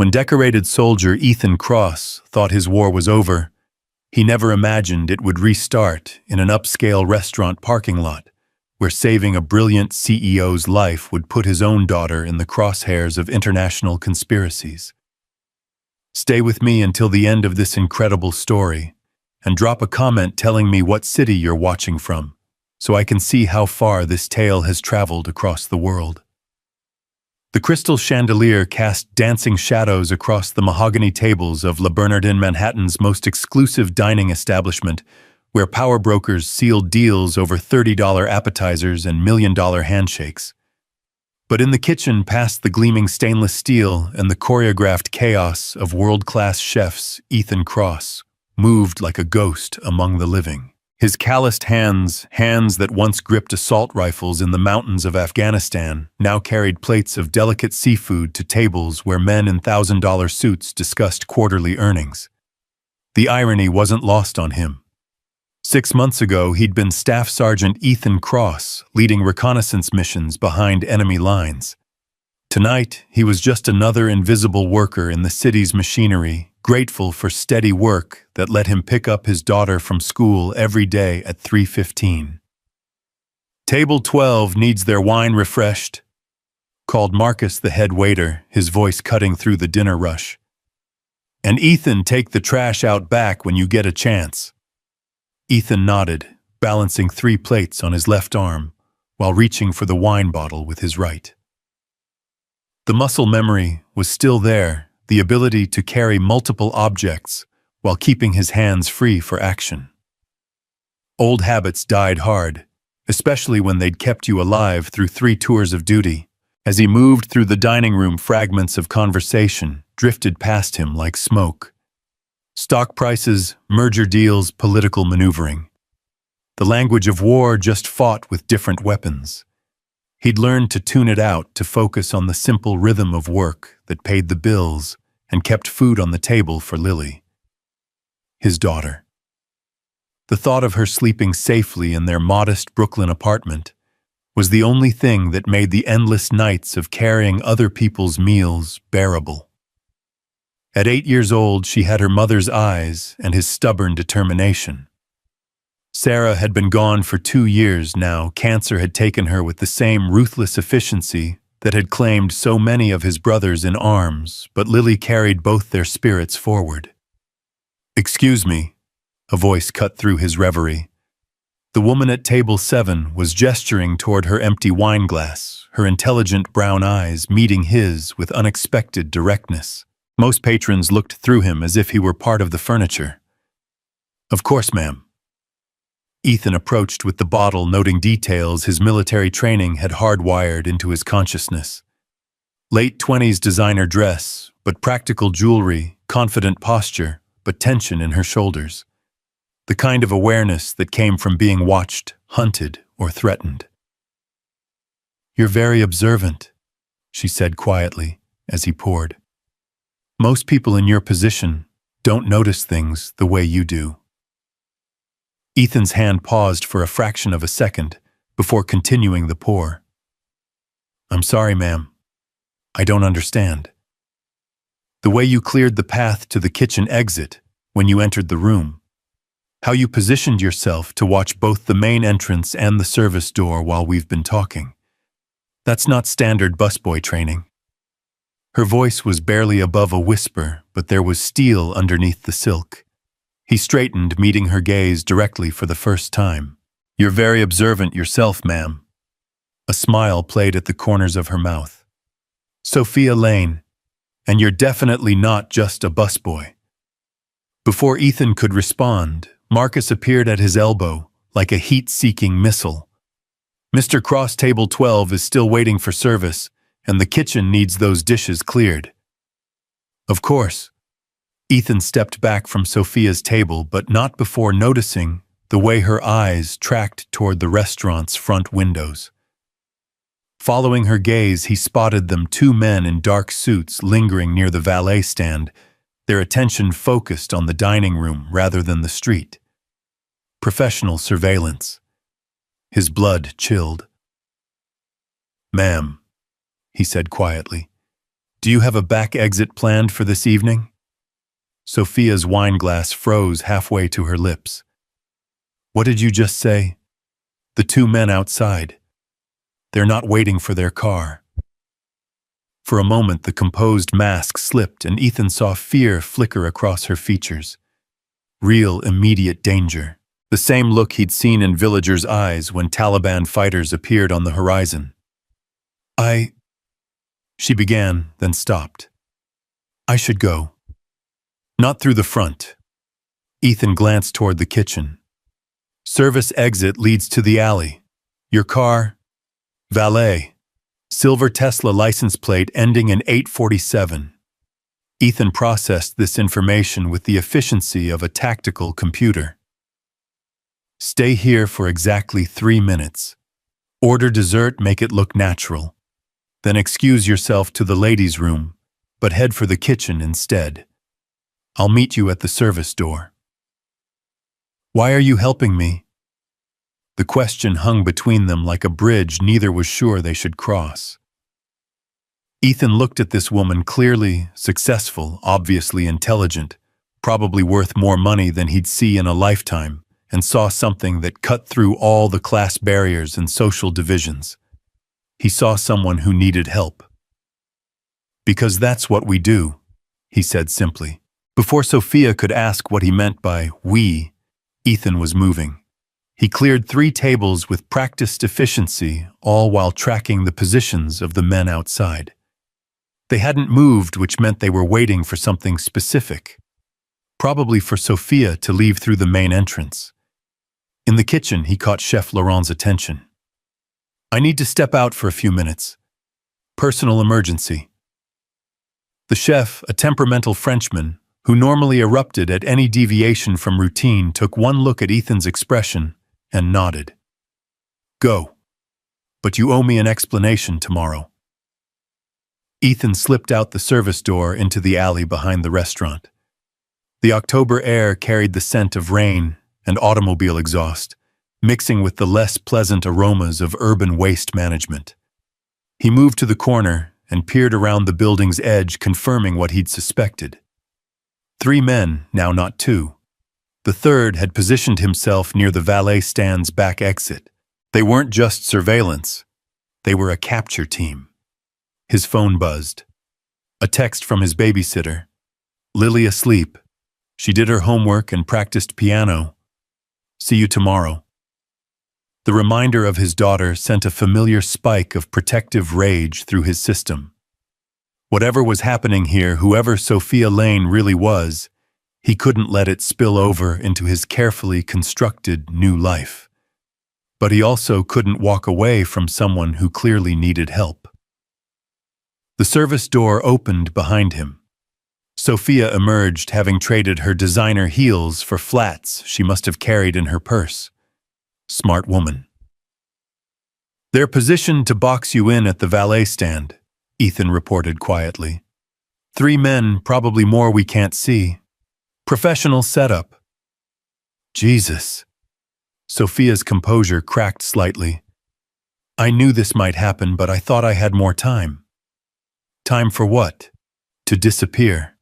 When decorated soldier Ethan Cross thought his war was over, he never imagined it would restart in an upscale restaurant parking lot, where saving a brilliant CEO's life would put his own daughter in the crosshairs of international conspiracies. Stay with me until the end of this incredible story, and drop a comment telling me what city you're watching from, so I can see how far this tale has traveled across the world. The crystal chandelier cast dancing shadows across the mahogany tables of Le Bernardin, Manhattan's most exclusive dining establishment, where power brokers sealed deals over $30 appetizers and million-dollar handshakes. But in the kitchen, past the gleaming stainless steel and the choreographed chaos of world-class chefs, Ethan Cross moved like a ghost among the living. His calloused hands that once gripped assault rifles in the mountains of Afghanistan, now carried plates of delicate seafood to tables where men in $1,000 suits discussed quarterly earnings. The irony wasn't lost on him. 6 months ago, he'd been Staff Sergeant Ethan Cross, leading reconnaissance missions behind enemy lines. Tonight, he was just another invisible worker in the city's machinery, grateful for steady work that let him pick up his daughter from school every day at 3:15. "Table 12 needs their wine refreshed," called Marcus, the head waiter, his voice cutting through the dinner rush. "And Ethan, take the trash out back when you get a chance." Ethan nodded, balancing 3 plates on his left arm, while reaching for the wine bottle with his right. The muscle memory was still there, the ability to carry multiple objects while keeping his hands free for action. Old habits died hard, especially when they'd kept you alive through 3 tours of duty. As he moved through the dining room, fragments of conversation drifted past him like smoke. Stock prices, merger deals, political maneuvering. The language of war just fought with different weapons. He'd learned to tune it out to focus on the simple rhythm of work that paid the bills and kept food on the table for Lily, his daughter. The thought of her sleeping safely in their modest Brooklyn apartment was the only thing that made the endless nights of carrying other people's meals bearable. At 8 years old, she had her mother's eyes and his stubborn determination. Sarah had been gone for 2 years now. Cancer had taken her with the same ruthless efficiency that had claimed so many of his brothers in arms, but Lily carried both their spirits forward. "Excuse me," a voice cut through his reverie. The woman at table 7 was gesturing toward her empty wine glass, her intelligent brown eyes meeting his with unexpected directness. Most patrons looked through him as if he were part of the furniture. "Of course, ma'am." Ethan approached with the bottle, noting details his military training had hardwired into his consciousness. Late 20s designer dress, but practical jewelry, confident posture, but tension in her shoulders. The kind of awareness that came from being watched, hunted, or threatened. "You're very observant," she said quietly as he poured. "Most people in your position don't notice things the way you do." Ethan's hand paused for a fraction of a second before continuing the pour. "I'm sorry, ma'am. I don't understand. The way you cleared the path to the kitchen exit when you entered the room. How you positioned yourself to watch both the main entrance and the service door while we've been talking. That's not standard busboy training." Her voice was barely above a whisper, but there was steel underneath the silk. He straightened, meeting her gaze directly for the first time. "You're very observant yourself, ma'am." A smile played at the corners of her mouth. "Sophia Lane, and you're definitely not just a busboy." Before Ethan could respond, Marcus appeared at his elbow, like a heat-seeking missile. "Mr. Cross, table 12 is still waiting for service, and the kitchen needs those dishes cleared." "Of course." Ethan stepped back from Sophia's table, but not before noticing the way her eyes tracked toward the restaurant's front windows. Following her gaze, he spotted them, 2 men in dark suits lingering near the valet stand, their attention focused on the dining room rather than the street. Professional surveillance. His blood chilled. "Ma'am," he said quietly, Do you have a back exit planned for this evening? Sophia's wine glass froze halfway to her lips. What did you just say? The two men outside. They're not waiting for their car. For a moment, the composed mask slipped and Ethan saw fear flicker across her features. Real, immediate danger. The same look he'd seen in villagers' eyes when Taliban fighters appeared on the horizon. She began, then stopped. I should go. Not through the front. Ethan glanced toward the kitchen. Service exit leads to the alley. Your car? Valet. Silver Tesla license plate ending in 847. Ethan processed this information with the efficiency of a tactical computer. Stay here for exactly 3 minutes. Order dessert, make it look natural. Then excuse yourself to the ladies' room, but head for the kitchen instead. I'll meet you at the service door. Why are you helping me? The question hung between them like a bridge neither was sure they should cross. Ethan looked at this woman clearly, successful, obviously intelligent, probably worth more money than he'd see in a lifetime, and saw something that cut through all the class barriers and social divisions. He saw someone who needed help. Because that's what we do, he said simply. Before Sophia could ask what he meant by we, Ethan was moving. He cleared 3 tables with practiced efficiency, all while tracking the positions of the men outside. They hadn't moved, which meant they were waiting for something specific. Probably for Sophia to leave through the main entrance. In the kitchen, he caught Chef Laurent's attention. I need to step out for a few minutes. Personal emergency. The chef, a temperamental Frenchman, who normally erupted at any deviation from routine, took one look at Ethan's expression and nodded. Go. But you owe me an explanation tomorrow. Ethan slipped out the service door into the alley behind the restaurant. The October air carried the scent of rain and automobile exhaust, mixing with the less pleasant aromas of urban waste management. He moved to the corner and peered around the building's edge, confirming what he'd suspected. 3 men, now not 2. The third had positioned himself near the valet stand's back exit. They weren't just surveillance. They were a capture team. His phone buzzed. A text from his babysitter. Lily asleep. She did her homework and practiced piano. See you tomorrow. The reminder of his daughter sent a familiar spike of protective rage through his system. Whatever was happening here, whoever Sophia Lane really was, he couldn't let it spill over into his carefully constructed new life. But he also couldn't walk away from someone who clearly needed help. The service door opened behind him. Sophia emerged, having traded her designer heels for flats she must have carried in her purse. Smart woman. They're positioned to box you in at the valet stand, Ethan reported quietly. 3 men, probably more we can't see. Professional setup. Jesus. Sophia's composure cracked slightly. I knew this might happen, but I thought I had more time. Time for what? To disappear.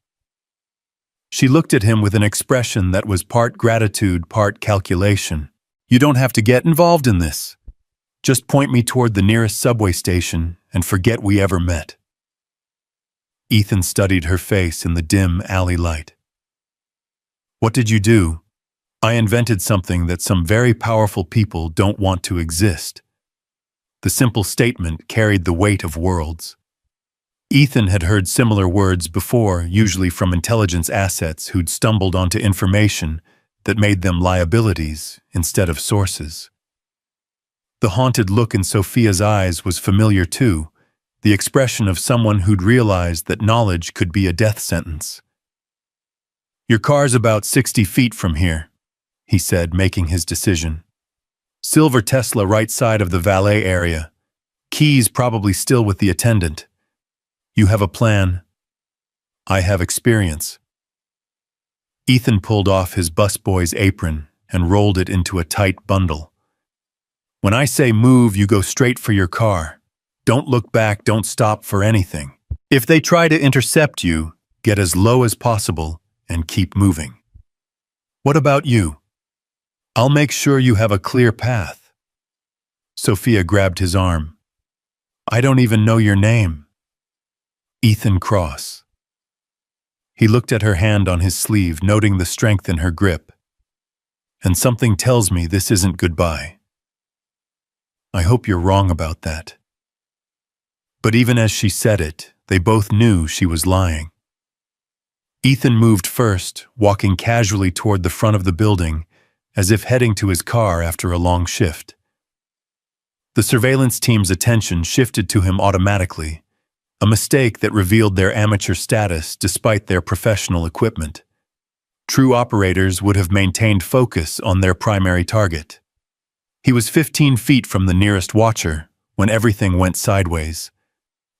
She looked at him with an expression that was part gratitude, part calculation. You don't have to get involved in this. Just point me toward the nearest subway station and forget we ever met. Ethan studied her face in the dim alley light. What did you do? I invented something that some very powerful people don't want to exist. The simple statement carried the weight of worlds. Ethan had heard similar words before, usually from intelligence assets who'd stumbled onto information that made them liabilities instead of sources. The haunted look in Sophia's eyes was familiar too, the expression of someone who'd realized that knowledge could be a death sentence. Your car's about 60 feet from here, he said, making his decision. Silver Tesla right side of the valet area. Keys probably still with the attendant. You have a plan. I have experience. Ethan pulled off his busboy's apron and rolled it into a tight bundle. When I say move, you go straight for your car. Don't look back, don't stop for anything. If they try to intercept you, get as low as possible and keep moving. What about you? I'll make sure you have a clear path. Sophia grabbed his arm. I don't even know your name. Ethan Cross. He looked at her hand on his sleeve, noting the strength in her grip. And something tells me this isn't goodbye. I hope you're wrong about that. But even as she said it, they both knew she was lying. Ethan moved first, walking casually toward the front of the building, as if heading to his car after a long shift. The surveillance team's attention shifted to him automatically, a mistake that revealed their amateur status despite their professional equipment. True operators would have maintained focus on their primary target. He was 15 feet from the nearest watcher when everything went sideways.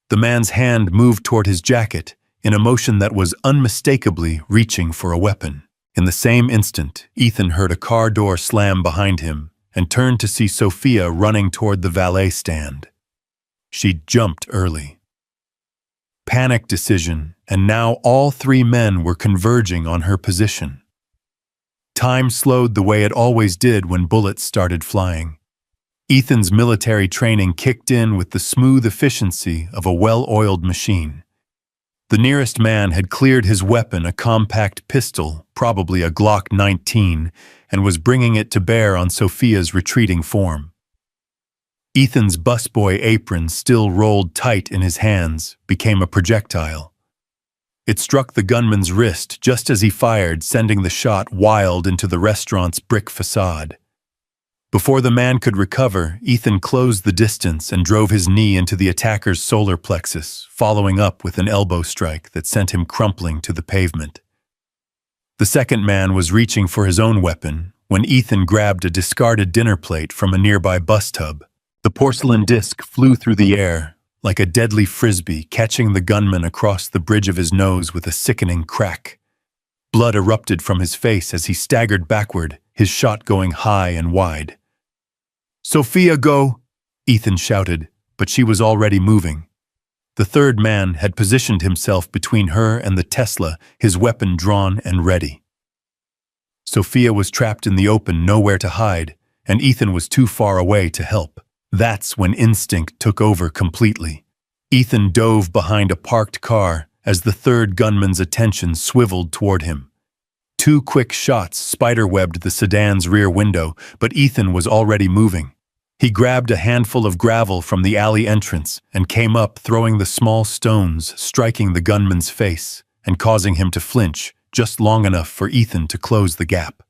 The man's hand moved toward his jacket in a motion that was unmistakably reaching for a weapon. In the same instant, Ethan heard a car door slam behind him and turned to see Sophia running toward the valet stand. She'd jumped early. Panic decision, and now all three men were converging on her position. Time slowed the way it always did when bullets started flying. Ethan's military training kicked in with the smooth efficiency of a well-oiled machine. The nearest man had cleared his weapon, a compact pistol, probably a Glock 19, and was bringing it to bear on Sophia's retreating form. Ethan's busboy apron, still rolled tight in his hands, became a projectile. It struck the gunman's wrist just as he fired, sending the shot wild into the restaurant's brick facade. Before the man could recover, Ethan closed the distance and drove his knee into the attacker's solar plexus, following up with an elbow strike that sent him crumpling to the pavement. The second man was reaching for his own weapon when Ethan grabbed a discarded dinner plate from a nearby bus tub. The porcelain disc flew through the air like a deadly frisbee, catching the gunman across the bridge of his nose with a sickening crack. Blood erupted from his face as he staggered backward, his shot going high and wide. "Sophia, go!" Ethan shouted, but she was already moving. The third man had positioned himself between her and the Tesla, his weapon drawn and ready. Sophia was trapped in the open, nowhere to hide, and Ethan was too far away to help. That's when instinct took over completely. Ethan dove behind a parked car as the third gunman's attention swiveled toward him. Two quick shots spiderwebbed the sedan's rear window, but Ethan was already moving. He grabbed a handful of gravel from the alley entrance and came up, throwing the small stones, striking the gunman's face and causing him to flinch just long enough for Ethan to close the gap.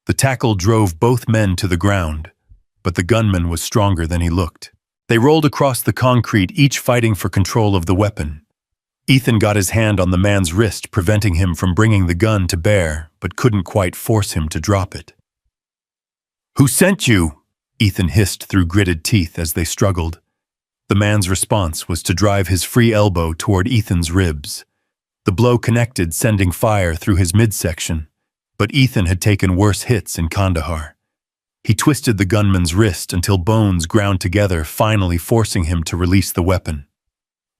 The tackle drove both men to the ground, but the gunman was stronger than he looked. They rolled across the concrete, each fighting for control of the weapon. Ethan got his hand on the man's wrist, preventing him from bringing the gun to bear, but couldn't quite force him to drop it. "Who sent you?" Ethan hissed through gritted teeth as they struggled. The man's response was to drive his free elbow toward Ethan's ribs. The blow connected, sending fire through his midsection, but Ethan had taken worse hits in Kandahar. He twisted the gunman's wrist until bones ground together, finally forcing him to release the weapon.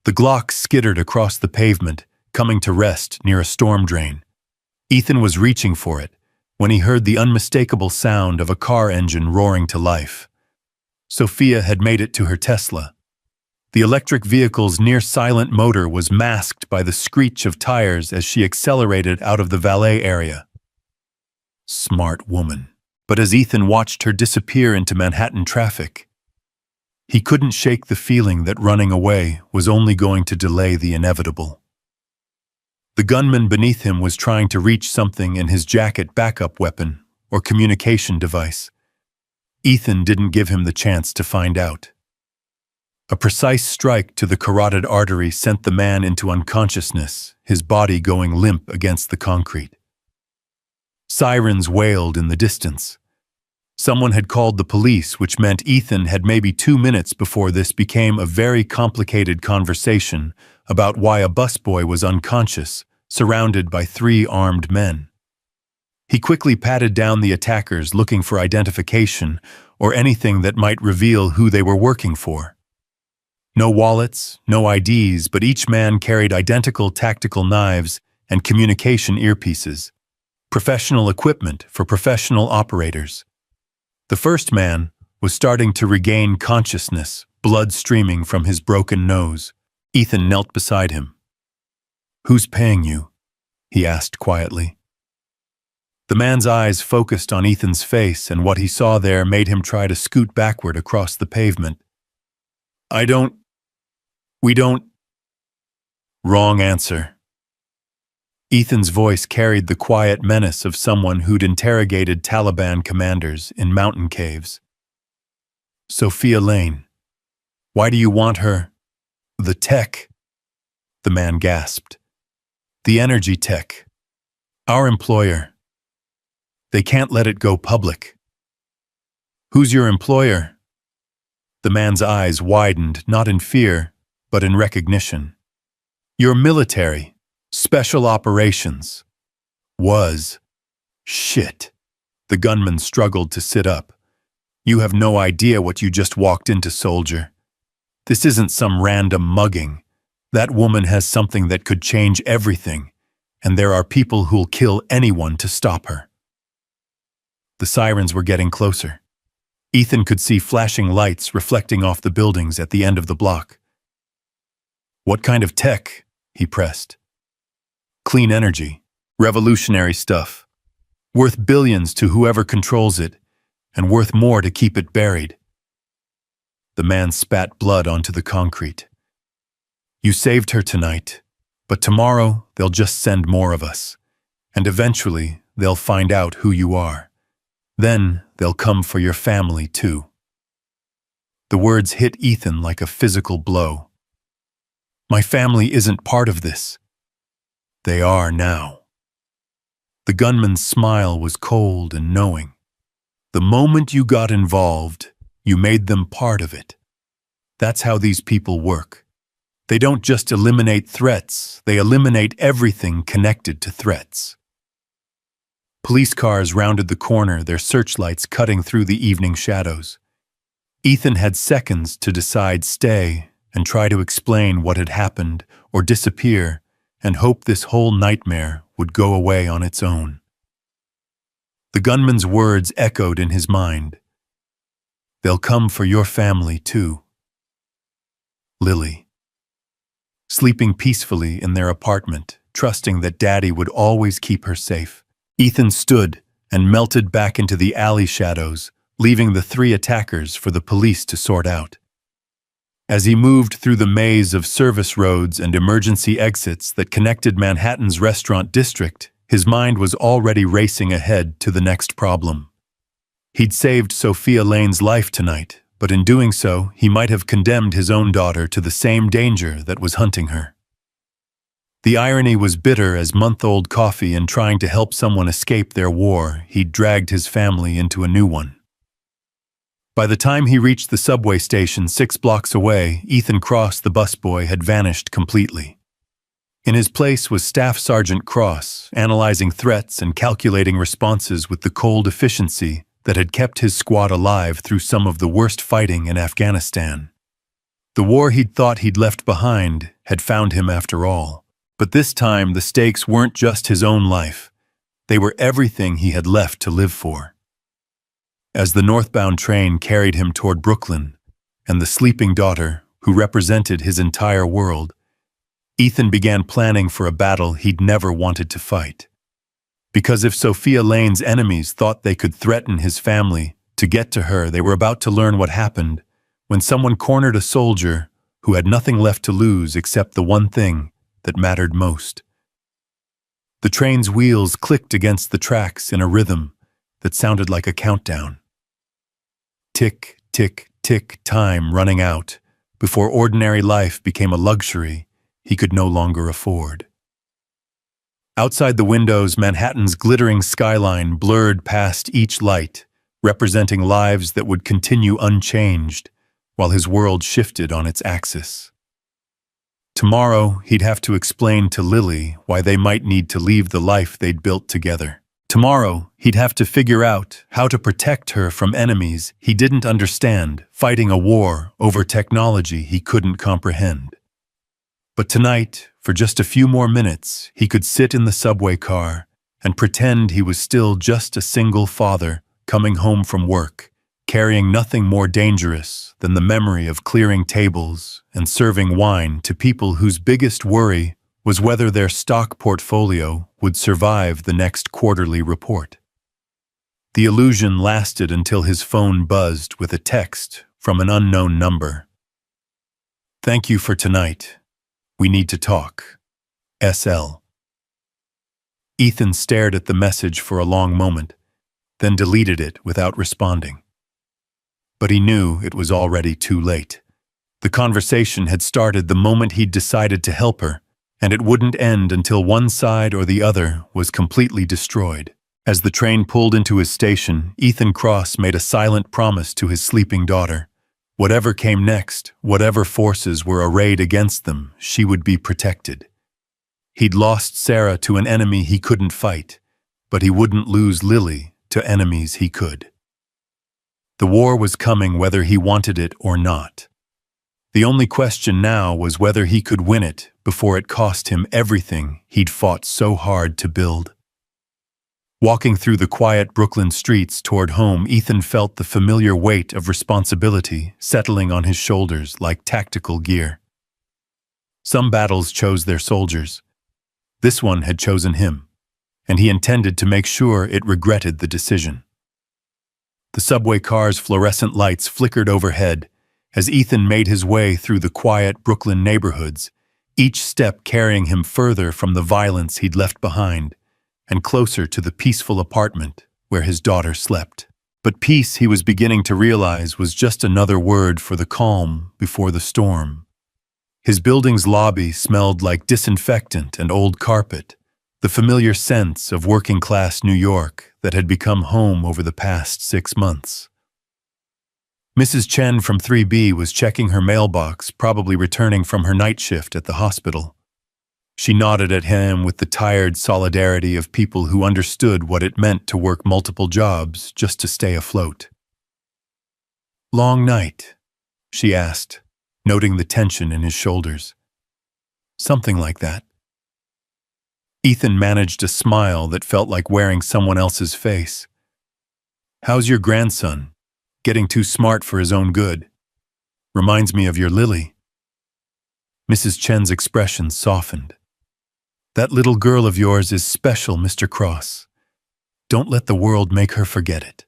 The Glock skittered across the pavement, coming to rest near a storm drain. Ethan was reaching for it when he heard the unmistakable sound of a car engine roaring to life. Sophia had made it to her Tesla. The electric vehicle's near-silent motor was masked by the screech of tires as she accelerated out of the valet area. Smart woman. But as Ethan watched her disappear into Manhattan traffic, he couldn't shake the feeling that running away was only going to delay the inevitable. The gunman beneath him was trying to reach something in his jacket, backup weapon or communication device. Ethan didn't give him the chance to find out. A precise strike to the carotid artery sent the man into unconsciousness, his body going limp against the concrete. Sirens wailed in the distance. Someone had called the police, which meant Ethan had maybe 2 minutes before this became a very complicated conversation about why a busboy was unconscious, surrounded by 3 armed men. He quickly patted down the attackers, looking for identification or anything that might reveal who they were working for. No wallets, no IDs, but each man carried identical tactical knives and communication earpieces, professional equipment for professional operators. The first man was starting to regain consciousness, blood streaming from his broken nose. Ethan knelt beside him. "Who's paying you?" he asked quietly. The man's eyes focused on Ethan's face, and what he saw there made him try to scoot backward across the pavement. We don't. Wrong answer. Ethan's voice carried the quiet menace of someone who'd interrogated Taliban commanders in mountain caves. "Sophia Lane. Why do you want her?" "The tech," the man gasped. "The energy tech. Our employer. They can't let it go public." "Who's your employer?" The man's eyes widened, not in fear, but in recognition. "Your military. Special operations." "Was. Shit." The gunman struggled to sit up. "You have no idea what you just walked into, soldier. This isn't some random mugging. That woman has something that could change everything, and there are people who'll kill anyone to stop her." The sirens were getting closer. Ethan could see flashing lights reflecting off the buildings at the end of the block. "What kind of tech?" he pressed. "Clean energy. Revolutionary stuff. Worth billions to whoever controls it, and worth more to keep it buried." The man spat blood onto the concrete. "You saved her tonight, but tomorrow they'll just send more of us, and eventually they'll find out who you are. Then they'll come for your family too." The words hit Ethan like a physical blow. "My family isn't part of this." "They are now." The gunman's smile was cold and knowing. "The moment you got involved, you made them part of it. That's how these people work. They don't just eliminate threats, they eliminate everything connected to threats." Police cars rounded the corner, their searchlights cutting through the evening shadows. Ethan had seconds to decide stay and try to explain what had happened, or disappear and hope this whole nightmare would go away on its own. The gunman's words echoed in his mind. "They'll come for your family too." Lily. Sleeping peacefully in their apartment, trusting that Daddy would always keep her safe, Ethan stood and melted back into the alley shadows, leaving the three attackers for the police to sort out. As he moved through the maze of service roads and emergency exits that connected Manhattan's restaurant district, his mind was already racing ahead to the next problem. He'd saved Sophia Lane's life tonight, but in doing so, he might have condemned his own daughter to the same danger that was hunting her. The irony was bitter as month-old coffee in trying to help someone escape their war, he'd dragged his family into a new one. By the time he reached the subway station 6 blocks away, Ethan Cross, the busboy, had vanished completely. In his place was Staff Sergeant Cross, analyzing threats and calculating responses with the cold efficiency that had kept his squad alive through some of the worst fighting in Afghanistan. The war he'd thought he'd left behind had found him after all. But this time the stakes weren't just his own life. They were everything he had left to live for. As the northbound train carried him toward Brooklyn, and the sleeping daughter, who represented his entire world, Ethan began planning for a battle he'd never wanted to fight. Because if Sophia Lane's enemies thought they could threaten his family to get to her, they were about to learn what happened when someone cornered a soldier who had nothing left to lose except the one thing that mattered most. The train's wheels clicked against the tracks in a rhythm that sounded like a countdown. Tick, tick, tick, time running out before ordinary life became a luxury he could no longer afford. Outside the windows, Manhattan's glittering skyline blurred past each light, representing lives that would continue unchanged while his world shifted on its axis. Tomorrow, he'd have to explain to Lily why they might need to leave the life they'd built together. Tomorrow, he'd have to figure out how to protect her from enemies he didn't understand, fighting a war over technology he couldn't comprehend. But tonight, for just a few more minutes, he could sit in the subway car and pretend he was still just a single father coming home from work, carrying nothing more dangerous than the memory of clearing tables and serving wine to people whose biggest worry was whether their stock portfolio would survive the next quarterly report. The illusion lasted until his phone buzzed with a text from an unknown number. "Thank you for tonight. We need to talk. SL." Ethan stared at the message for a long moment, then deleted it without responding. But he knew it was already too late. The conversation had started the moment he'd decided to help her, and it wouldn't end until one side or the other was completely destroyed. As the train pulled into his station, Ethan Cross made a silent promise to his sleeping daughter. Whatever came next, whatever forces were arrayed against them, she would be protected. He'd lost Sarah to an enemy he couldn't fight, but he wouldn't lose Lily to enemies he could. The war was coming whether he wanted it or not. The only question now was whether he could win it before it cost him everything he'd fought so hard to build. Walking through the quiet Brooklyn streets toward home, Ethan felt the familiar weight of responsibility settling on his shoulders like tactical gear. Some battles chose their soldiers. This one had chosen him, and he intended to make sure it regretted the decision. The subway car's fluorescent lights flickered overhead as Ethan made his way through the quiet Brooklyn neighborhoods, each step carrying him further from the violence he'd left behind and closer to the peaceful apartment where his daughter slept. But peace, he was beginning to realize, was just another word for the calm before the storm. His building's lobby smelled like disinfectant and old carpet, the familiar sense of working-class New York that had become home over the past 6 months. Mrs. Chen from 3B was checking her mailbox, probably returning from her night shift at the hospital. She nodded at him with the tired solidarity of people who understood what it meant to work multiple jobs just to stay afloat. "Long night?" she asked, noting the tension in his shoulders. "Something like that." Ethan managed a smile that felt like wearing someone else's face. "How's your grandson? Getting too smart for his own good. Reminds me of your Lily." Mrs. Chen's expression softened. "That little girl of yours is special, Mr. Cross. Don't let the world make her forget it."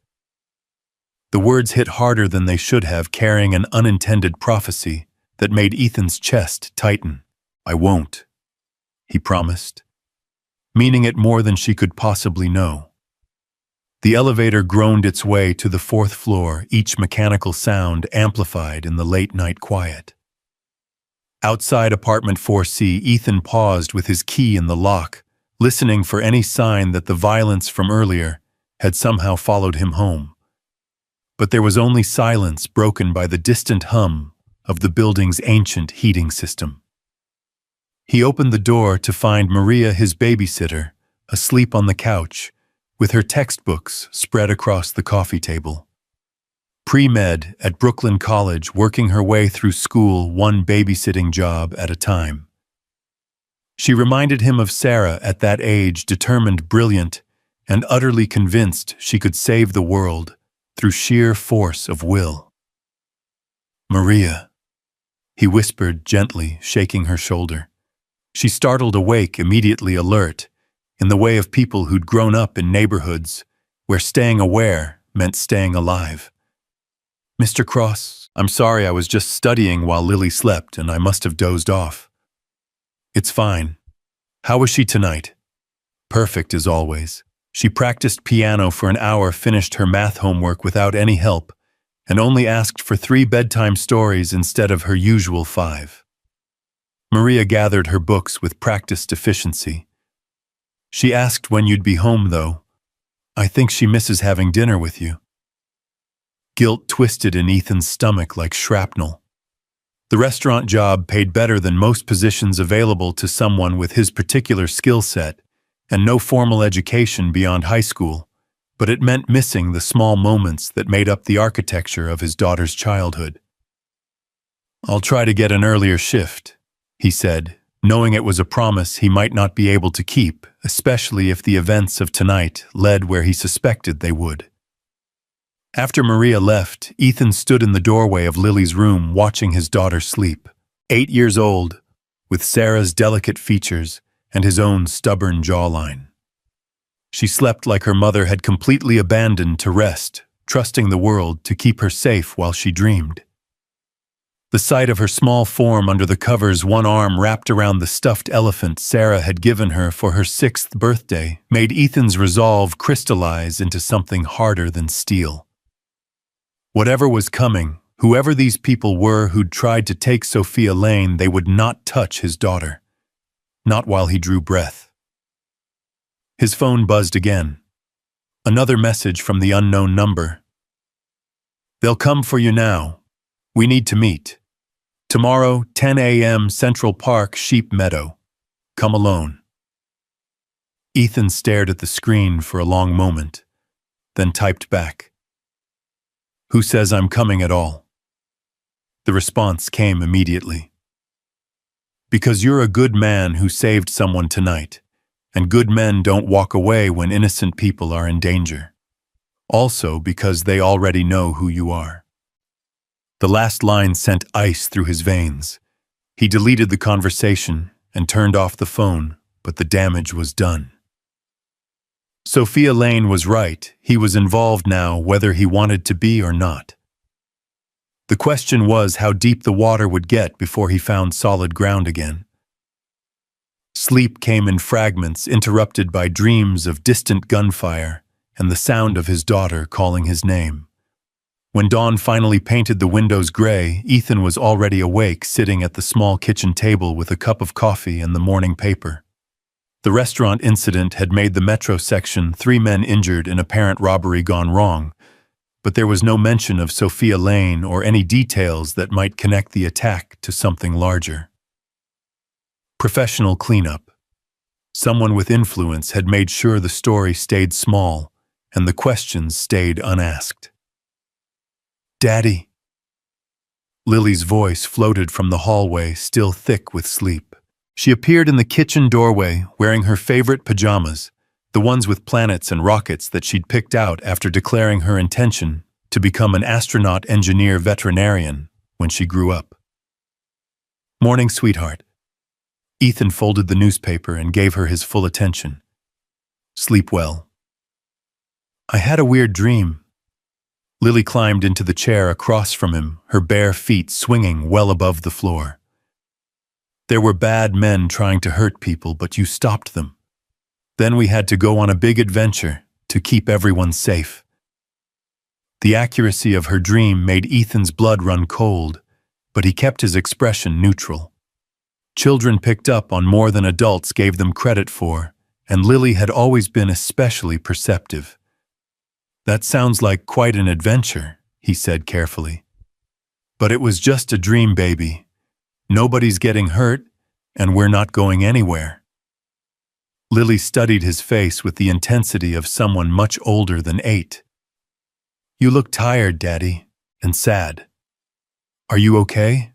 The words hit harder than they should have, carrying an unintended prophecy that made Ethan's chest tighten. "I won't," he promised, meaning it more than she could possibly know. The elevator groaned its way to the 4th floor, each mechanical sound amplified in the late-night quiet. Outside apartment 4C, Ethan paused with his key in the lock, listening for any sign that the violence from earlier had somehow followed him home. But there was only silence, broken by the distant hum of the building's ancient heating system. He opened the door to find Maria, his babysitter, asleep on the couch, with her textbooks spread across the coffee table. Pre-med at Brooklyn College, working her way through school one babysitting job at a time. She reminded him of Sarah at that age, determined, brilliant, and utterly convinced she could save the world through sheer force of will. "Maria," he whispered gently, shaking her shoulder. She startled awake, immediately alert, in the way of people who'd grown up in neighborhoods where staying aware meant staying alive. "Mr. Cross, I'm sorry, I was just studying while Lily slept and I must have dozed off." "It's fine. How was she tonight?" "Perfect as always. She practiced piano for an hour, finished her math homework without any help, and only asked for 3 bedtime stories instead of her usual 5. Maria gathered her books with practiced efficiency. "She asked when you'd be home, though. I think she misses having dinner with you." Guilt twisted in Ethan's stomach like shrapnel. The restaurant job paid better than most positions available to someone with his particular skill set, and no formal education beyond high school, but it meant missing the small moments that made up the architecture of his daughter's childhood. "I'll try to get an earlier shift," he said, knowing it was a promise he might not be able to keep, especially if the events of tonight led where he suspected they would. After Maria left, Ethan stood in the doorway of Lily's room watching his daughter sleep. 8 years old, with Sarah's delicate features and his own stubborn jawline. She slept like her mother had completely abandoned to rest, trusting the world to keep her safe while she dreamed. The sight of her small form under the covers, one arm wrapped around the stuffed elephant Sarah had given her for her 6th birthday, made Ethan's resolve crystallize into something harder than steel. Whatever was coming, whoever these people were who'd tried to take Sophia Lane, they would not touch his daughter. Not while he drew breath. His phone buzzed again. Another message from the unknown number. "They'll come for you now. We need to meet. Tomorrow, 10 a.m., Central Park, Sheep Meadow. Come alone." Ethan stared at the screen for a long moment, then typed back, "Who says I'm coming at all?" The response came immediately. "Because you're a good man who saved someone tonight, and good men don't walk away when innocent people are in danger. Also because they already know who you are." The last line sent ice through his veins. He deleted the conversation and turned off the phone, but the damage was done. Sophia Lane was right. He was involved now, whether he wanted to be or not. The question was how deep the water would get before he found solid ground again. Sleep came in fragments, interrupted by dreams of distant gunfire and the sound of his daughter calling his name. When dawn finally painted the windows gray, Ethan was already awake, sitting at the small kitchen table with a cup of coffee and the morning paper. The restaurant incident had made the metro section 3 men injured in apparent robbery gone wrong, but there was no mention of Sophia Lane or any details that might connect the attack to something larger. Professional cleanup. Someone with influence had made sure the story stayed small and the questions stayed unasked. "Daddy." Lily's voice floated from the hallway, still thick with sleep. She appeared in the kitchen doorway, wearing her favorite pajamas, the ones with planets and rockets that she'd picked out after declaring her intention to become an astronaut engineer veterinarian when she grew up. "Morning, sweetheart." Ethan folded the newspaper and gave her his full attention. "Sleep well." "I had a weird dream." Lily climbed into the chair across from him, her bare feet swinging well above the floor. "There were bad men trying to hurt people, but you stopped them. Then we had to go on a big adventure to keep everyone safe." The accuracy of her dream made Ethan's blood run cold, but he kept his expression neutral. Children picked up on more than adults gave them credit for, and Lily had always been especially perceptive. "That sounds like quite an adventure," he said carefully. "But it was just a dream, baby. Nobody's getting hurt, and we're not going anywhere." Lily studied his face with the intensity of someone much older than 8. "You look tired, Daddy, and sad. Are you okay?"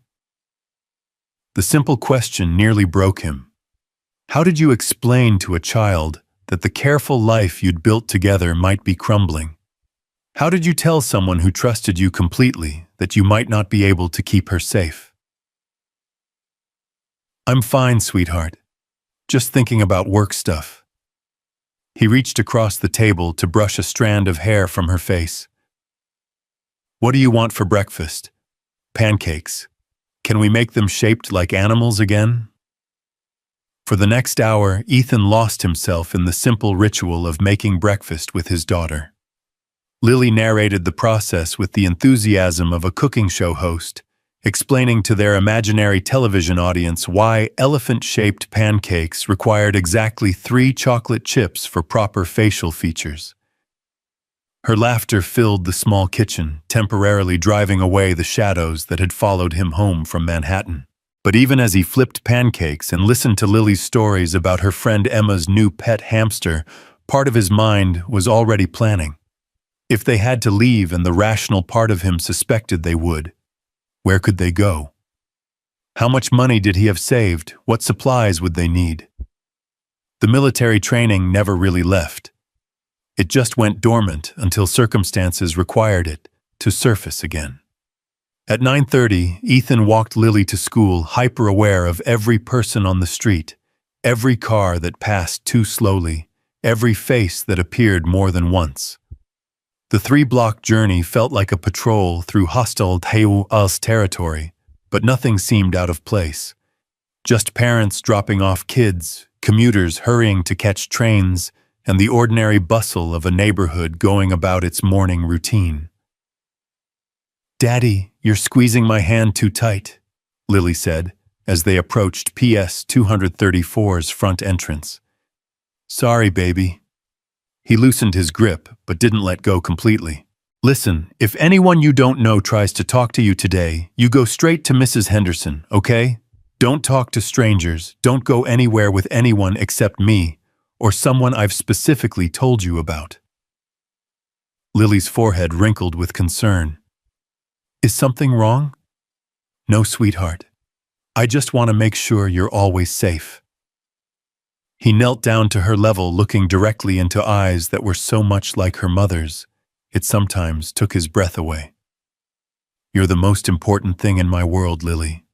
The simple question nearly broke him. How did you explain to a child that the careful life you'd built together might be crumbling? How did you tell someone who trusted you completely that you might not be able to keep her safe? "I'm fine, sweetheart. Just thinking about work stuff." He reached across the table to brush a strand of hair from her face. "What do you want for breakfast?" "Pancakes. Can we make them shaped like animals again?" For the next hour, Ethan lost himself in the simple ritual of making breakfast with his daughter. Lily narrated the process with the enthusiasm of a cooking show host, explaining to their imaginary television audience why elephant-shaped pancakes required exactly 3 chocolate chips for proper facial features. Her laughter filled the small kitchen, temporarily driving away the shadows that had followed him home from Manhattan. But even as he flipped pancakes and listened to Lily's stories about her friend Emma's new pet hamster, part of his mind was already planning. If they had to leave and the rational part of him suspected they would, where could they go? How much money did he have saved? What supplies would they need? The military training never really left. It just went dormant until circumstances required it to surface again. At 9:30, Ethan walked Lily to school, hyper-aware of every person on the street, every car that passed too slowly, every face that appeared more than once. The 3-block journey felt like a patrol through hostile Taos territory, but nothing seemed out of place. Just parents dropping off kids, commuters hurrying to catch trains, and the ordinary bustle of a neighborhood going about its morning routine. "Daddy, you're squeezing my hand too tight," Lily said, as they approached PS 234's front entrance. "Sorry, baby." He loosened his grip, but didn't let go completely. "Listen, if anyone you don't know tries to talk to you today, you go straight to Mrs. Henderson, okay? Don't talk to strangers, don't go anywhere with anyone except me, or someone I've specifically told you about." Lily's forehead wrinkled with concern. "Is something wrong?" "No, sweetheart. I just want to make sure you're always safe." He knelt down to her level, looking directly into eyes that were so much like her mother's, it sometimes took his breath away. "You're the most important thing in my world, Lily.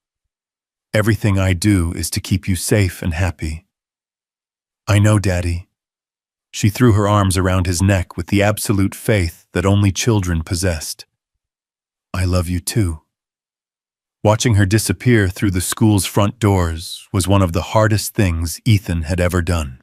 Everything I do is to keep you safe and happy." "I know, Daddy." She threw her arms around his neck with the absolute faith that only children possessed. "I love you too." Watching her disappear through the school's front doors was one of the hardest things Ethan had ever done.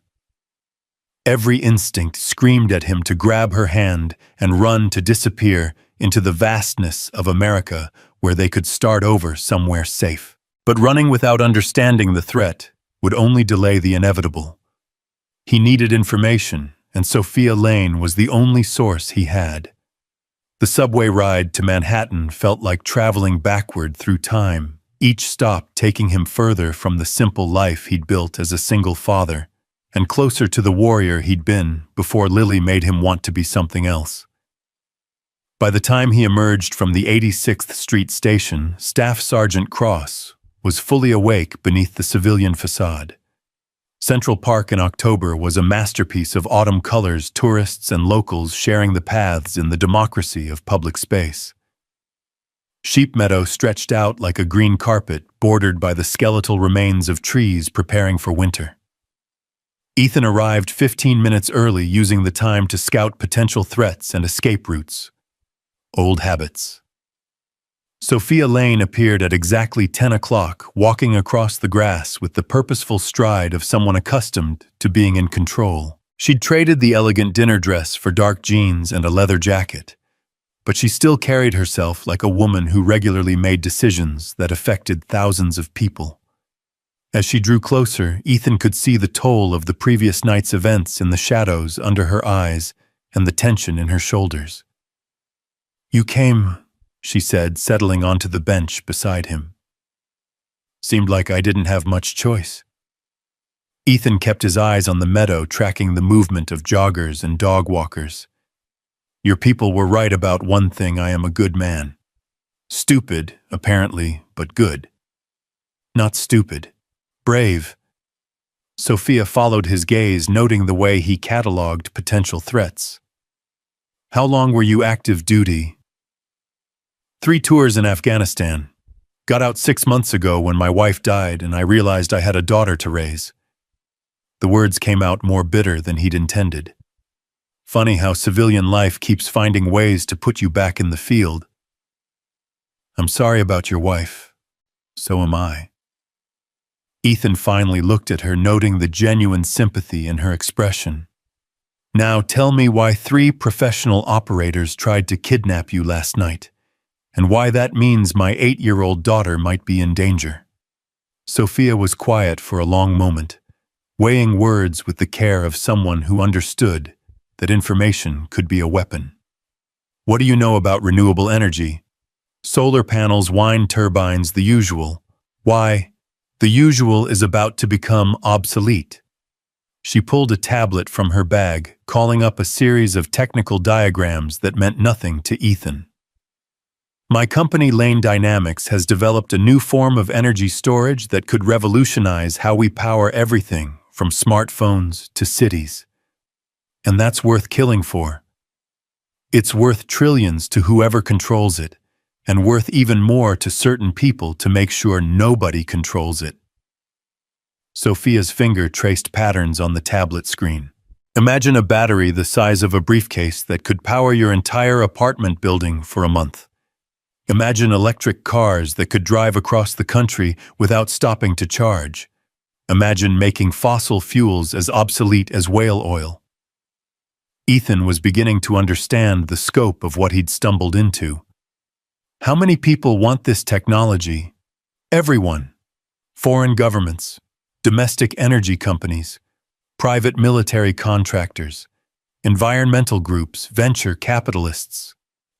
Every instinct screamed at him to grab her hand and run to disappear into the vastness of America where they could start over somewhere safe. But running without understanding the threat would only delay the inevitable. He needed information, and Sophia Lane was the only source he had. The subway ride to Manhattan felt like traveling backward through time, each stop taking him further from the simple life he'd built as a single father, and closer to the warrior he'd been before Lily made him want to be something else. By the time he emerged from the 86th Street station, Staff Sergeant Cross was fully awake beneath the civilian facade. Central Park in October was a masterpiece of autumn colors, tourists and locals sharing the paths in the democracy of public space. Sheep Meadow stretched out like a green carpet, bordered by the skeletal remains of trees preparing for winter. Ethan arrived 15 minutes early, using the time to scout potential threats and escape routes. Old habits. Sophia Lane appeared at exactly 10 o'clock, walking across the grass with the purposeful stride of someone accustomed to being in control. She'd traded the elegant dinner dress for dark jeans and a leather jacket, but she still carried herself like a woman who regularly made decisions that affected thousands of people. As she drew closer, Ethan could see the toll of the previous night's events in the shadows under her eyes and the tension in her shoulders. "You came," she said, settling onto the bench beside him. "Seemed like I didn't have much choice." Ethan kept his eyes on the meadow, tracking the movement of joggers and dog walkers. "Your people were right about one thing. I am a good man. Stupid, apparently, but good. Not stupid. Brave." Sophia followed his gaze, noting the way he cataloged potential threats. "How long were you active duty?" 3 tours in Afghanistan. Got out 6 months ago when my wife died and I realized I had a daughter to raise." The words came out more bitter than he'd intended. "Funny how civilian life keeps finding ways to put you back in the field." "I'm sorry about your wife. So am I." Ethan finally looked at her, noting the genuine sympathy in her expression. "Now tell me why 3 professional operators tried to kidnap you last night, and why that means my 8-year-old daughter might be in danger." Sophia was quiet for a long moment, weighing words with the care of someone who understood that information could be a weapon. "What do you know about renewable energy? Solar panels, wind turbines, the usual. Why?" The usual is about to become obsolete. She pulled a tablet from her bag, calling up a series of technical diagrams that meant nothing to Ethan. My company Lane Dynamics has developed a new form of energy storage that could revolutionize how we power everything from smartphones to cities. And that's worth killing for. It's worth trillions to whoever controls it, and worth even more to certain people to make sure nobody controls it. Sophia's finger traced patterns on the tablet screen. Imagine a battery the size of a briefcase that could power your entire apartment building for a month. Imagine electric cars that could drive across the country without stopping to charge. Imagine making fossil fuels as obsolete as whale oil. Ethan was beginning to understand the scope of what he'd stumbled into. How many people want this technology? Everyone. Foreign governments, domestic energy companies, private military contractors, environmental groups, venture capitalists.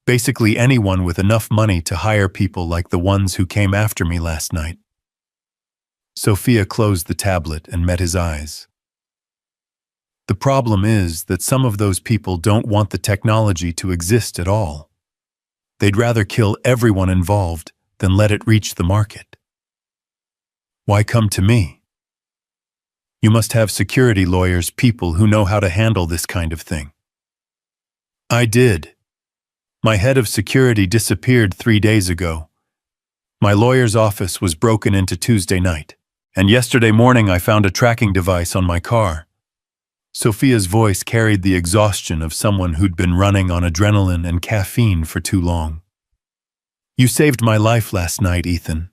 Basically anyone with enough money to hire people like the ones who came after me last night. Sophia closed the tablet and met his eyes. The problem is that some of those people don't want the technology to exist at all. They'd rather kill everyone involved than let it reach the market. Why come to me? You must have security lawyers, people who know how to handle this kind of thing. I did. My head of security disappeared 3 days ago. My lawyer's office was broken into Tuesday night, and yesterday morning I found a tracking device on my car. Sophia's voice carried the exhaustion of someone who'd been running on adrenaline and caffeine for too long. You saved my life last night, Ethan.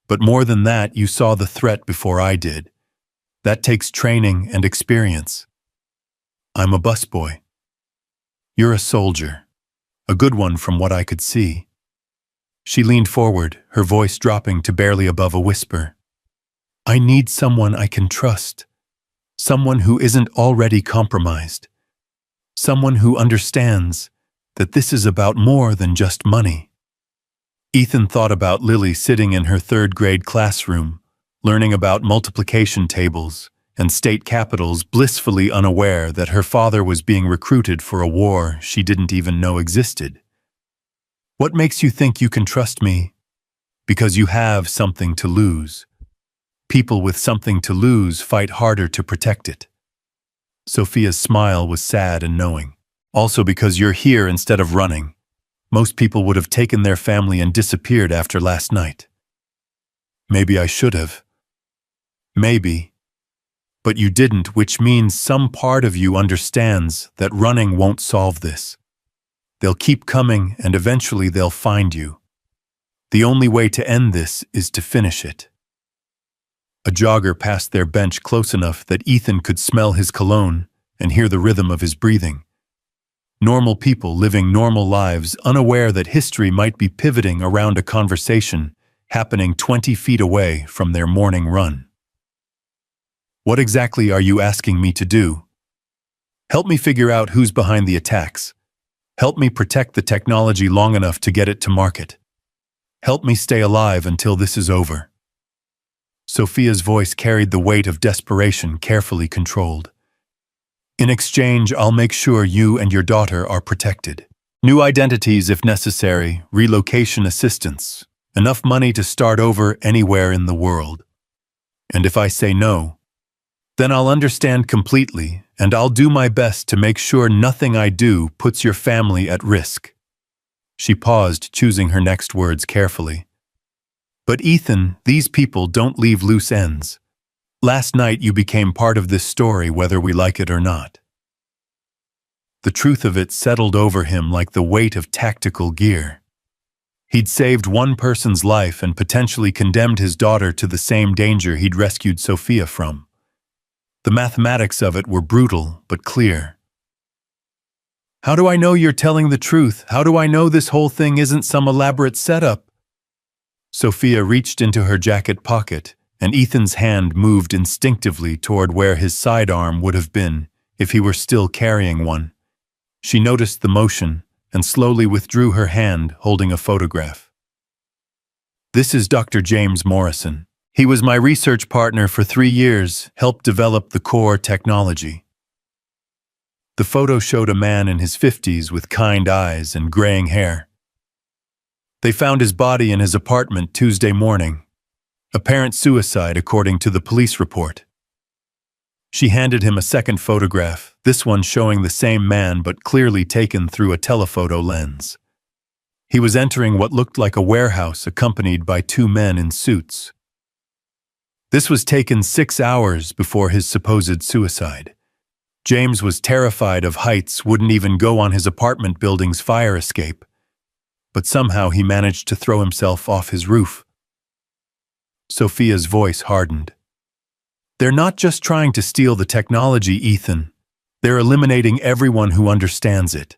But more than that, you saw the threat before I did. That takes training and experience. I'm a busboy. You're a soldier. A good one from what I could see. She leaned forward, her voice dropping to barely above a whisper. I need someone I can trust. Someone who isn't already compromised. Someone who understands that this is about more than just money. Ethan thought about Lily sitting in her third-grade classroom, learning about multiplication tables and state capitals, blissfully unaware that her father was being recruited for a war she didn't even know existed. What makes you think you can trust me? Because you have something to lose. People with something to lose fight harder to protect it. Sophia's smile was sad and knowing. Also because you're here instead of running. Most people would have taken their family and disappeared after last night. Maybe I should have. Maybe. But you didn't, which means some part of you understands that running won't solve this. They'll keep coming and eventually they'll find you. The only way to end this is to finish it. A jogger passed their bench close enough that Ethan could smell his cologne and hear the rhythm of his breathing. Normal people living normal lives, unaware that history might be pivoting around a conversation happening 20 feet away from their morning run. What exactly are you asking me to do? Help me figure out who's behind the attacks. Help me protect the technology long enough to get it to market. Help me stay alive until this is over. Sophia's voice carried the weight of desperation, carefully controlled. In exchange, I'll make sure you and your daughter are protected. New identities if necessary, relocation assistance, enough money to start over anywhere in the world. And if I say no, then I'll understand completely, and I'll do my best to make sure nothing I do puts your family at risk. She paused, choosing her next words carefully. But Ethan, these people don't leave loose ends. Last night you became part of this story whether we like it or not. The truth of it settled over him like the weight of tactical gear. He'd saved one person's life and potentially condemned his daughter to the same danger he'd rescued Sophia from. The mathematics of it were brutal but clear. How do I know you're telling the truth? How do I know this whole thing isn't some elaborate setup? Sophia reached into her jacket pocket, and Ethan's hand moved instinctively toward where his sidearm would have been if he were still carrying one. She noticed the motion and slowly withdrew her hand, holding a photograph. This is Dr. James Morrison. He was my research partner for 3 years, helped develop the core technology. The photo showed a man in his 50s with kind eyes and graying hair. They found his body in his apartment Tuesday morning. Apparent suicide according to the police report. She handed him a second photograph, this one showing the same man but clearly taken through a telephoto lens. He was entering what looked like a warehouse accompanied by 2 men in suits. This was taken 6 hours before his supposed suicide. James was terrified of heights, wouldn't even go on his apartment building's fire escape. But somehow he managed to throw himself off his roof. Sophia's voice hardened. They're not just trying to steal the technology, Ethan. They're eliminating everyone who understands it.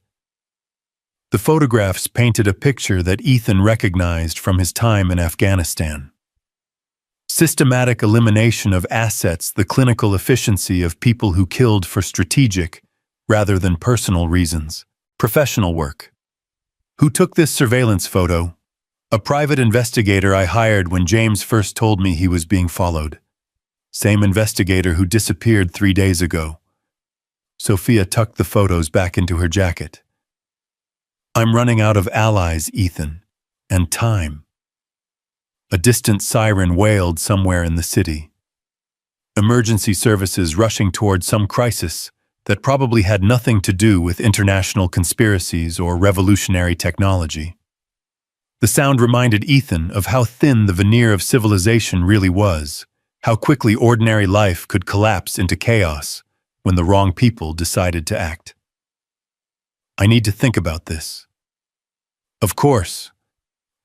The photographs painted a picture that Ethan recognized from his time in Afghanistan. Systematic elimination of assets, the clinical efficiency of people who killed for strategic, rather than personal reasons. Professional work. Who took this surveillance photo? A private investigator I hired when James first told me he was being followed. Same investigator who disappeared 3 days ago. Sophia tucked the photos back into her jacket. I'm running out of allies, Ethan, and time. A distant siren wailed somewhere in the city. Emergency services rushing toward some crisis that probably had nothing to do with international conspiracies or revolutionary technology. The sound reminded Ethan of how thin the veneer of civilization really was, how quickly ordinary life could collapse into chaos when the wrong people decided to act. I need to think about this. Of course.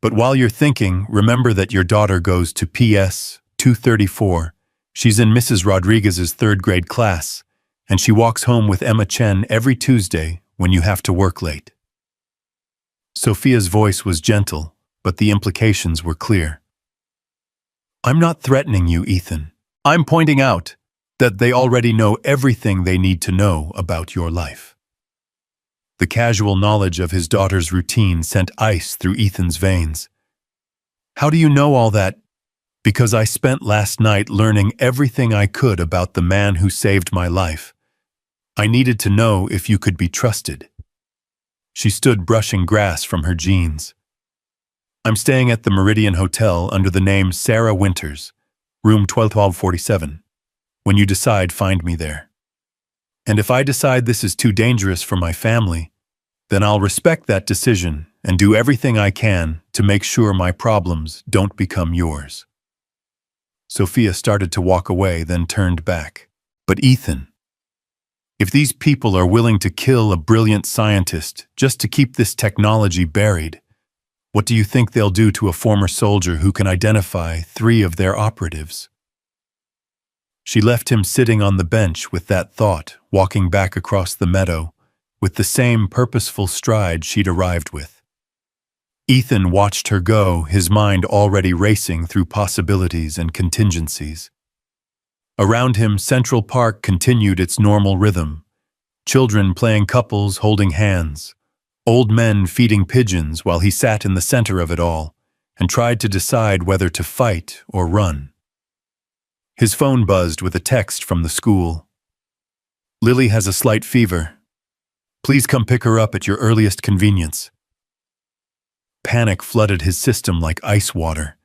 But while you're thinking, remember that your daughter goes to PS 234. She's in Mrs. Rodriguez's 3rd grade class, and she walks home with Emma Chen every Tuesday when you have to work late. Sophia's voice was gentle, but the implications were clear. I'm not threatening you, Ethan. I'm pointing out that they already know everything they need to know about your life. The casual knowledge of his daughter's routine sent ice through Ethan's veins. How do you know all that? Because I spent last night learning everything I could about the man who saved my life. I needed to know if you could be trusted. She stood brushing grass from her jeans. I'm staying at the Meridian Hotel under the name Sarah Winters, room 1247. When you decide, find me there. And if I decide this is too dangerous for my family, then I'll respect that decision and do everything I can to make sure my problems don't become yours. Sophia started to walk away, then turned back. But Ethan, if these people are willing to kill a brilliant scientist just to keep this technology buried, what do you think they'll do to a former soldier who can identify 3 of their operatives? She left him sitting on the bench with that thought, walking back across the meadow, with the same purposeful stride she'd arrived with. Ethan watched her go, his mind already racing through possibilities and contingencies. Around him, Central Park continued its normal rhythm. Children playing couples holding hands. Old men feeding pigeons while he sat in the center of it all and tried to decide whether to fight or run. His phone buzzed with a text from the school. Lily has a slight fever. Please come pick her up at your earliest convenience. Panic flooded his system like ice water.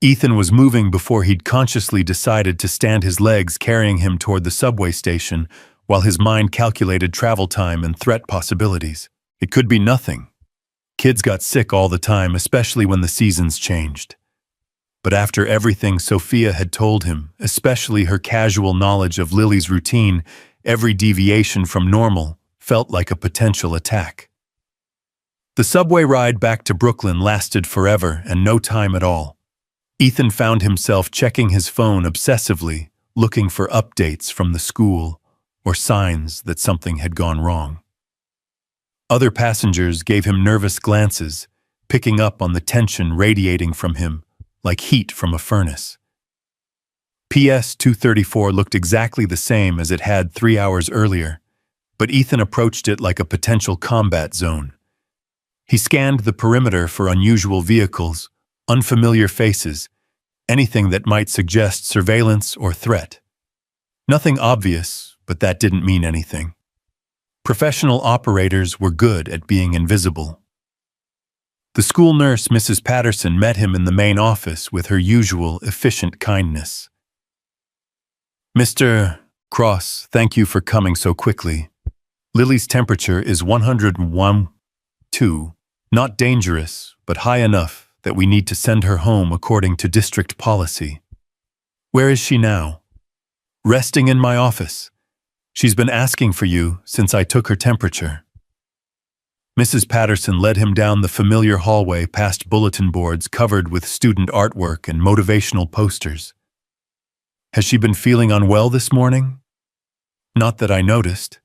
Ethan was moving before he'd consciously decided to stand his legs carrying him toward the subway station while his mind calculated travel time and threat possibilities. It could be nothing. Kids got sick all the time, especially when the seasons changed. But after everything Sophia had told him, especially her casual knowledge of Lily's routine, every deviation from normal felt like a potential attack. The subway ride back to Brooklyn lasted forever and no time at all. Ethan found himself checking his phone obsessively, looking for updates from the school or signs that something had gone wrong. Other passengers gave him nervous glances, picking up on the tension radiating from him like heat from a furnace. PS 234 looked exactly the same as it had 3 hours earlier, but Ethan approached it like a potential combat zone. He scanned the perimeter for unusual vehicles, unfamiliar faces, anything that might suggest surveillance or threat. Nothing obvious, but that didn't mean anything. Professional operators were good at being invisible. The school nurse, Mrs. Patterson, met him in the main office with her usual efficient kindness. "Mr. Cross, thank you for coming so quickly. Lily's temperature is 101.2, not dangerous, but high enough that we need to send her home according to district policy." "Where is she now?" "Resting in my office. She's been asking for you since I took her temperature." Mrs. Patterson led him down the familiar hallway past bulletin boards covered with student artwork and motivational posters. "Has she been feeling unwell this morning?" "Not that I noticed."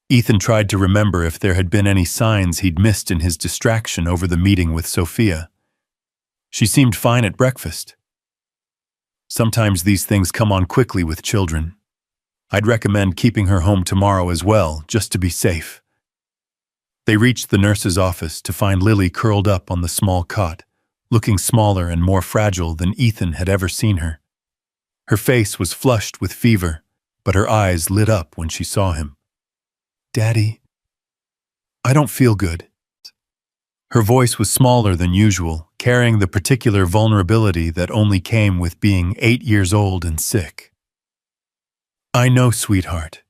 Ethan tried to remember if there had been any signs he'd missed in his distraction over the meeting with Sophia. She seemed fine at breakfast. Sometimes these things come on quickly with children. I'd recommend keeping her home tomorrow as well, just to be safe. They reached the nurse's office to find Lily curled up on the small cot, looking smaller and more fragile than Ethan had ever seen her. Her face was flushed with fever, but her eyes lit up when she saw him. "Daddy, I don't feel good." Her voice was smaller than usual, carrying the particular vulnerability that only came with being 8 years old and sick. "I know, sweetheart.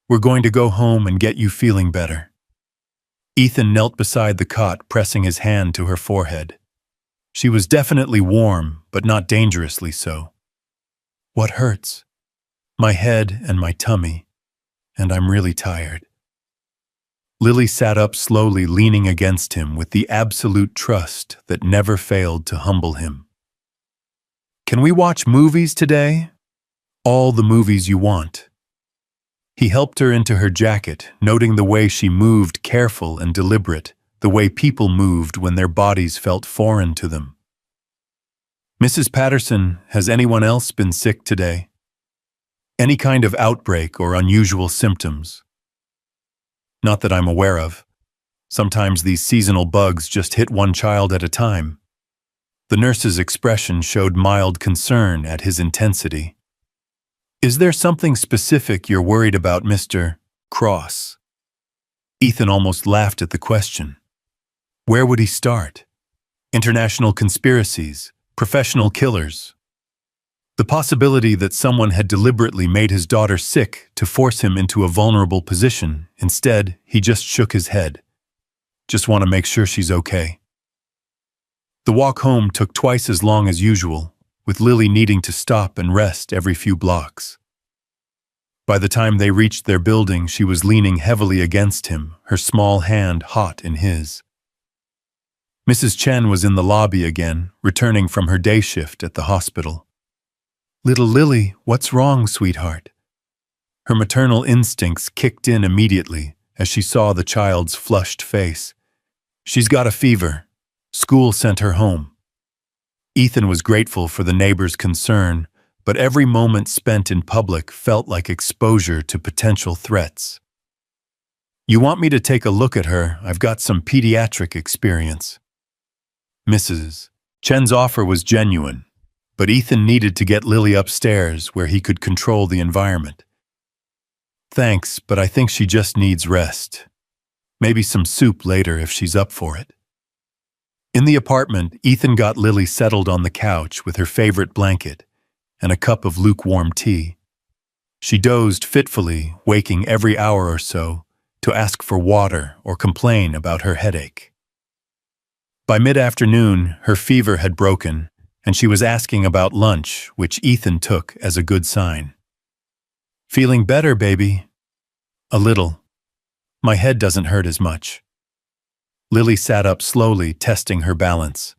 We're going to go home and get you feeling better." Ethan knelt beside the cot, pressing his hand to her forehead. She was definitely warm, but not dangerously so. "What hurts?" "My head and my tummy, and I'm really tired." Lily sat up slowly, leaning against him with the absolute trust that never failed to humble him. "Can we watch movies today?" "All the movies you want." He helped her into her jacket, noting the way she moved, careful and deliberate, the way people moved when their bodies felt foreign to them. "Mrs. Patterson, has anyone else been sick today? Any kind of outbreak or unusual symptoms?" "Not that I'm aware of. Sometimes these seasonal bugs just hit one child at a time." The nurse's expression showed mild concern at his intensity. "Is there something specific you're worried about, Mr. Cross?" Ethan almost laughed at the question. Where would he start? International conspiracies, professional killers. The possibility that someone had deliberately made his daughter sick to force him into a vulnerable position. Instead, he just shook his head. "Just want to make sure she's okay." The walk home took twice as long as usual, with Lily needing to stop and rest every few blocks. By the time they reached their building, she was leaning heavily against him, her small hand hot in his. Mrs. Chen was in the lobby again, returning from her day shift at the hospital. "Little Lily, what's wrong, sweetheart?" Her maternal instincts kicked in immediately as she saw the child's flushed face. "She's got a fever. School sent her home." Ethan was grateful for the neighbor's concern, but every moment spent in public felt like exposure to potential threats. "You want me to take a look at her? I've got some pediatric experience." Mrs. Chen's offer was genuine, but Ethan needed to get Lily upstairs where he could control the environment. "Thanks, but I think she just needs rest. Maybe some soup later if she's up for it." In the apartment, Ethan got Lily settled on the couch with her favorite blanket and a cup of lukewarm tea. She dozed fitfully, waking every hour or so to ask for water or complain about her headache. By mid-afternoon, her fever had broken, and she was asking about lunch, which Ethan took as a good sign. "Feeling better, baby?" "A little. My head doesn't hurt as much." Lily sat up slowly, testing her balance.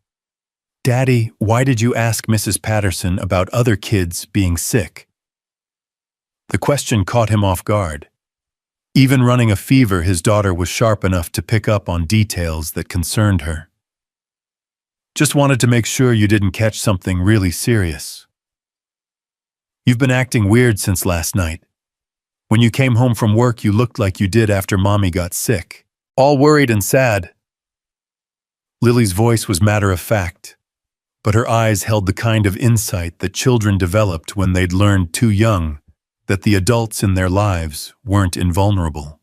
"Daddy, why did you ask Mrs. Patterson about other kids being sick?" The question caught him off guard. Even running a fever, his daughter was sharp enough to pick up on details that concerned her. "Just wanted to make sure you didn't catch something really serious. You've been acting weird since last night. When you came home from work, you looked like you did after Mommy got sick. All worried and sad." Lily's voice was matter of fact. but her eyes held the kind of insight that children developed when they'd learned too young that the adults in their lives weren't invulnerable.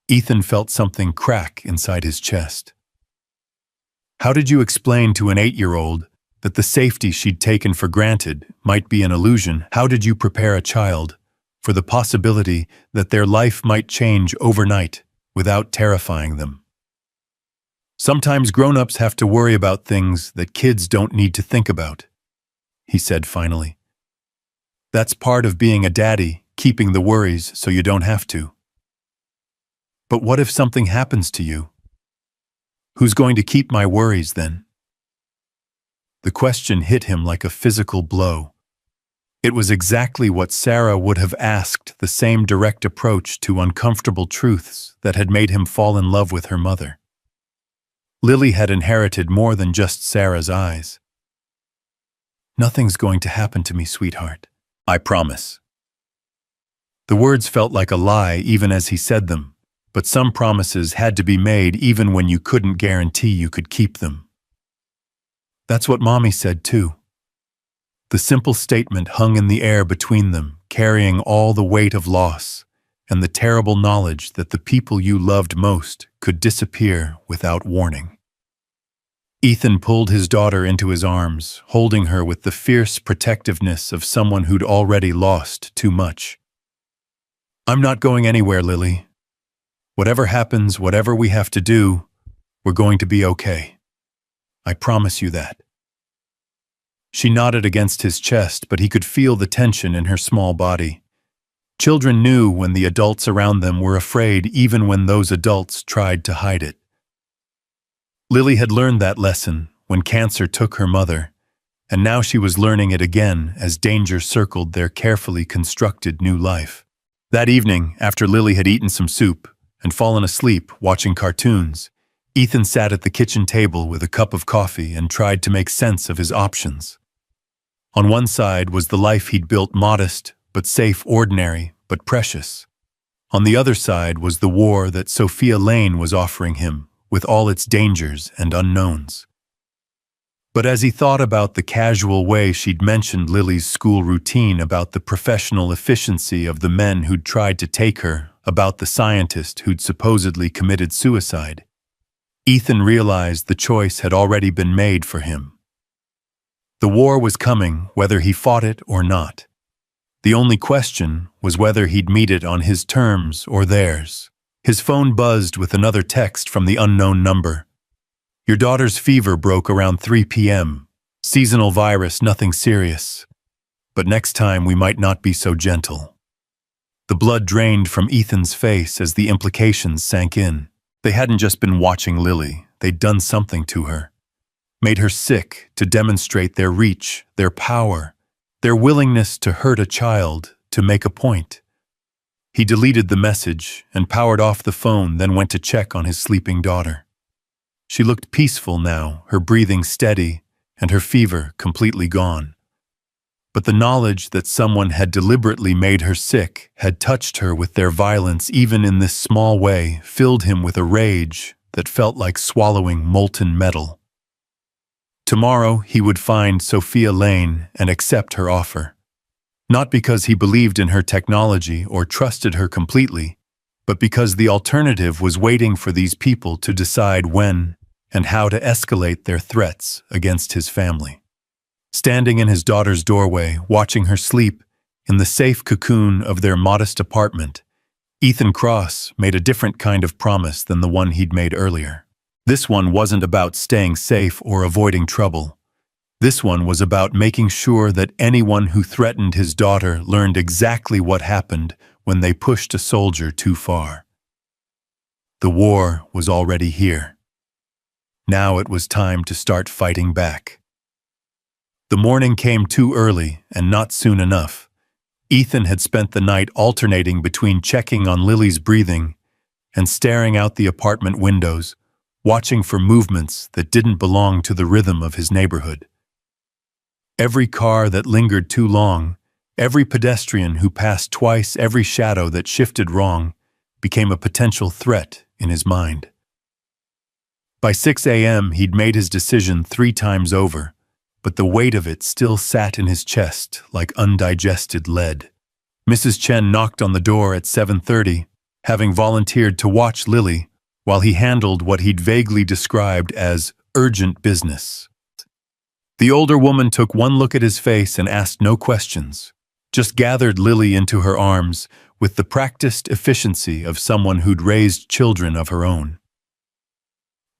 Ethan felt something crack inside his chest. How did you explain to an 8-year-old that the safety she'd taken for granted might be an illusion? How did you prepare a child for the possibility that their life might change overnight without terrifying them? Sometimes grown-ups have to worry about things that kids don't need to think about, he said finally. That's part of being a daddy, keeping the worries so you don't have to. But what if something happens to you? Who's going to keep my worries then? The question hit him like a physical blow. It was exactly what Sarah would have asked, the same direct approach to uncomfortable truths that had made him fall in love with her mother. Lily had inherited more than just Sarah's eyes. Nothing's going to happen to me, sweetheart. I promise. The words felt like a lie even as he said them, but some promises had to be made even when you couldn't guarantee you could keep them. That's what Mommy said too. The simple statement hung in the air between them, carrying all the weight of loss and the terrible knowledge that the people you loved most could disappear without warning. Ethan pulled his daughter into his arms, holding her with the fierce protectiveness of someone who'd already lost too much. I'm not going anywhere, Lily. Whatever happens, whatever we have to do, we're going to be okay. I promise you that. She nodded against his chest, but he could feel the tension in her small body. Children knew when the adults around them were afraid, even when those adults tried to hide it. Lily had learned that lesson when cancer took her mother, and now she was learning it again as danger circled their carefully constructed new life. That evening, after Lily had eaten some soup and fallen asleep watching cartoons, Ethan sat at the kitchen table with a cup of coffee and tried to make sense of his options. On one side was the life he'd built, modest but safe, ordinary but precious. On the other side was the war that Sophia Lane was offering him, with all its dangers and unknowns. But as he thought about the casual way she'd mentioned Lily's school routine, about the professional efficiency of the men who'd tried to take her, about the scientist who'd supposedly committed suicide, Ethan realized the choice had already been made for him. The war was coming, whether he fought it or not. The only question was whether he'd meet it on his terms or theirs. His phone buzzed with another text from the unknown number. Your daughter's fever broke around 3 p.m. Seasonal virus, nothing serious. But next time we might not be so gentle. The blood drained from Ethan's face as the implications sank in. They hadn't just been watching Lily, they'd done something to her. Made her sick to demonstrate their reach, their power, their willingness to hurt a child, to make a point. He deleted the message and powered off the phone, then went to check on his sleeping daughter. She looked peaceful now, her breathing steady and her fever completely gone. But the knowledge that someone had deliberately made her sick, had touched her with their violence even in this small way, filled him with a rage that felt like swallowing molten metal. Tomorrow he would find Sophia Lane and accept her offer. Not because he believed in her technology or trusted her completely, but because the alternative was waiting for these people to decide when and how to escalate their threats against his family. Standing in his daughter's doorway, watching her sleep in the safe cocoon of their modest apartment, Ethan Cross made a different kind of promise than the one he'd made earlier. This one wasn't about staying safe or avoiding trouble. This one was about making sure that anyone who threatened his daughter learned exactly what happened when they pushed a soldier too far. The war was already here. Now it was time to start fighting back. The morning came too early and not soon enough. Ethan had spent the night alternating between checking on Lily's breathing and staring out the apartment windows, watching for movements that didn't belong to the rhythm of his neighborhood. Every car that lingered too long, every pedestrian who passed twice, every shadow that shifted wrong, became a potential threat in his mind. By 6 a.m., he'd made his decision 3 times over, but the weight of it still sat in his chest like undigested lead. Mrs. Chen knocked on the door at 7:30, having volunteered to watch Lily while he handled what he'd vaguely described as urgent business. The older woman took one look at his face and asked no questions, just gathered Lily into her arms with the practiced efficiency of someone who'd raised children of her own.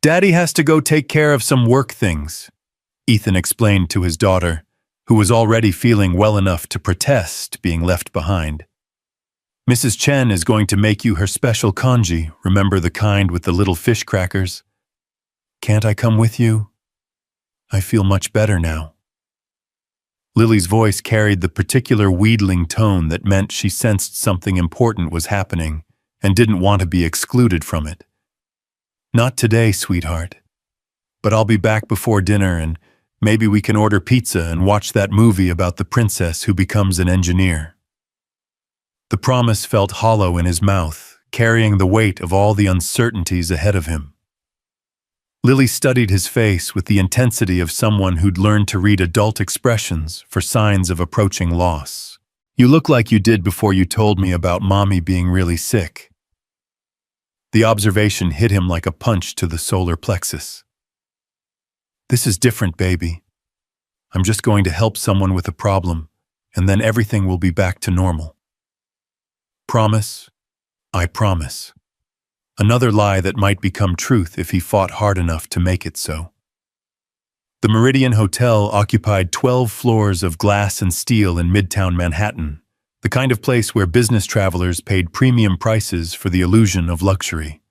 "Daddy has to go take care of some work things," Ethan explained to his daughter, who was already feeling well enough to protest being left behind. "Mrs. Chen is going to make you her special congee, remember the kind with the little fish crackers? Can't I come with you? I feel much better now." Lily's voice carried the particular wheedling tone that meant she sensed something important was happening and didn't want to be excluded from it. "Not today, sweetheart. But I'll be back before dinner and maybe we can order pizza and watch that movie about the princess who becomes an engineer." The promise felt hollow in his mouth, carrying the weight of all the uncertainties ahead of him. Lily studied his face with the intensity of someone who'd learned to read adult expressions for signs of approaching loss. "You look like you did before you told me about Mommy being really sick." The observation hit him like a punch to the solar plexus. "This is different, baby. I'm just going to help someone with a problem, and then everything will be back to normal. Promise? I promise." Another lie that might become truth if he fought hard enough to make it so. The Meridian Hotel occupied 12 floors of glass and steel in Midtown Manhattan, the kind of place where business travelers paid premium prices for the illusion of luxury.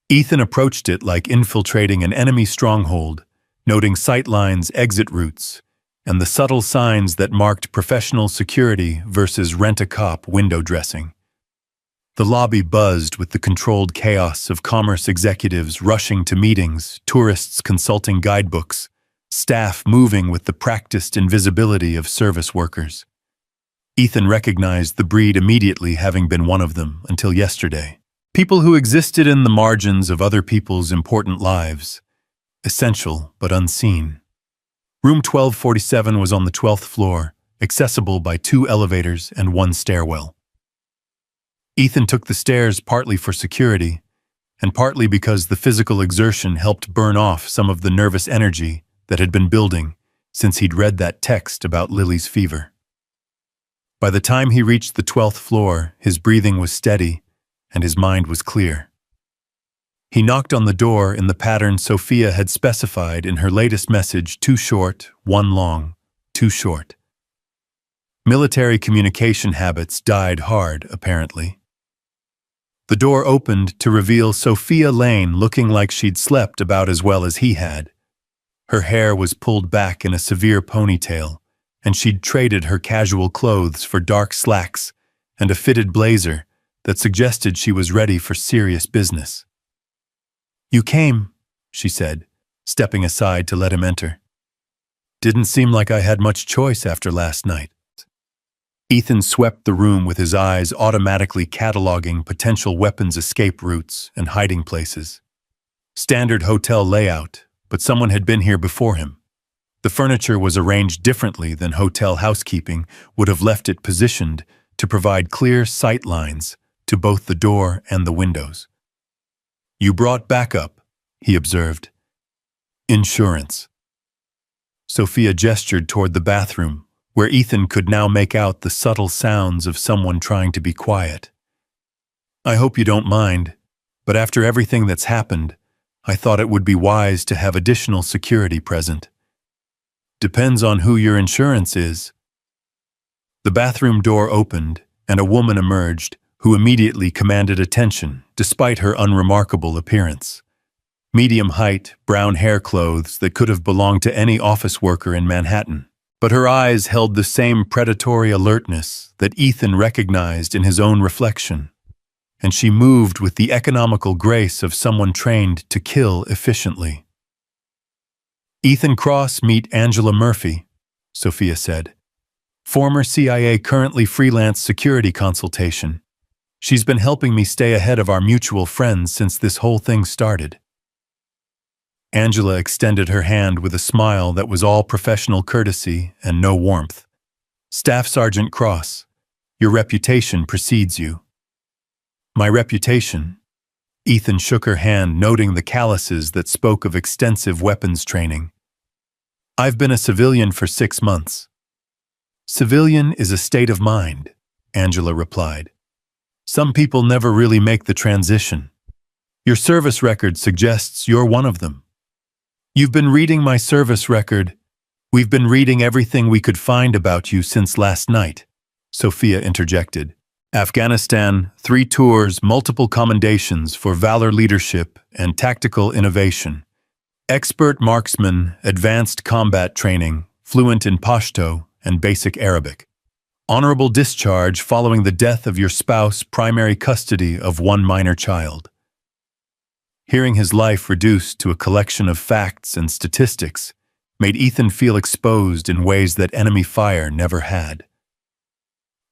Ethan approached it like infiltrating an enemy stronghold, noting sightlines, exit routes, and the subtle signs that marked professional security versus rent-a-cop window dressing. The lobby buzzed with the controlled chaos of commerce executives rushing to meetings, tourists consulting guidebooks, staff moving with the practiced invisibility of service workers. Ethan recognized the breed immediately, having been one of them until yesterday. People who existed in the margins of other people's important lives, essential but unseen. Room 1247 was on the 12th floor, accessible by 2 elevators and 1 stairwell. Ethan took the stairs partly for security, and partly because the physical exertion helped burn off some of the nervous energy that had been building since he'd read that text about Lily's fever. By the time he reached the 12th floor, his breathing was steady and his mind was clear. He knocked on the door in the pattern Sophia had specified in her latest message: 2 short, 1 long, 2 short. Military communication habits died hard, apparently. The door opened to reveal Sophia Lane looking like she'd slept about as well as he had. Her hair was pulled back in a severe ponytail, and she'd traded her casual clothes for dark slacks and a fitted blazer that suggested she was ready for serious business. "You came," she said, stepping aside to let him enter. "Didn't seem like I had much choice after last night." Ethan swept the room with his eyes automatically cataloging potential weapons escape routes and hiding places. Standard hotel layout, but someone had been here before him. The furniture was arranged differently than hotel housekeeping would have left it positioned to provide clear sight lines to both the door and the windows. "You brought backup," he observed. "Insurance." Sophia gestured toward the bathroom, where Ethan could now make out the subtle sounds of someone trying to be quiet. "I hope you don't mind, but after everything that's happened, I thought it would be wise to have additional security present." "Depends on who your insurance is." The bathroom door opened, and a woman emerged, who immediately commanded attention, despite her unremarkable appearance. Medium height, brown hair clothes that could have belonged to any office worker in Manhattan. But her eyes held the same predatory alertness that Ethan recognized in his own reflection, and she moved with the economical grace of someone trained to kill efficiently. "Ethan Cross, meet Angela Murphy," Sophia said. "Former CIA, currently freelance security consultation. She's been helping me stay ahead of our mutual friends since this whole thing started." Angela extended her hand with a smile that was all professional courtesy and no warmth. Staff Sergeant Cross, your reputation precedes you. My reputation? Ethan shook her hand, noting the calluses that spoke of extensive weapons training. I've been a civilian for 6 months. Civilian is a state of mind, Angela replied. Some people never really make the transition. Your service record suggests you're one of them. You've been reading my service record. We've been reading everything we could find about you since last night, Sophia interjected. Afghanistan, 3 tours, multiple commendations for valor leadership and tactical innovation. Expert marksman, advanced combat training, fluent in Pashto and basic Arabic. Honorable discharge following the death of your spouse, primary custody of 1 minor child. Hearing his life reduced to a collection of facts and statistics made Ethan feel exposed in ways that enemy fire never had.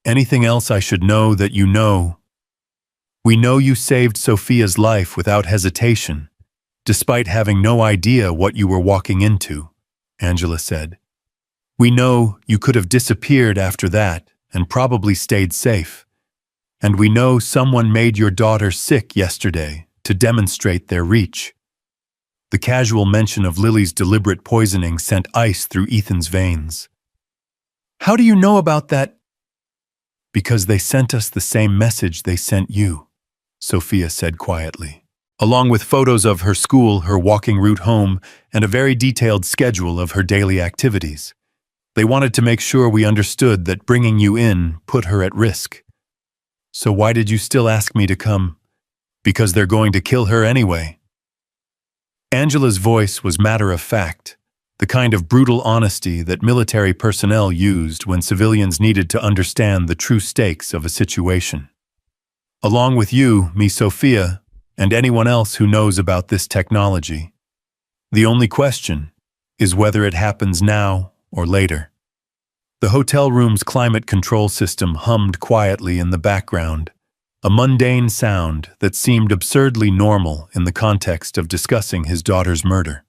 Anything else I should know that you know? We know you saved Sophia's life without hesitation, despite having no idea what you were walking into, Angela said. We know you could have disappeared after that and probably stayed safe. And we know someone made your daughter sick yesterday to demonstrate their reach. The casual mention of Lily's deliberate poisoning sent ice through Ethan's veins. How do you know about that? Because they sent us the same message they sent you, Sophia said quietly, along with photos of her school, her walking route home, and a very detailed schedule of her daily activities. They wanted to make sure we understood that bringing you in put her at risk. So why did you still ask me to come? Because they're going to kill her anyway. Angela's voice was matter-of-fact, the kind of brutal honesty that military personnel used when civilians needed to understand the true stakes of a situation. Along with you, me Sophia, and anyone else who knows about this technology. The only question is whether it happens now or later. The hotel room's climate control system hummed quietly in the background, a mundane sound that seemed absurdly normal in the context of discussing his daughter's murder.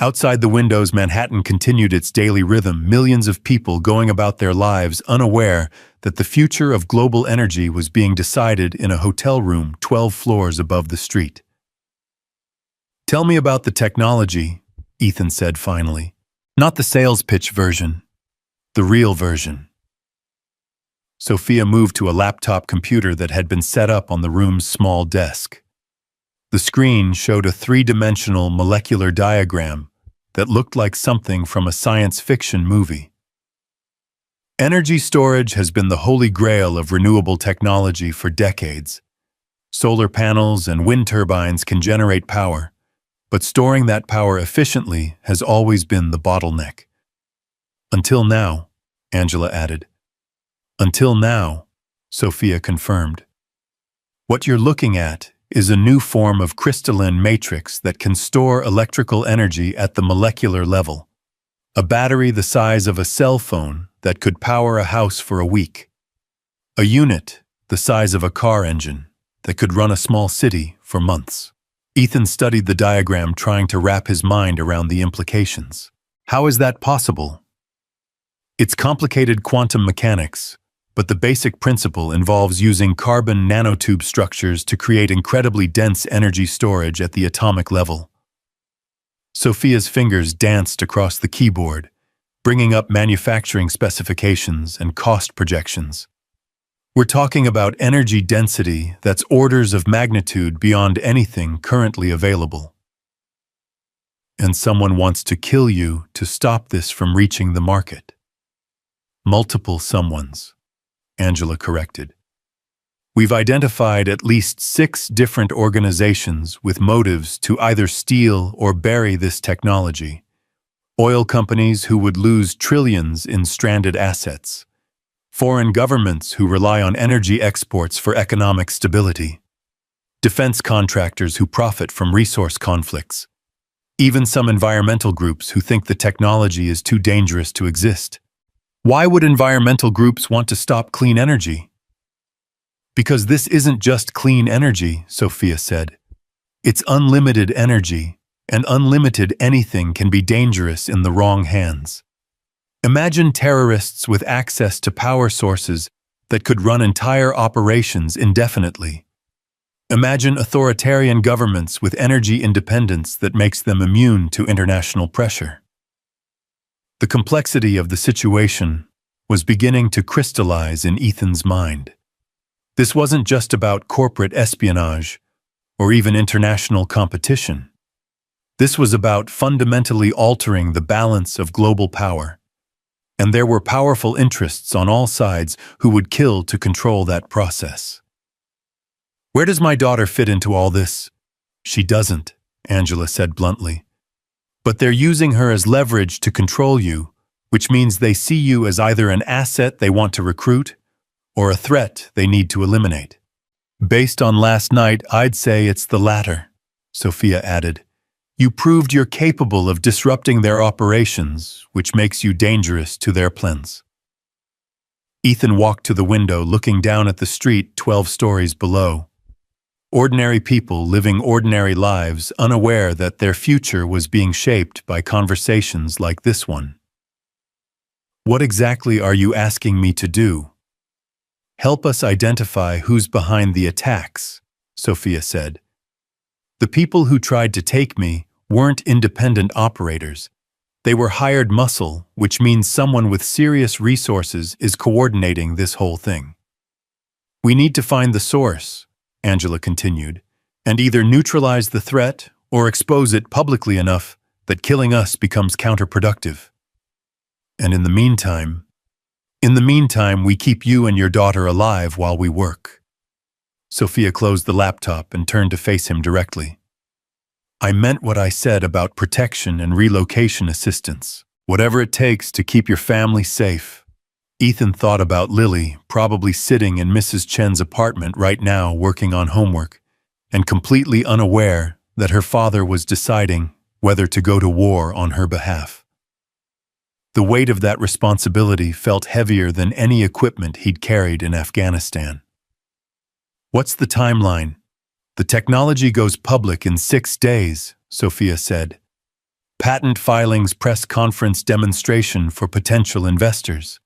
Outside the windows, Manhattan continued its daily rhythm, millions of people going about their lives unaware that the future of global energy was being decided in a hotel room 12 floors above the street. Tell me about the technology, Ethan said finally. Not the sales pitch version, the real version. Sophia moved to a laptop computer that had been set up on the room's small desk. The screen showed a 3-dimensional molecular diagram that looked like something from a science fiction movie. Energy storage has been the holy grail of renewable technology for decades. Solar panels and wind turbines can generate power, but storing that power efficiently has always been the bottleneck. Until now, Angela added. Until now, Sophia confirmed. What you're looking at is a new form of crystalline matrix that can store electrical energy at the molecular level. A battery the size of a cell phone that could power a house for a week. A unit the size of a car engine that could run a small city for months. Ethan studied the diagram, trying to wrap his mind around the implications. How is that possible? It's complicated quantum mechanics, but the basic principle involves using carbon nanotube structures to create incredibly dense energy storage at the atomic level. Sophia's fingers danced across the keyboard, bringing up manufacturing specifications and cost projections. We're talking about energy density that's orders of magnitude beyond anything currently available. And someone wants to kill you to stop this from reaching the market. Multiple someones, Angela corrected. We've identified at least 6 different organizations with motives to either steal or bury this technology. Oil companies who would lose trillions in stranded assets. Foreign governments who rely on energy exports for economic stability. Defense contractors who profit from resource conflicts. Even some environmental groups who think the technology is too dangerous to exist. Why would environmental groups want to stop clean energy? Because this isn't just clean energy, Sophia said. It's unlimited energy, and unlimited anything can be dangerous in the wrong hands. Imagine terrorists with access to power sources that could run entire operations indefinitely. Imagine authoritarian governments with energy independence that makes them immune to international pressure. The complexity of the situation was beginning to crystallize in Ethan's mind. This wasn't just about corporate espionage or even international competition. This was about fundamentally altering the balance of global power. And there were powerful interests on all sides who would kill to control that process. "Where does my daughter fit into all this?" "She doesn't," Angela said bluntly. "But they're using her as leverage to control you, which means they see you as either an asset they want to recruit or a threat they need to eliminate." "Based on last night, I'd say it's the latter," Sophia added. "You proved you're capable of disrupting their operations, which makes you dangerous to their plans." Ethan walked to the window, looking down at the street 12 stories below. Ordinary people living ordinary lives, unaware that their future was being shaped by conversations like this one. "What exactly are you asking me to do?" "Help us identify who's behind the attacks," Sophia said. "The people who tried to take me weren't independent operators. They were hired muscle, which means someone with serious resources is coordinating this whole thing." "We need to find the source," Angela continued, "and either neutralize the threat or expose it publicly enough that killing us becomes counterproductive. And in the meantime, we keep you and your daughter alive while we work." Sophia closed the laptop and turned to face him directly. "I meant what I said about protection and relocation assistance. Whatever it takes to keep your family safe." Ethan thought about Lily, probably sitting in Mrs. Chen's apartment right now working on homework, and completely unaware that her father was deciding whether to go to war on her behalf. The weight of that responsibility felt heavier than any equipment he'd carried in Afghanistan. "What's the timeline?" "The technology goes public in 6 days, Sophia said. "Patent filings, press conference, demonstration for potential investors.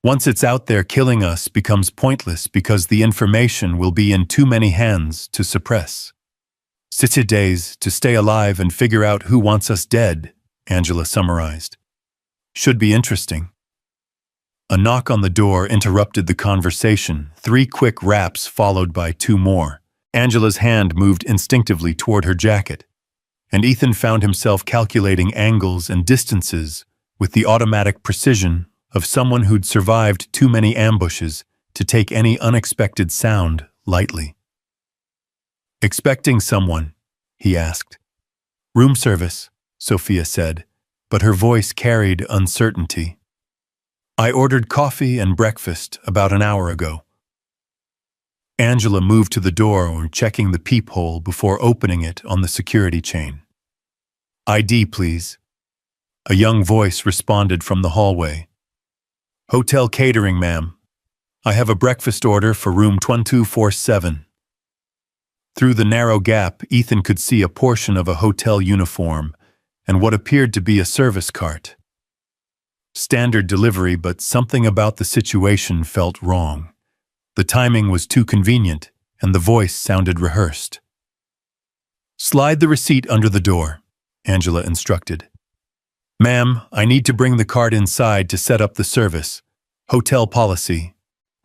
Once it's out there, killing us becomes pointless because the information will be in too many hands to suppress." 60 days to stay alive and figure out who wants us dead, Angela summarized. "Should be interesting." A knock on the door interrupted the conversation, 3 quick raps followed by 2 more. Angela's hand moved instinctively toward her jacket, and Ethan found himself calculating angles and distances with the automatic precision of someone who'd survived too many ambushes to take any unexpected sound lightly. "Expecting someone?" he asked. "Room service," Sophia said, but her voice carried uncertainty. "I ordered coffee and breakfast about an hour ago." Angela moved to the door, checking the peephole before opening it on the security chain. "ID, please." A young voice responded from the hallway. "Hotel catering, ma'am. I have a breakfast order for room 1247. Through the narrow gap, Ethan could see a portion of a hotel uniform and what appeared to be a service cart. Standard delivery, but something about the situation felt wrong. The timing was too convenient, and the voice sounded rehearsed. "Slide the receipt under the door," Angela instructed. "Ma'am, I need to bring the cart inside to set up the service. Hotel policy."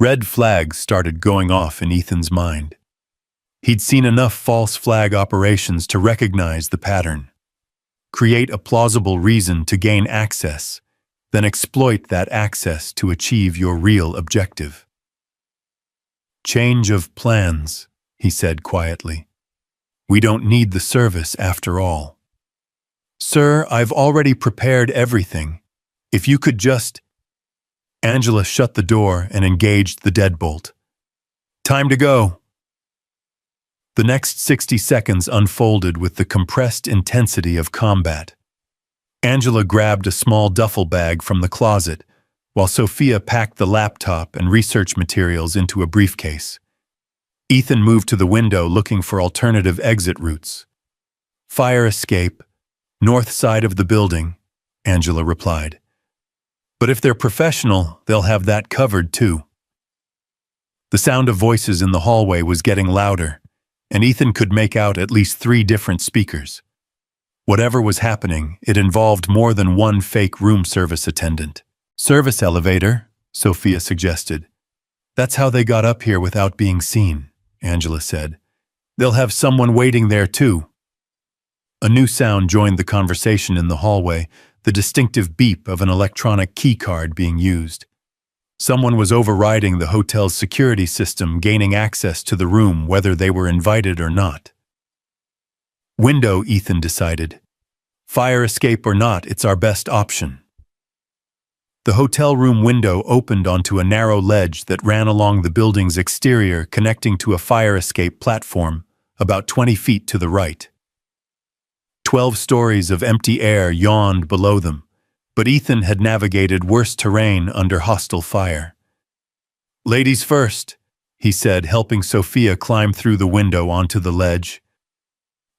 Red flags started going off in Ethan's mind. He'd seen enough false flag operations to recognize the pattern. Create a plausible reason to gain access, then exploit that access to achieve your real objective. "Change of plans," he said quietly. "We don't need the service after all." "Sir, I've already prepared everything. If you could just—" Angela shut the door and engaged the deadbolt. "Time to go." The next 60 seconds unfolded with the compressed intensity of combat. Angela grabbed a small duffel bag from the closet, while Sophia packed the laptop and research materials into a briefcase. Ethan moved to the window looking for alternative exit routes. Fire escape, north side of the building, Angela replied. But if they're professional, they'll have that covered too. The sound of voices in the hallway was getting louder, and Ethan could make out at least 3 different speakers. Whatever was happening, it involved more than one fake room service attendant. Service elevator, Sophia suggested. That's how they got up here without being seen, Angela said. They'll have someone waiting there too. A new sound joined the conversation in the hallway, the distinctive beep of an electronic key card being used. Someone was overriding the hotel's security system, gaining access to the room whether they were invited or not. Window, Ethan decided. Fire escape or not, it's our best option. The hotel room window opened onto a narrow ledge that ran along the building's exterior, connecting to a fire escape platform about 20 feet to the right. 12 stories of empty air yawned below them, but Ethan had navigated worse terrain under hostile fire. Ladies first, he said, helping Sophia climb through the window onto the ledge.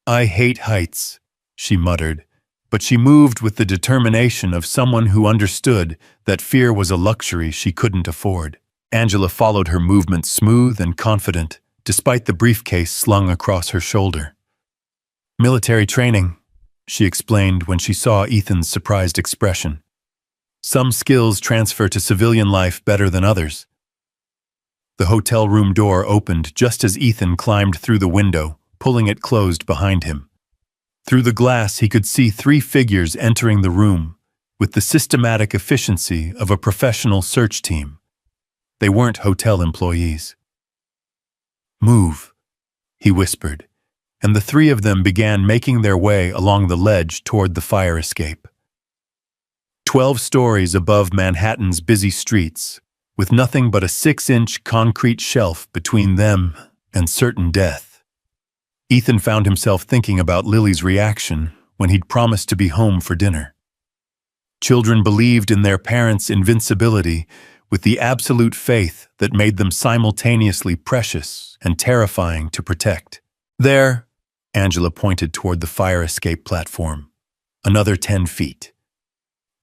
I hate heights, she muttered, but she moved with the determination of someone who understood that fear was a luxury she couldn't afford. Angela followed her movement smooth and confident, despite the briefcase slung across her shoulder. Military training, she explained when she saw Ethan's surprised expression. Some skills transfer to civilian life better than others. The hotel room door opened just as Ethan climbed through the window, pulling it closed behind him. Through the glass, he could see 3 figures entering the room, with the systematic efficiency of a professional search team. They weren't hotel employees. Move, he whispered, and the 3 of them began making their way along the ledge toward the fire escape. 12 stories above Manhattan's busy streets, with nothing but a 6-inch concrete shelf between them and certain death. Ethan found himself thinking about Lily's reaction when he'd promised to be home for dinner. Children believed in their parents' invincibility with the absolute faith that made them simultaneously precious and terrifying to protect. There, Angela pointed toward the fire escape platform. Another 10 feet.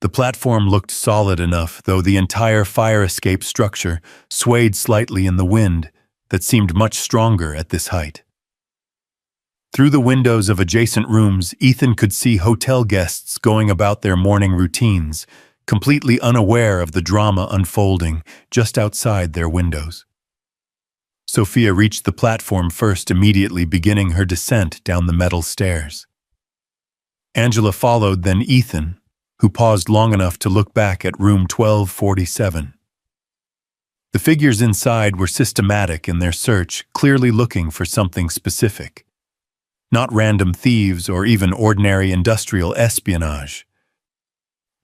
The platform looked solid enough, though the entire fire escape structure swayed slightly in the wind that seemed much stronger at this height. Through the windows of adjacent rooms, Ethan could see hotel guests going about their morning routines, completely unaware of the drama unfolding just outside their windows. Sophia reached the platform first, immediately beginning her descent down the metal stairs. Angela followed, then Ethan, who paused long enough to look back at room 1247. The figures inside were systematic in their search, clearly looking for something specific. Not random thieves or even ordinary industrial espionage.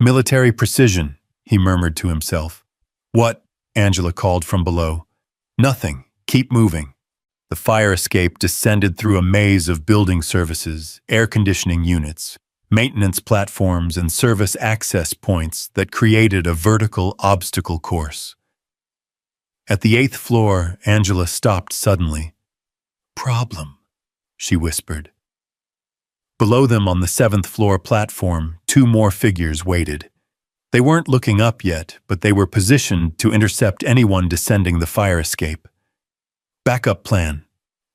Military precision, he murmured to himself. What? Angela called from below. Nothing. Keep moving. The fire escape descended through a maze of building services, air conditioning units, maintenance platforms, and service access points that created a vertical obstacle course. At the 8th floor, Angela stopped suddenly. Problem, she whispered. Below them on the 7th floor platform, 2 more figures waited. They weren't looking up yet, but they were positioned to intercept anyone descending the fire escape. Backup plan,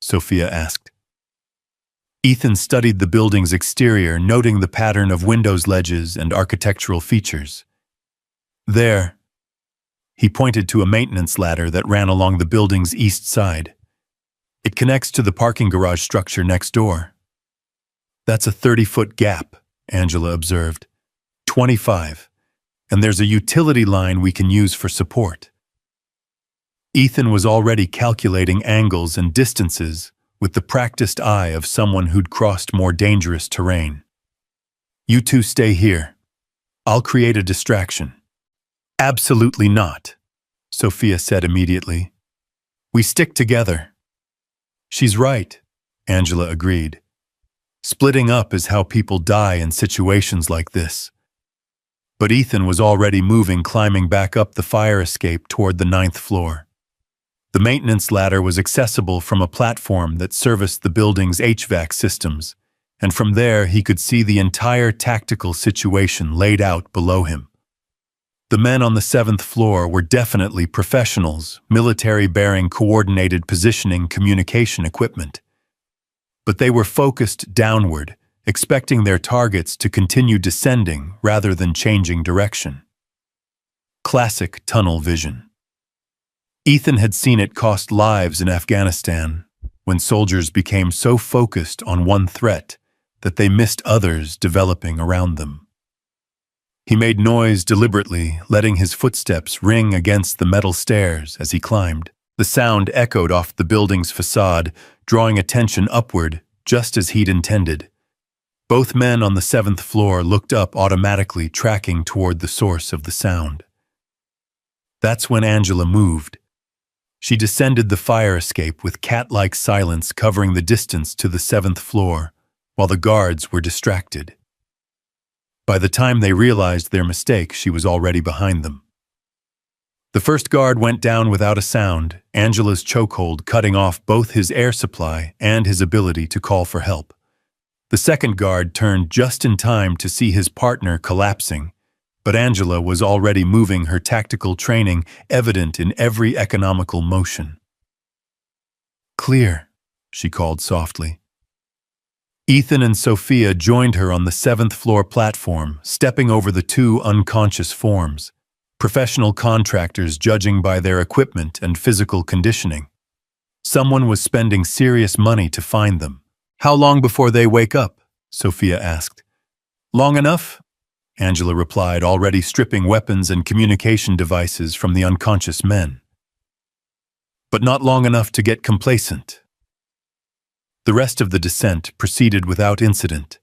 Sophia asked. Ethan studied the building's exterior, noting the pattern of windows ledges and architectural features. There, he pointed to a maintenance ladder that ran along the building's east side. It connects to the parking garage structure next door. That's a 30-foot gap, Angela observed. 25. And there's a utility line we can use for support. Ethan was already calculating angles and distances with the practiced eye of someone who'd crossed more dangerous terrain. You 2 stay here. I'll create a distraction. Absolutely not, Sophia said immediately. We stick together. She's right, Angela agreed. Splitting up is how people die in situations like this. But Ethan was already moving, climbing back up the fire escape toward the 9th floor. The maintenance ladder was accessible from a platform that serviced the building's HVAC systems, and from there he could see the entire tactical situation laid out below him. The men on the 7th floor were definitely professionals, military-bearing coordinated positioning communication equipment. But they were focused downward, expecting their targets to continue descending rather than changing direction. Classic tunnel vision. Ethan had seen it cost lives in Afghanistan, when soldiers became so focused on one threat that they missed others developing around them. He made noise deliberately, letting his footsteps ring against the metal stairs as he climbed. The sound echoed off the building's facade, drawing attention upward, just as he'd intended. Both men on the 7th floor looked up automatically, tracking toward the source of the sound. That's when Angela moved. She descended the fire escape with cat-like silence covering the distance to the 7th floor, while the guards were distracted. By the time they realized their mistake, she was already behind them. The first guard went down without a sound, Angela's chokehold cutting off both his air supply and his ability to call for help. The second guard turned just in time to see his partner collapsing, but Angela was already moving, her tactical training evident in every economical motion. "Clear," she called softly. Ethan and Sophia joined her on the 7th floor platform, stepping over the two unconscious forms, professional contractors judging by their equipment and physical conditioning. Someone was spending serious money to find them. "How long before they wake up?" Sophia asked. "Long enough," Angela replied, already stripping weapons and communication devices from the unconscious men. "But not long enough to get complacent." The rest of the descent proceeded without incident,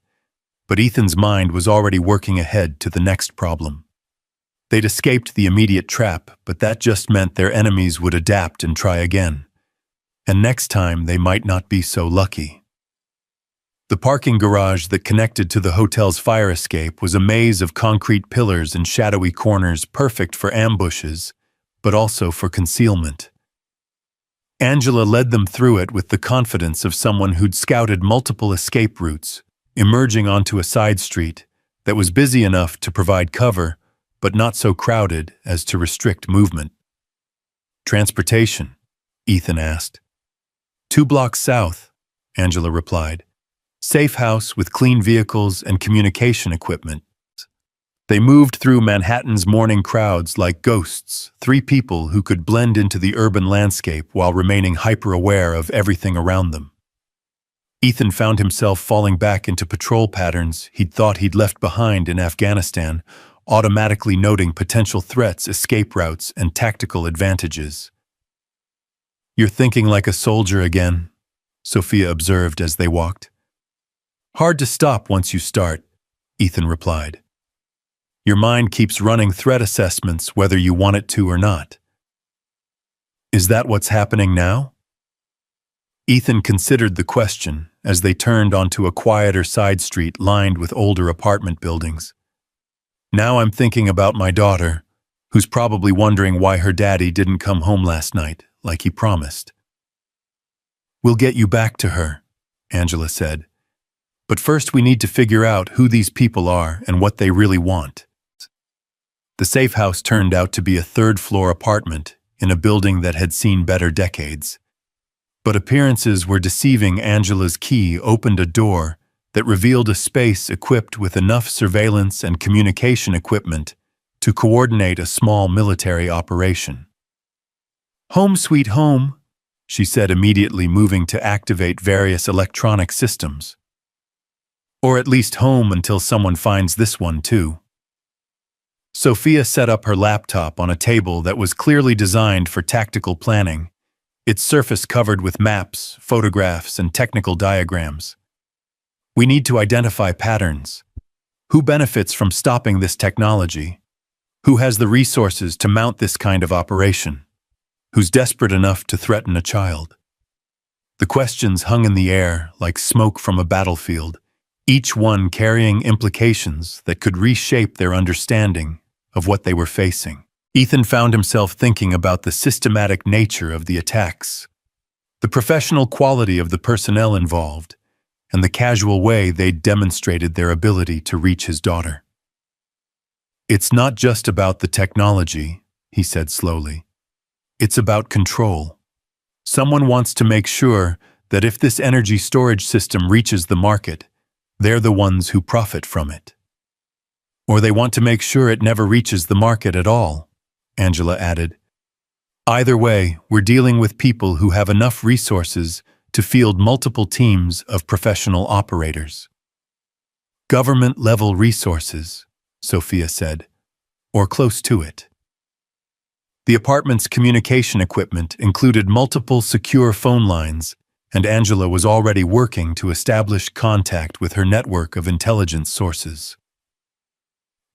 but Ethan's mind was already working ahead to the next problem. They'd escaped the immediate trap, but that just meant their enemies would adapt and try again. And next time they might not be so lucky. The parking garage that connected to the hotel's fire escape was a maze of concrete pillars and shadowy corners, perfect for ambushes, but also for concealment. Angela led them through it with the confidence of someone who'd scouted multiple escape routes, emerging onto a side street that was busy enough to provide cover, but not so crowded as to restrict movement. "Transportation?" Ethan asked. "2 blocks south," Angela replied. "Safe house with clean vehicles and communication equipment." They moved through Manhattan's morning crowds like ghosts, 3 people who could blend into the urban landscape while remaining hyper-aware of everything around them. Ethan found himself falling back into patrol patterns he'd thought he'd left behind in Afghanistan, automatically noting potential threats, escape routes, and tactical advantages. "You're thinking like a soldier again," Sophia observed as they walked. "Hard to stop once you start," Ethan replied. "Your mind keeps running threat assessments whether you want it to or not." "Is that what's happening now?" Ethan considered the question as they turned onto a quieter side street lined with older apartment buildings. "Now I'm thinking about my daughter, who's probably wondering why her daddy didn't come home last night, like he promised." "We'll get you back to her," Angela said. "But first we need to figure out who these people are and what they really want." The safe house turned out to be a 3rd-floor apartment in a building that had seen better decades. But appearances were deceiving. Angela's key opened a door that revealed a space equipped with enough surveillance and communication equipment to coordinate a small military operation. "Home sweet home," she said, immediately moving to activate various electronic systems. "Or at least home until someone finds this one too." Sophia set up her laptop on a table that was clearly designed for tactical planning, its surface covered with maps, photographs, and technical diagrams. "We need to identify patterns. Who benefits from stopping this technology? Who has the resources to mount this kind of operation? Who's desperate enough to threaten a child?" The questions hung in the air like smoke from a battlefield, each one carrying implications that could reshape their understanding of what they were facing. Ethan found himself thinking about the systematic nature of the attacks, the professional quality of the personnel involved, and the casual way they'd demonstrated their ability to reach his daughter. "It's not just about the technology," he said slowly. "It's about control. Someone wants to make sure that if this energy storage system reaches the market, they're the ones who profit from it. Or they want to make sure it never reaches the market at all," Angela added. "Either way, we're dealing with people who have enough resources to field multiple teams of professional operators." "Government-level resources," Sophia said, "or close to it." The apartment's communication equipment included multiple secure phone lines, and Angela was already working to establish contact with her network of intelligence sources.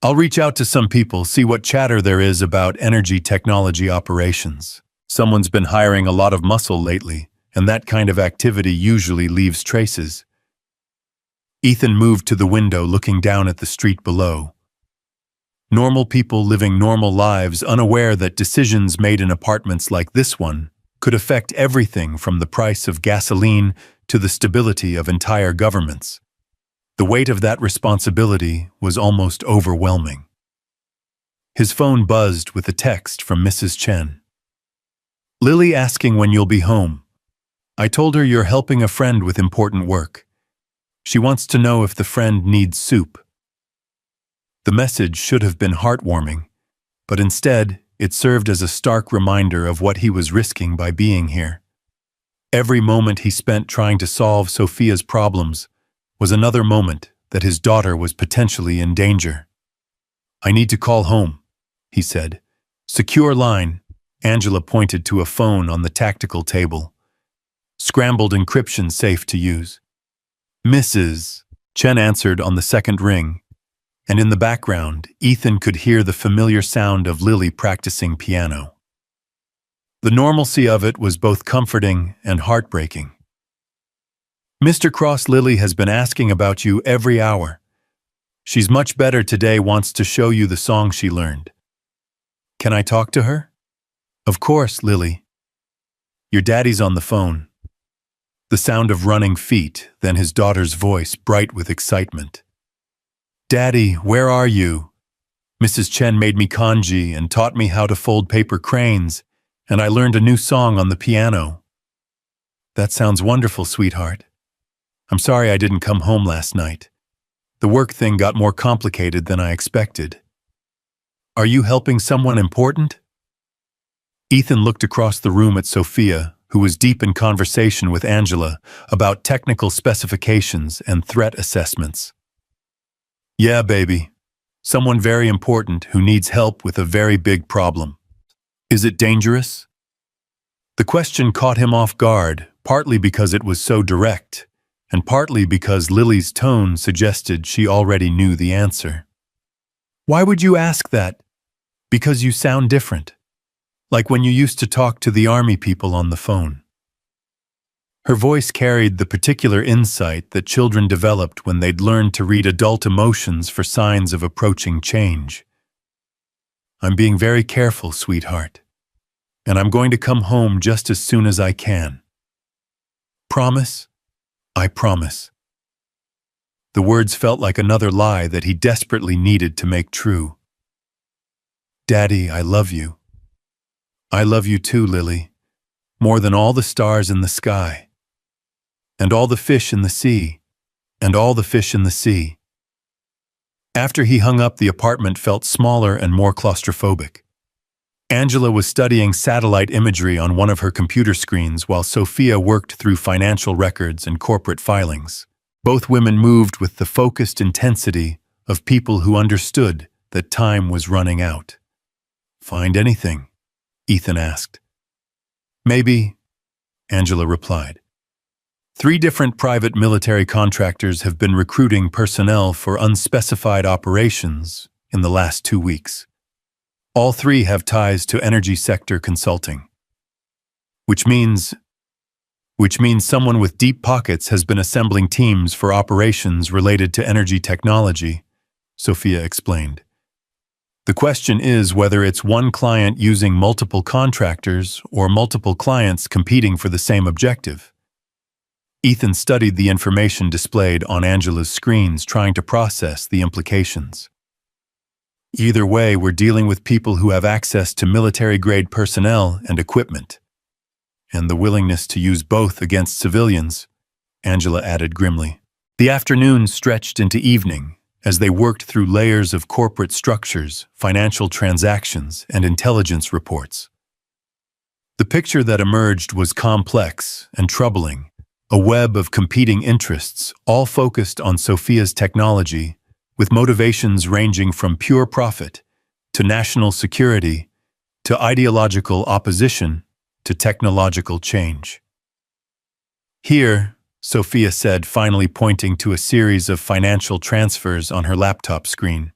"I'll reach out to some people, see what chatter there is about energy technology operations. Someone's been hiring a lot of muscle lately, and that kind of activity usually leaves traces." Ethan moved to the window, looking down at the street below. Normal people living normal lives, unaware that decisions made in apartments like this one could affect everything from the price of gasoline to the stability of entire governments. The weight of that responsibility was almost overwhelming. His phone buzzed with a text from Mrs. Chen. "Lily asking when you'll be home. I told her you're helping a friend with important work. She wants to know if the friend needs soup." The message should have been heartwarming, but instead, it served as a stark reminder of what he was risking by being here. Every moment he spent trying to solve Sophia's problems was another moment that his daughter was potentially in danger. "I need to call home," he said. "Secure line." Angela pointed to a phone on the tactical table. "Scrambled encryption safe to use." "Mrs. Chen answered on the second ring, and in the background, Ethan could hear the familiar sound of Lily practicing piano. The normalcy of it was both comforting and heartbreaking. "Mr. Cross, Lily has been asking about you every hour. She's much better today, wants to show you the song she learned. Can I talk to her?" "Of course, Lily. Your daddy's on the phone." The sound of running feet, then his daughter's voice, bright with excitement. "Daddy, where are you? Mrs. Chen made me kanji and taught me how to fold paper cranes, and I learned a new song on the piano." "That sounds wonderful, sweetheart. I'm sorry I didn't come home last night. The work thing got more complicated than I expected." "Are you helping someone important?" Ethan looked across the room at Sophia, who was deep in conversation with Angela about technical specifications and threat assessments. "Yeah, baby. Someone very important who needs help with a very big problem." "Is it dangerous?" The question caught him off guard, partly because it was so direct, and partly because Lily's tone suggested she already knew the answer. "Why would you ask that?" "Because you sound different. Like when you used to talk to the army people on the phone." Her voice carried the particular insight that children developed when they'd learned to read adult emotions for signs of approaching change. "I'm being very careful, sweetheart. And I'm going to come home just as soon as I can." "Promise?" "I promise." The words felt like another lie that he desperately needed to make true. "Daddy, I love you." "I love you too, Lily. More than all the stars in the sky. And all the fish in the sea. And all the fish in the sea." After he hung up, the apartment felt smaller and more claustrophobic. Angela was studying satellite imagery on one of her computer screens while Sophia worked through financial records and corporate filings. Both women moved with the focused intensity of people who understood that time was running out. "Find anything?" Ethan asked. "Maybe," Angela replied. 3 different private military contractors have been recruiting personnel for unspecified operations in the last 2 weeks. All 3 have ties to energy sector consulting. Which means someone with deep pockets has been assembling teams for operations related to energy technology, Sophia explained. The question is whether it's one client using multiple contractors or multiple clients competing for the same objective. Ethan studied the information displayed on Angela's screens, trying to process the implications. Either way, we're dealing with people who have access to military-grade personnel and equipment, and the willingness to use both against civilians, Angela added grimly. The afternoon stretched into evening as they worked through layers of corporate structures, financial transactions, and intelligence reports. The picture that emerged was complex and troubling, a web of competing interests, all focused on Sophia's technology, with motivations ranging from pure profit to national security to ideological opposition to technological change. Here, Sophia said, finally pointing to a series of financial transfers on her laptop screen.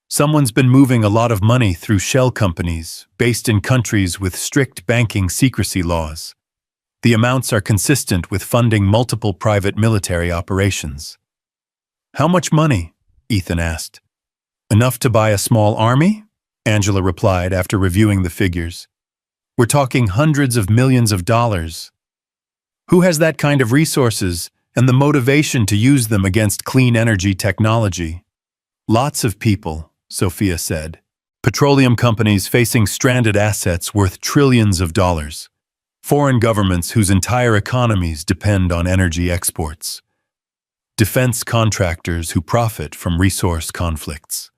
Someone's been moving a lot of money through shell companies based in countries with strict banking secrecy laws. The amounts are consistent with funding multiple private military operations. How much money? Ethan asked. Enough to buy a small army? Angela replied after reviewing the figures. We're talking hundreds of millions of dollars. Who has that kind of resources and the motivation to use them against clean energy technology? Lots of people, Sophia said. Petroleum companies facing stranded assets worth trillions of dollars. Foreign governments whose entire economies depend on energy exports. Defense contractors who profit from resource conflicts.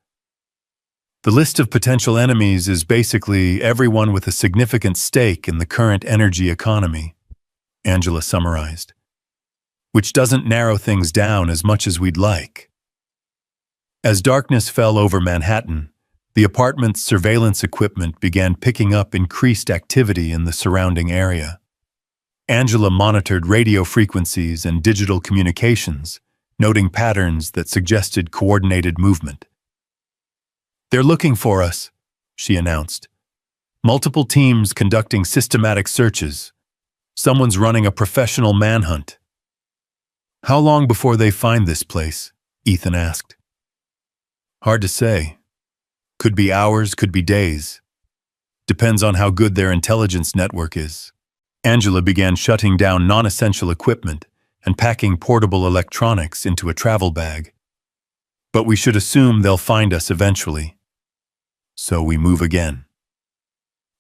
The list of potential enemies is basically everyone with a significant stake in the current energy economy, Angela summarized, which doesn't narrow things down as much as we'd like. As darkness fell over Manhattan, the apartment's surveillance equipment began picking up increased activity in the surrounding area. Angela monitored radio frequencies and digital communications, noting patterns that suggested coordinated movement. They're looking for us, she announced. Multiple teams conducting systematic searches. Someone's running a professional manhunt. How long before they find this place? Ethan asked. Hard to say. Could be hours, could be days. Depends on how good their intelligence network is. Angela began shutting down non-essential equipment and packing portable electronics into a travel bag. But we should assume they'll find us eventually. So we move again.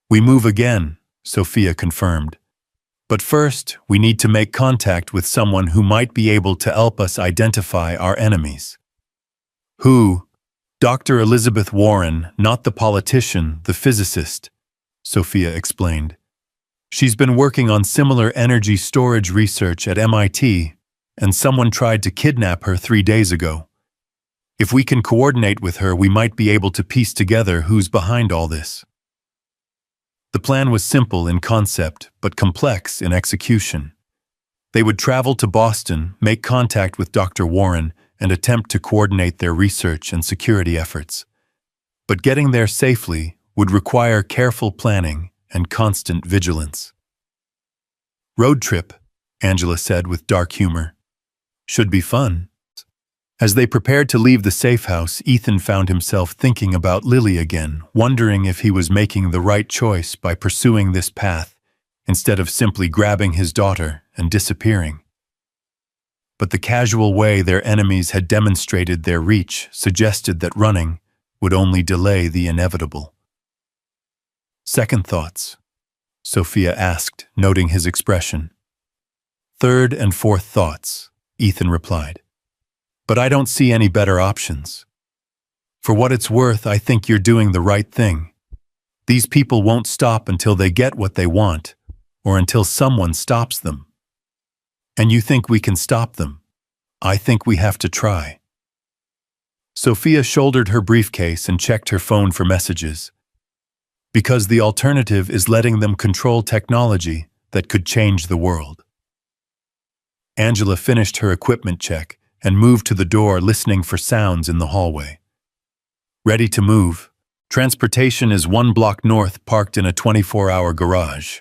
We move again, Sophia confirmed. But first, we need to make contact with someone who might be able to help us identify our enemies. Who? Dr. Elizabeth Warren, not the politician, the physicist, Sophia explained. She's been working on similar energy storage research at MIT, and someone tried to kidnap her 3 days ago. If we can coordinate with her, we might be able to piece together who's behind all this. The plan was simple in concept, but complex in execution. They would travel to Boston, make contact with Dr. Warren, and attempt to coordinate their research and security efforts. But getting there safely would require careful planning and constant vigilance. Road trip, Angela said with dark humor. Should be fun. As they prepared to leave the safe house, Ethan found himself thinking about Lily again, wondering if he was making the right choice by pursuing this path instead of simply grabbing his daughter and disappearing. But the casual way their enemies had demonstrated their reach suggested that running would only delay the inevitable. Second thoughts, Sophia asked, noting his expression. Third and fourth thoughts, Ethan replied. But I don't see any better options. For what it's worth, I think you're doing the right thing. These people won't stop until they get what they want, or until someone stops them. And you think we can stop them? I think we have to try. Sophia shouldered her briefcase and checked her phone for messages. Because the alternative is letting them control technology that could change the world. Angela finished her equipment check and moved to the door, listening for sounds in the hallway. Ready to move. Transportation is 1 block north, parked in a 24-hour garage.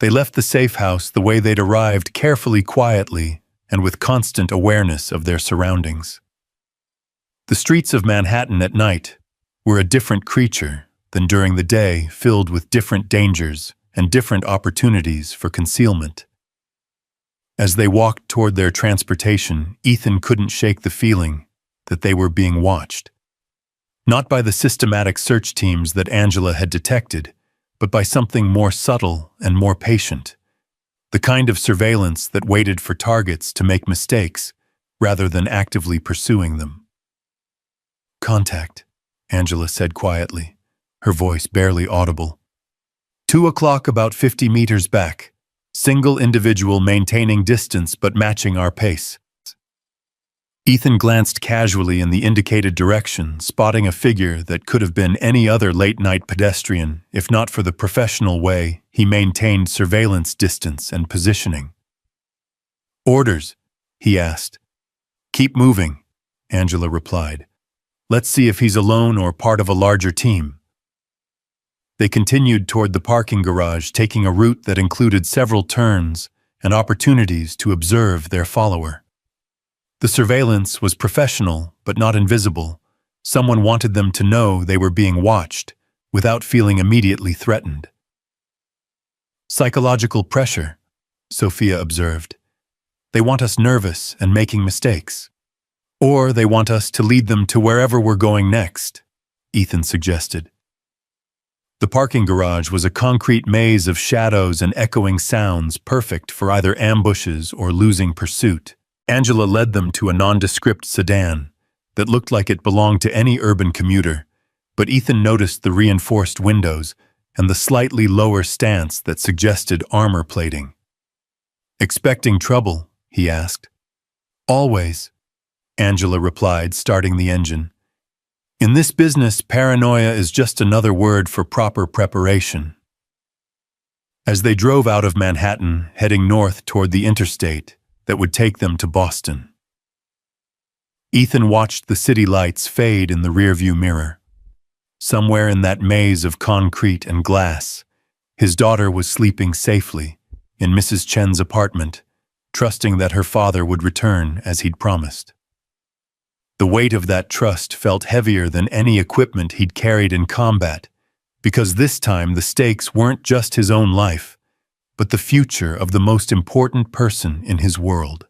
They left the safe house the way they'd arrived, carefully, quietly, and with constant awareness of their surroundings. The streets of Manhattan at night were a different creature than during the day, filled with different dangers and different opportunities for concealment. As they walked toward their transportation, Ethan couldn't shake the feeling that they were being watched. Not by the systematic search teams that Angela had detected, but by something more subtle and more patient. The kind of surveillance that waited for targets to make mistakes rather than actively pursuing them. "Contact," Angela said quietly, her voice barely audible. 2 o'clock, about 50 meters back. Single individual maintaining distance but matching our pace. Ethan glanced casually in the indicated direction, spotting a figure that could have been any other late-night pedestrian, if not for the professional way he maintained surveillance distance and positioning. "Orders?" he asked. "Keep moving," Angela replied. "Let's see if he's alone or part of a larger team." They continued toward the parking garage, taking a route that included several turns and opportunities to observe their follower. The surveillance was professional, but not invisible. Someone wanted them to know they were being watched, without feeling immediately threatened. "Psychological pressure," Sophia observed. "They want us nervous and making mistakes. Or they want us to lead them to wherever we're going next," Ethan suggested. The parking garage was a concrete maze of shadows and echoing sounds, perfect for either ambushes or losing pursuit. Angela led them to a nondescript sedan that looked like it belonged to any urban commuter, but Ethan noticed the reinforced windows and the slightly lower stance that suggested armor plating. "Expecting trouble?" he asked. "Always," Angela replied, starting the engine. "In this business, paranoia is just another word for proper preparation." As they drove out of Manhattan, heading north toward the interstate that would take them to Boston, Ethan watched the city lights fade in the rearview mirror. Somewhere in that maze of concrete and glass, his daughter was sleeping safely in Mrs. Chen's apartment, trusting that her father would return as he'd promised. The weight of that trust felt heavier than any equipment he'd carried in combat, because this time the stakes weren't just his own life, but the future of the most important person in his world.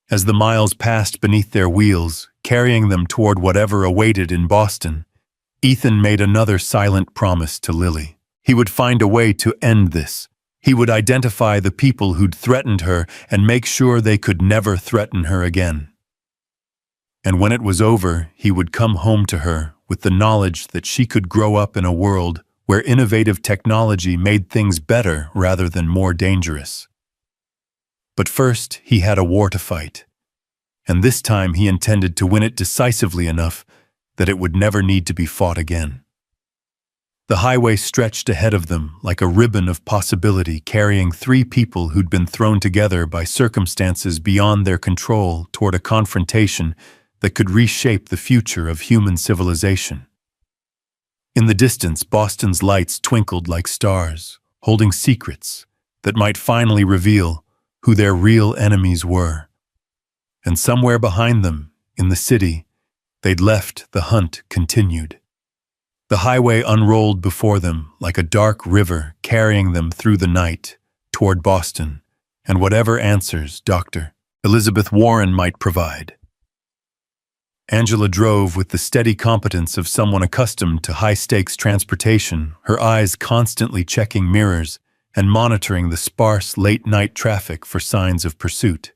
As the miles passed beneath their wheels, carrying them toward whatever awaited in Boston, Ethan made another silent promise to Lily. He would find a way to end this. He would identify the people who'd threatened her and make sure they could never threaten her again. And when it was over, he would come home to her with the knowledge that she could grow up in a world where innovative technology made things better rather than more dangerous. But first, he had a war to fight, and this time he intended to win it decisively enough that it would never need to be fought again. The highway stretched ahead of them like a ribbon of possibility, carrying 3 people who'd been thrown together by circumstances beyond their control toward a confrontation that could reshape the future of human civilization. In the distance, Boston's lights twinkled like stars, holding secrets that might finally reveal who their real enemies were. And somewhere behind them, in the city, they'd left the hunt continued. The highway unrolled before them like a dark river, carrying them through the night toward Boston and whatever answers Dr. Elizabeth Warren might provide. Angela drove with the steady competence of someone accustomed to high-stakes transportation, her eyes constantly checking mirrors and monitoring the sparse late-night traffic for signs of pursuit.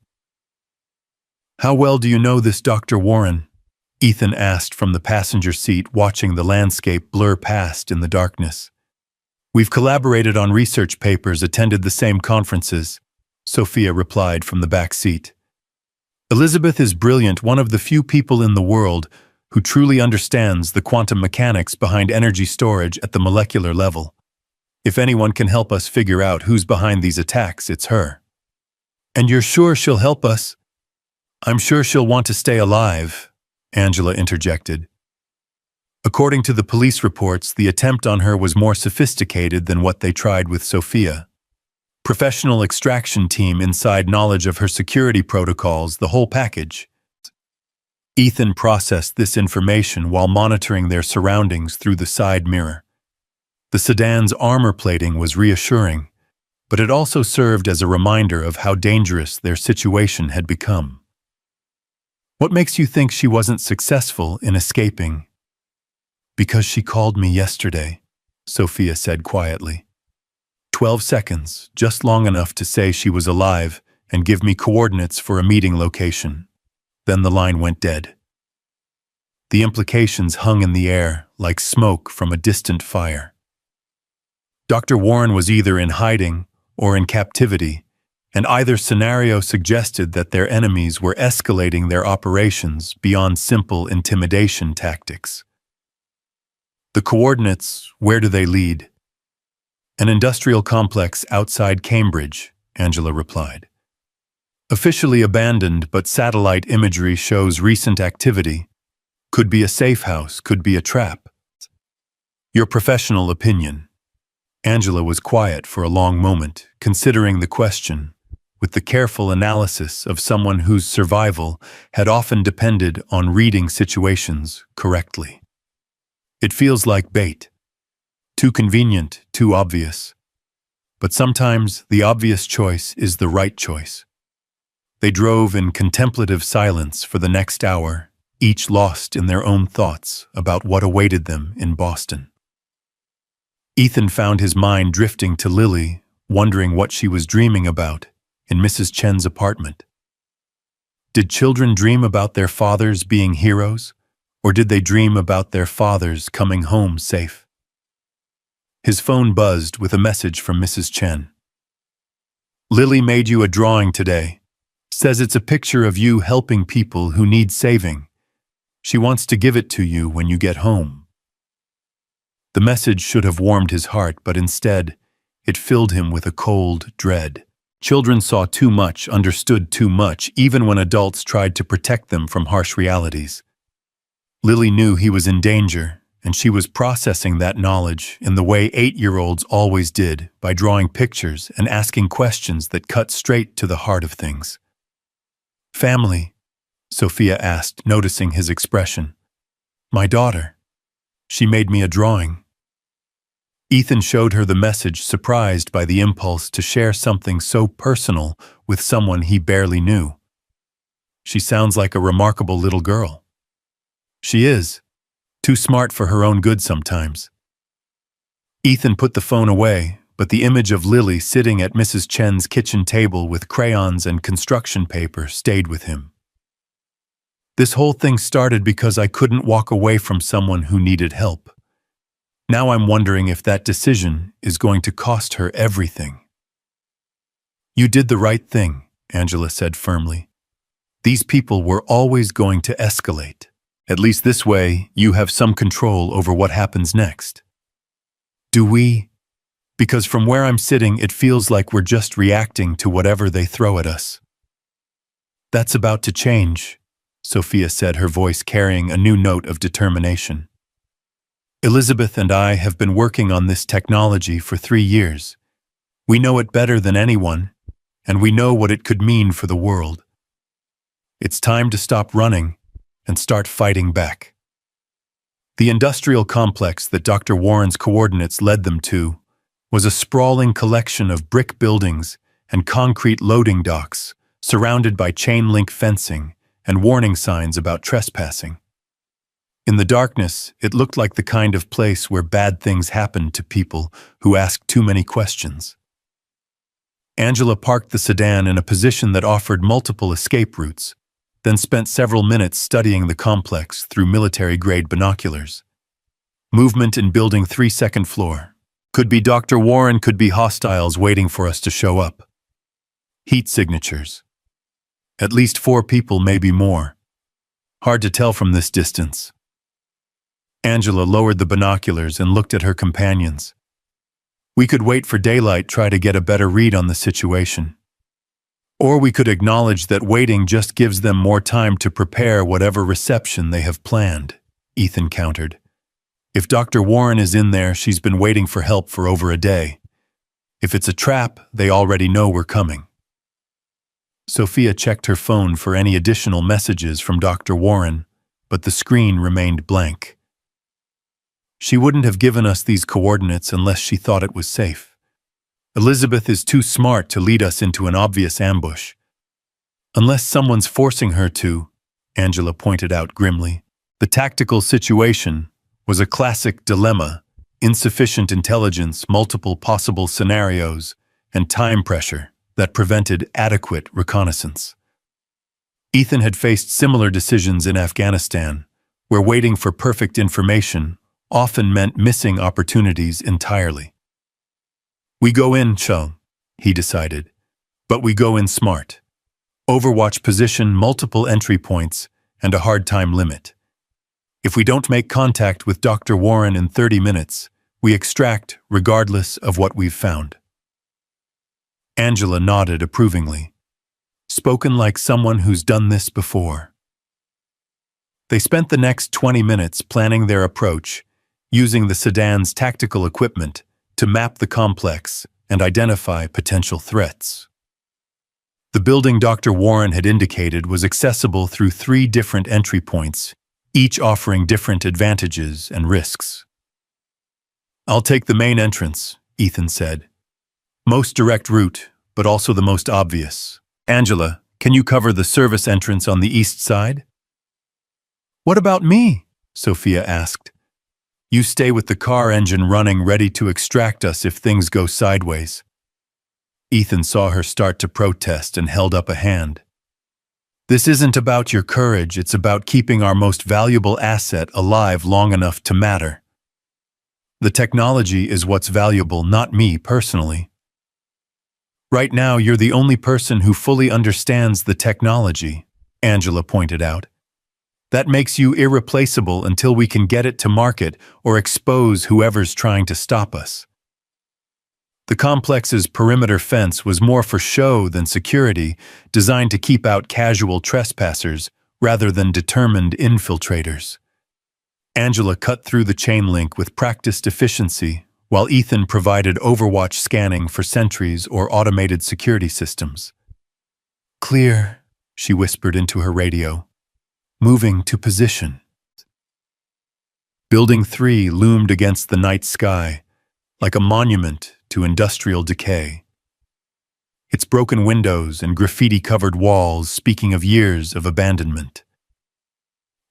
"How well do you know this Dr. Warren?" Ethan asked from the passenger seat, watching the landscape blur past in the darkness. "We've collaborated on research papers, attended the same conferences," Sophia replied from the back seat. "Elizabeth is brilliant, one of the few people in the world who truly understands the quantum mechanics behind energy storage at the molecular level. If anyone can help us figure out who's behind these attacks, it's her." "And you're sure she'll help us?" "I'm sure she'll want to stay alive," Angela interjected. According to the police reports, the attempt on her was more sophisticated than what they tried with Sophia. Professional extraction team, inside knowledge of her security protocols, the whole package. Ethan processed this information while monitoring their surroundings through the side mirror. The sedan's armor plating was reassuring, but it also served as a reminder of how dangerous their situation had become. "What makes you think she wasn't successful in escaping?" "Because she called me yesterday," Sophia said quietly. 12 seconds, just long enough to say she was alive and give me coordinates for a meeting location. Then the line went dead. The implications hung in the air like smoke from a distant fire. Dr. Warren was either in hiding or in captivity, and either scenario suggested that their enemies were escalating their operations beyond simple intimidation tactics. "The coordinates, where do they lead?" "An industrial complex outside Cambridge," Angela replied. "Officially abandoned, but satellite imagery shows recent activity. Could be a safe house, could be a trap." "Your professional opinion." Angela was quiet for a long moment, considering the question, with the careful analysis of someone whose survival had often depended on reading situations correctly. "It feels like bait. Too convenient, too obvious. But sometimes the obvious choice is the right choice." They drove in contemplative silence for the next hour, each lost in their own thoughts about what awaited them in Boston. Ethan found his mind drifting to Lily, wondering what she was dreaming about in Mrs. Chen's apartment. Did children dream about their fathers being heroes, or did they dream about their fathers coming home safe? His phone buzzed with a message from Mrs. Chen. "Lily made you a drawing today. Says it's a picture of you helping people who need saving. She wants to give it to you when you get home." The message should have warmed his heart, but instead, it filled him with a cold dread. Children saw too much, understood too much, even when adults tried to protect them from harsh realities. Lily knew he was in danger, and she was processing that knowledge in the way 8-year-olds always did, by drawing pictures and asking questions that cut straight to the heart of things. "Family?" Sophia asked, noticing his expression. "My daughter. She made me a drawing." Ethan showed her the message, surprised by the impulse to share something so personal with someone he barely knew. "She sounds like a remarkable little girl." "She is. Too smart for her own good sometimes." Ethan put the phone away, but the image of Lily sitting at Mrs. Chen's kitchen table with crayons and construction paper stayed with him. "This whole thing started because I couldn't walk away from someone who needed help. Now I'm wondering if that decision is going to cost her everything." "You did the right thing," Angela said firmly. "These people were always going to escalate. At least this way, you have some control over what happens next." "Do we?" "Because from where I'm sitting, it feels like we're just reacting to whatever they throw at us." "That's about to change," Sophia said, her voice carrying a new note of determination. "Elizabeth and I have been working on this technology for 3 years. We know it better than anyone, and we know what it could mean for the world. It's time to stop running and start fighting back." The industrial complex that Dr. Warren's coordinates led them to was a sprawling collection of brick buildings and concrete loading docks, surrounded by chain-link fencing and warning signs about trespassing. In the darkness, it looked like the kind of place where bad things happened to people who asked too many questions. Angela parked the sedan in a position that offered multiple escape routes, then spent several minutes studying the complex through military-grade binoculars. "Movement in Building 3, second floor. Could be Dr. Warren, could be hostiles waiting for us to show up. Heat signatures. At least 4 people, maybe more. Hard to tell from this distance." Angela lowered the binoculars and looked at her companions. "We could wait for daylight, try to get a better read on the situation. Or we could acknowledge that waiting just gives them more time to prepare whatever reception they have planned," Ethan countered. "If Dr. Warren is in there, she's been waiting for help for over a day. If it's a trap, they already know we're coming." Sophia checked her phone for any additional messages from Dr. Warren, but the screen remained blank. "She wouldn't have given us these coordinates unless she thought it was safe. Elizabeth is too smart to lead us into an obvious ambush. Unless someone's forcing her to, Angela pointed out grimly. The tactical situation was a classic dilemma: insufficient intelligence, multiple possible scenarios, and time pressure that prevented adequate reconnaissance. Ethan had faced similar decisions in Afghanistan, where waiting for perfect information often meant missing opportunities entirely. We go in, Chung, he decided, but we go in smart. Overwatch position, multiple entry points, and a hard time limit. If we don't make contact with Dr. Warren in 30 minutes, we extract regardless of what we've found. Angela nodded approvingly. Spoken like someone who's done this before. They spent the next 20 minutes planning their approach, using the sedan's tactical equipment to map the complex and identify potential threats. The building Dr. Warren had indicated was accessible through 3 different entry points, each offering different advantages and risks. I'll take the main entrance, Ethan said. Most direct route, but also the most obvious. Angela, can you cover the service entrance on the east side? What about me? Sophia asked. You stay with the car engine running, ready to extract us if things go sideways. Ethan saw her start to protest and held up a hand. This isn't about your courage, it's about keeping our most valuable asset alive long enough to matter. The technology is what's valuable, not me personally. Right now, you're the only person who fully understands the technology, Angela pointed out. That makes you irreplaceable until we can get it to market or expose whoever's trying to stop us. The complex's perimeter fence was more for show than security, designed to keep out casual trespassers rather than determined infiltrators. Angela cut through the chain link with practiced efficiency, while Ethan provided overwatch scanning for sentries or automated security systems. Clear, she whispered into her radio. Moving to position. Building 3 loomed against the night sky, like a monument to industrial decay. Its broken windows and graffiti-covered walls speaking of years of abandonment.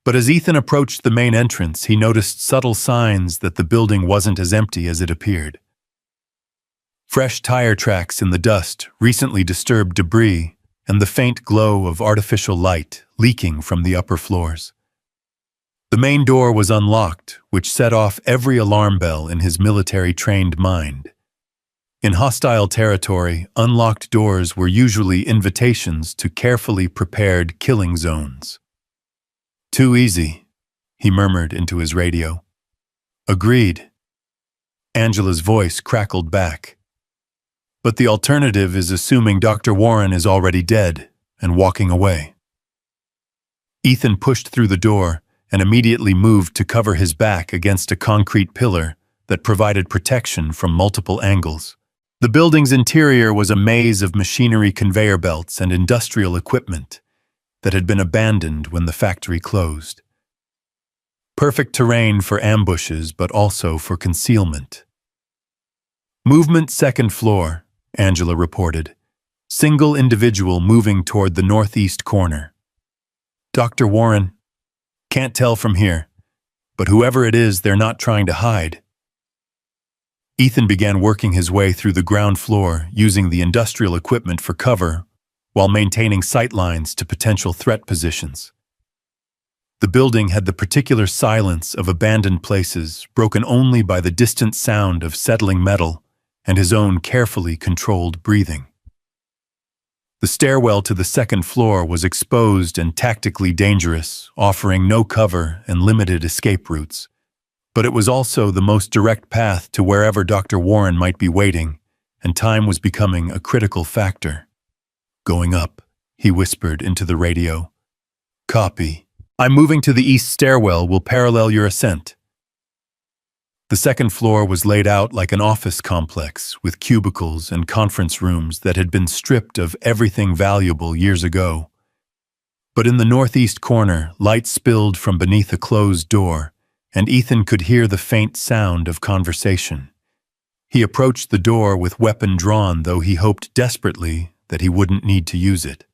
But as Ethan approached the main entrance, he noticed subtle signs that the building wasn't as empty as it appeared. Fresh tire tracks in the dust, recently disturbed debris, and the faint glow of artificial light leaking from the upper floors. The main door was unlocked, which set off every alarm bell in his military-trained mind. In hostile territory, unlocked doors were usually invitations to carefully prepared killing zones. Too easy, he murmured into his radio. Agreed. Angela's voice crackled back. But the alternative is assuming Dr. Warren is already dead and walking away. Ethan pushed through the door and immediately moved to cover his back against a concrete pillar that provided protection from multiple angles. The building's interior was a maze of machinery, conveyor belts, and industrial equipment that had been abandoned when the factory closed. Perfect terrain for ambushes, but also for concealment. Movement 2nd floor, Angela reported. Single individual moving toward the northeast corner. Dr. Warren, can't tell from here, but whoever it is, they're not trying to hide. Ethan began working his way through the ground floor, using the industrial equipment for cover, while maintaining sight lines to potential threat positions. The building had the particular silence of abandoned places, broken only by the distant sound of settling metal and his own carefully controlled breathing. The stairwell to the 2nd floor was exposed and tactically dangerous, offering no cover and limited escape routes. But it was also the most direct path to wherever Dr. Warren might be waiting, and time was becoming a critical factor. Going up, he whispered into the radio. Copy. I'm moving to the east stairwell, will parallel your ascent. The 2nd floor was laid out like an office complex with cubicles and conference rooms that had been stripped of everything valuable years ago. But in the northeast corner, light spilled from beneath a closed door, and Ethan could hear the faint sound of conversation. He approached the door with weapon drawn, though he hoped desperately that he wouldn't need to use it.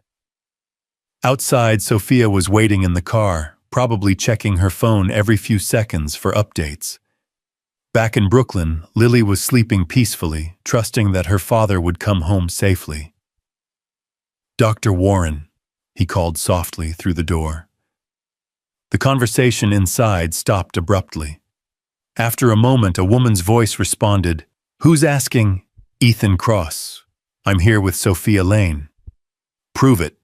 Outside, Sophia was waiting in the car, probably checking her phone every few seconds for updates. Back in Brooklyn, Lily was sleeping peacefully, trusting that her father would come home safely. "Dr. Warren," he called softly through the door. The conversation inside stopped abruptly. After a moment, a woman's voice responded, "Who's asking?" "Ethan Cross. I'm here with Sophia Lane." "Prove it."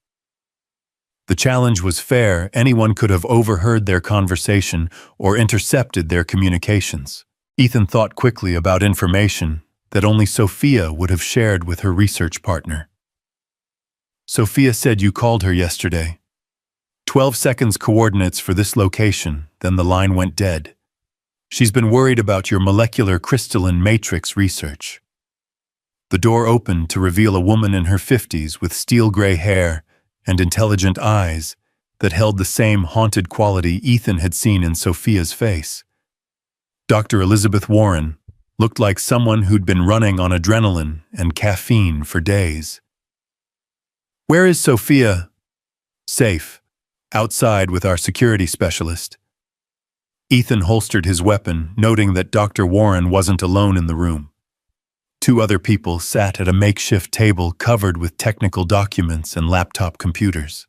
The challenge was fair. Anyone could have overheard their conversation or intercepted their communications. Ethan thought quickly about information that only Sophia would have shared with her research partner. "Sophia said you called her yesterday. 12 seconds coordinates for this location, then the line went dead. She's been worried about your molecular crystalline matrix research." The door opened to reveal a woman in her 50s with steel-gray hair and intelligent eyes that held the same haunted quality Ethan had seen in Sophia's face. Dr. Elizabeth Warren looked like someone who'd been running on adrenaline and caffeine for days. "Where is Sophia?" "Safe. Outside with our security specialist." Ethan holstered his weapon, noting that Dr. Warren wasn't alone in the room. 2 other people sat at a makeshift table covered with technical documents and laptop computers.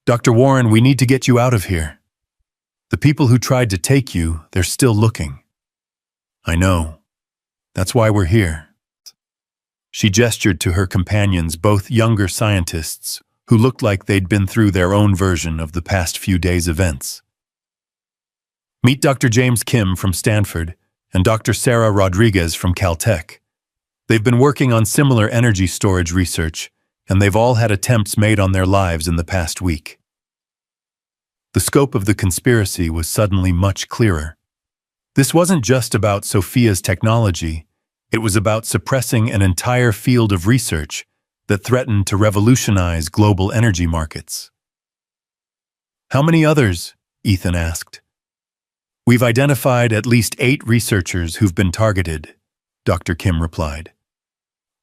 "Dr. Warren, we need to get you out of here. The people who tried to take you, they're still looking." "I know. That's why we're here." She gestured to her companions, both younger scientists, who looked like they'd been through their own version of the past few days' events. "Meet Dr. James Kim from Stanford and Dr. Sarah Rodriguez from Caltech. They've been working on similar energy storage research, and they've all had attempts made on their lives in the past week." The scope of the conspiracy was suddenly much clearer. This wasn't just about Sophia's technology, it was about suppressing an entire field of research that threatened to revolutionize global energy markets. "How many others?" Ethan asked. "We've identified at least 8 researchers who've been targeted," Dr. Kim replied.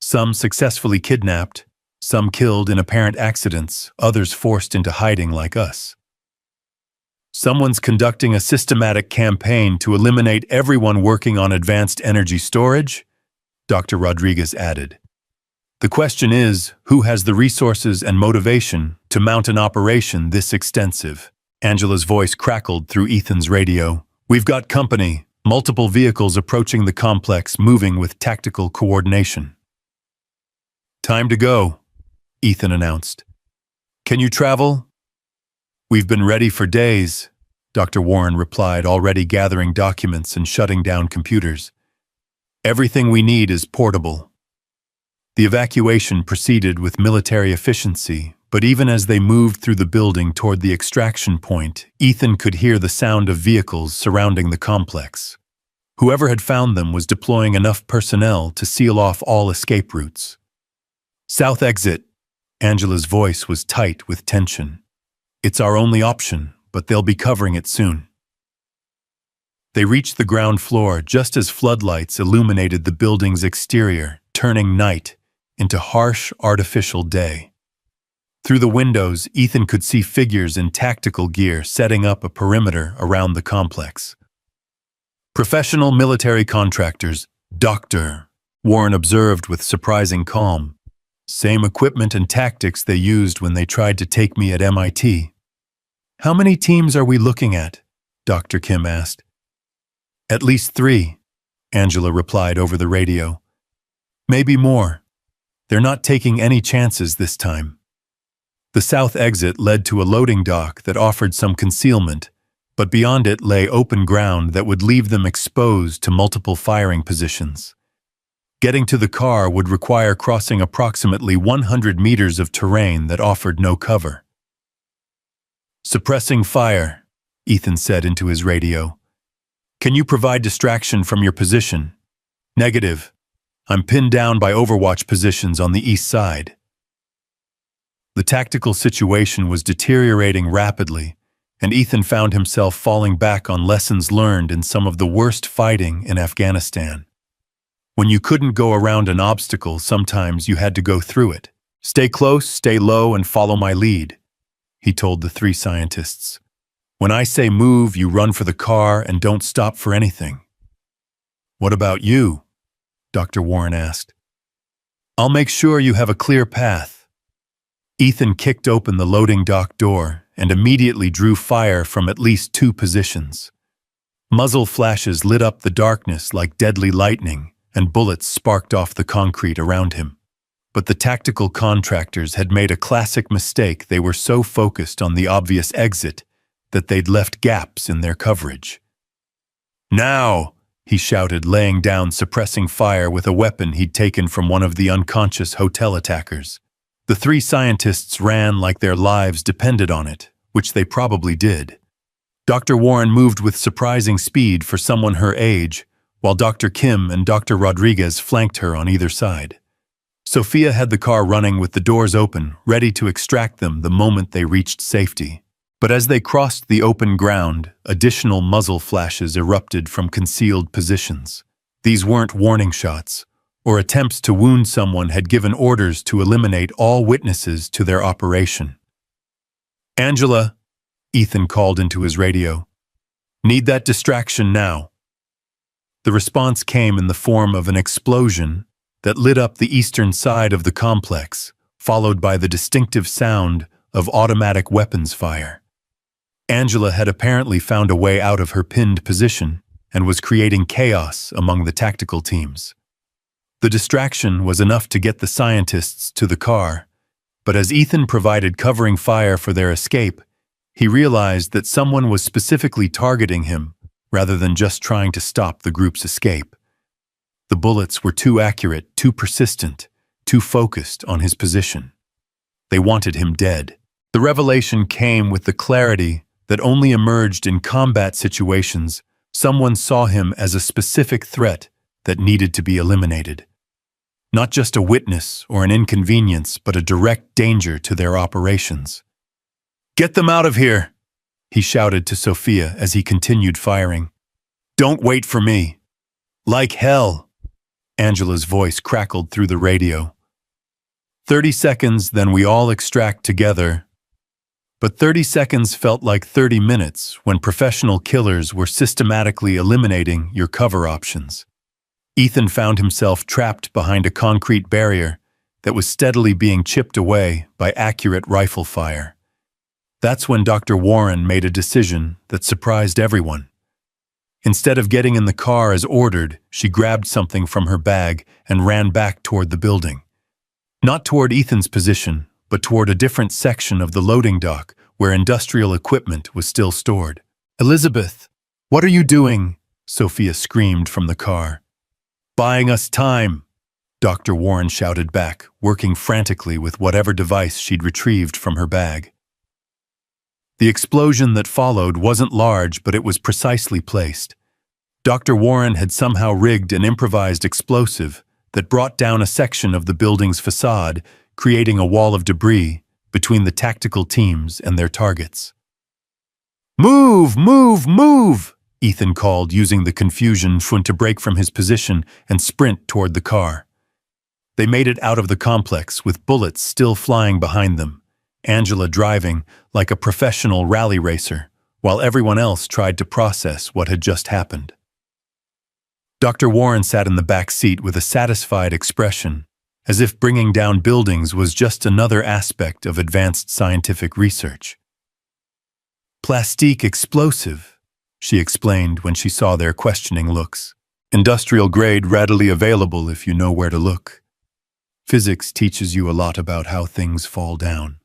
"Some successfully kidnapped, some killed in apparent accidents, others forced into hiding like us. Someone's conducting a systematic campaign to eliminate everyone working on advanced energy storage," Dr. Rodriguez added. "The question is, who has the resources and motivation to mount an operation this extensive?" Angela's voice crackled through Ethan's radio. "We've got company, multiple vehicles approaching the complex, moving with tactical coordination." "Time to go," Ethan announced. "Can you travel?" "We've been ready for days," Dr. Warren replied, already gathering documents and shutting down computers. "Everything we need is portable." The evacuation proceeded with military efficiency, but even as they moved through the building toward the extraction point, Ethan could hear the sound of vehicles surrounding the complex. Whoever had found them was deploying enough personnel to seal off all escape routes. "South exit." Angela's voice was tight with tension. "It's our only option, but they'll be covering it soon." They reached the ground floor just as floodlights illuminated the building's exterior, turning night into harsh, artificial day. Through the windows, Ethan could see figures in tactical gear setting up a perimeter around the complex. "Professional military contractors, Dr. Warren observed with surprising calm. "Same equipment and tactics they used when they tried to take me at MIT. "How many teams are we looking at?" Dr. Kim asked. "At least 3, Angela replied over the radio. "Maybe more. They're not taking any chances this time." The south exit led to a loading dock that offered some concealment, but beyond it lay open ground that would leave them exposed to multiple firing positions. Getting to the car would require crossing approximately 100 meters of terrain that offered no cover. "Suppressing fire," Ethan said into his radio. "Can you provide distraction from your position?" "Negative. I'm pinned down by overwatch positions on the east side." The tactical situation was deteriorating rapidly, and Ethan found himself falling back on lessons learned in some of the worst fighting in Afghanistan. When you couldn't go around an obstacle, sometimes you had to go through it. Stay close, stay low, and follow my lead, he told the three scientists. When I say move, you run for the car and don't stop for anything. What about you? Dr. Warren asked. I'll make sure you have a clear path. Ethan kicked open the loading dock door and immediately drew fire from at least 2 positions. Muzzle flashes lit up the darkness like deadly lightning, and bullets sparked off the concrete around him. But the tactical contractors had made a classic mistake. They were so focused on the obvious exit that they'd left gaps in their coverage. Now, he shouted, laying down suppressing fire with a weapon he'd taken from one of the unconscious hotel attackers. The 3 scientists ran like their lives depended on it, which they probably did. Dr. Warren moved with surprising speed for someone her age, while Dr. Kim and Dr. Rodriguez flanked her on either side. Sophia had the car running with the doors open, ready to extract them the moment they reached safety. But as they crossed the open ground, additional muzzle flashes erupted from concealed positions. These weren't warning shots, or attempts to wound someone had given orders to eliminate all witnesses to their operation. Angela, Ethan called into his radio. Need that distraction now. The response came in the form of an explosion that lit up the eastern side of the complex, followed by the distinctive sound of automatic weapons fire. Angela had apparently found a way out of her pinned position and was creating chaos among the tactical teams. The distraction was enough to get the scientists to the car, but as Ethan provided covering fire for their escape, he realized that someone was specifically targeting him rather than just trying to stop the group's escape. The bullets were too accurate, too persistent, too focused on his position. They wanted him dead. The revelation came with the clarity that only emerged in combat situations. Someone saw him as a specific threat that needed to be eliminated. Not just a witness or an inconvenience, but a direct danger to their operations. "Get them out of here!" he shouted to Sophia as he continued firing. "Don't wait for me." "Like hell," Angela's voice crackled through the radio. 30 seconds, then we all extract together. But 30 seconds felt like 30 minutes when professional killers were systematically eliminating your cover options. Ethan found himself trapped behind a concrete barrier that was steadily being chipped away by accurate rifle fire. That's when Dr. Warren made a decision that surprised everyone. Instead of getting in the car as ordered, she grabbed something from her bag and ran back toward the building. Not toward Ethan's position, but toward a different section of the loading dock where industrial equipment was still stored. "Elizabeth, what are you doing?" Sophia screamed from the car. "Buying us time," Dr. Warren shouted back, working frantically with whatever device she'd retrieved from her bag. The explosion that followed wasn't large, but it was precisely placed. Dr. Warren had somehow rigged an improvised explosive that brought down a section of the building's facade, creating a wall of debris between the tactical teams and their targets. "Move, move, move!" Ethan called, using the confusion to break from his position and sprint toward the car. They made it out of the complex with bullets still flying behind them, Angela driving like a professional rally racer, while everyone else tried to process what had just happened. Dr. Warren sat in the back seat with a satisfied expression, as if bringing down buildings was just another aspect of advanced scientific research. "Plastique explosive," she explained when she saw their questioning looks. "Industrial grade, readily available if you know where to look. Physics teaches you a lot about how things fall down."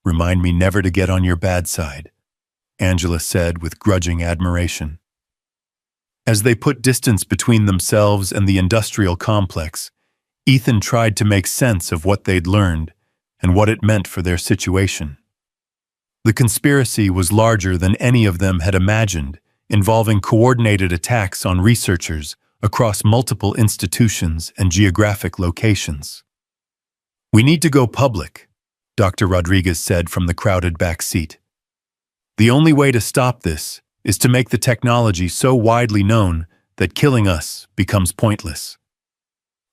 "Remind me never to get on your bad side," Angela said with grudging admiration. As they put distance between themselves and the industrial complex, Ethan tried to make sense of what they'd learned and what it meant for their situation. The conspiracy was larger than any of them had imagined, involving coordinated attacks on researchers across multiple institutions and geographic locations. "We need to go public," Dr. Rodriguez said from the crowded back seat. "The only way to stop this is to make the technology so widely known that killing us becomes pointless.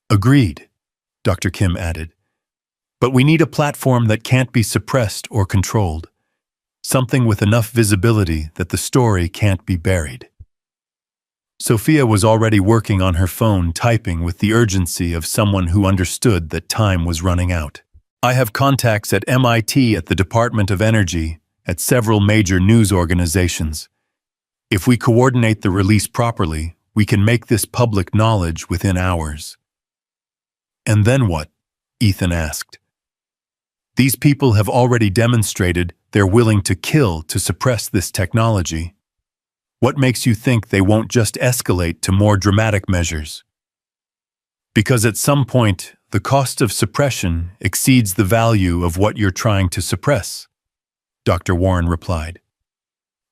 Agreed, Dr. Kim added. But we need a platform that can't be suppressed or controlled. Something with enough visibility that the story can't be buried. Sophia was already working on her phone, typing with the urgency of someone who understood that time was running out. I have contacts at MIT, at the Department of Energy, at several major news organizations. If we coordinate the release properly, we can make this public knowledge within hours. And then what? Ethan asked. These people have already demonstrated they're willing to kill to suppress this technology. What makes you think they won't just escalate to more dramatic measures? Because at some point, the cost of suppression exceeds the value of what you're trying to suppress, Dr. Warren replied.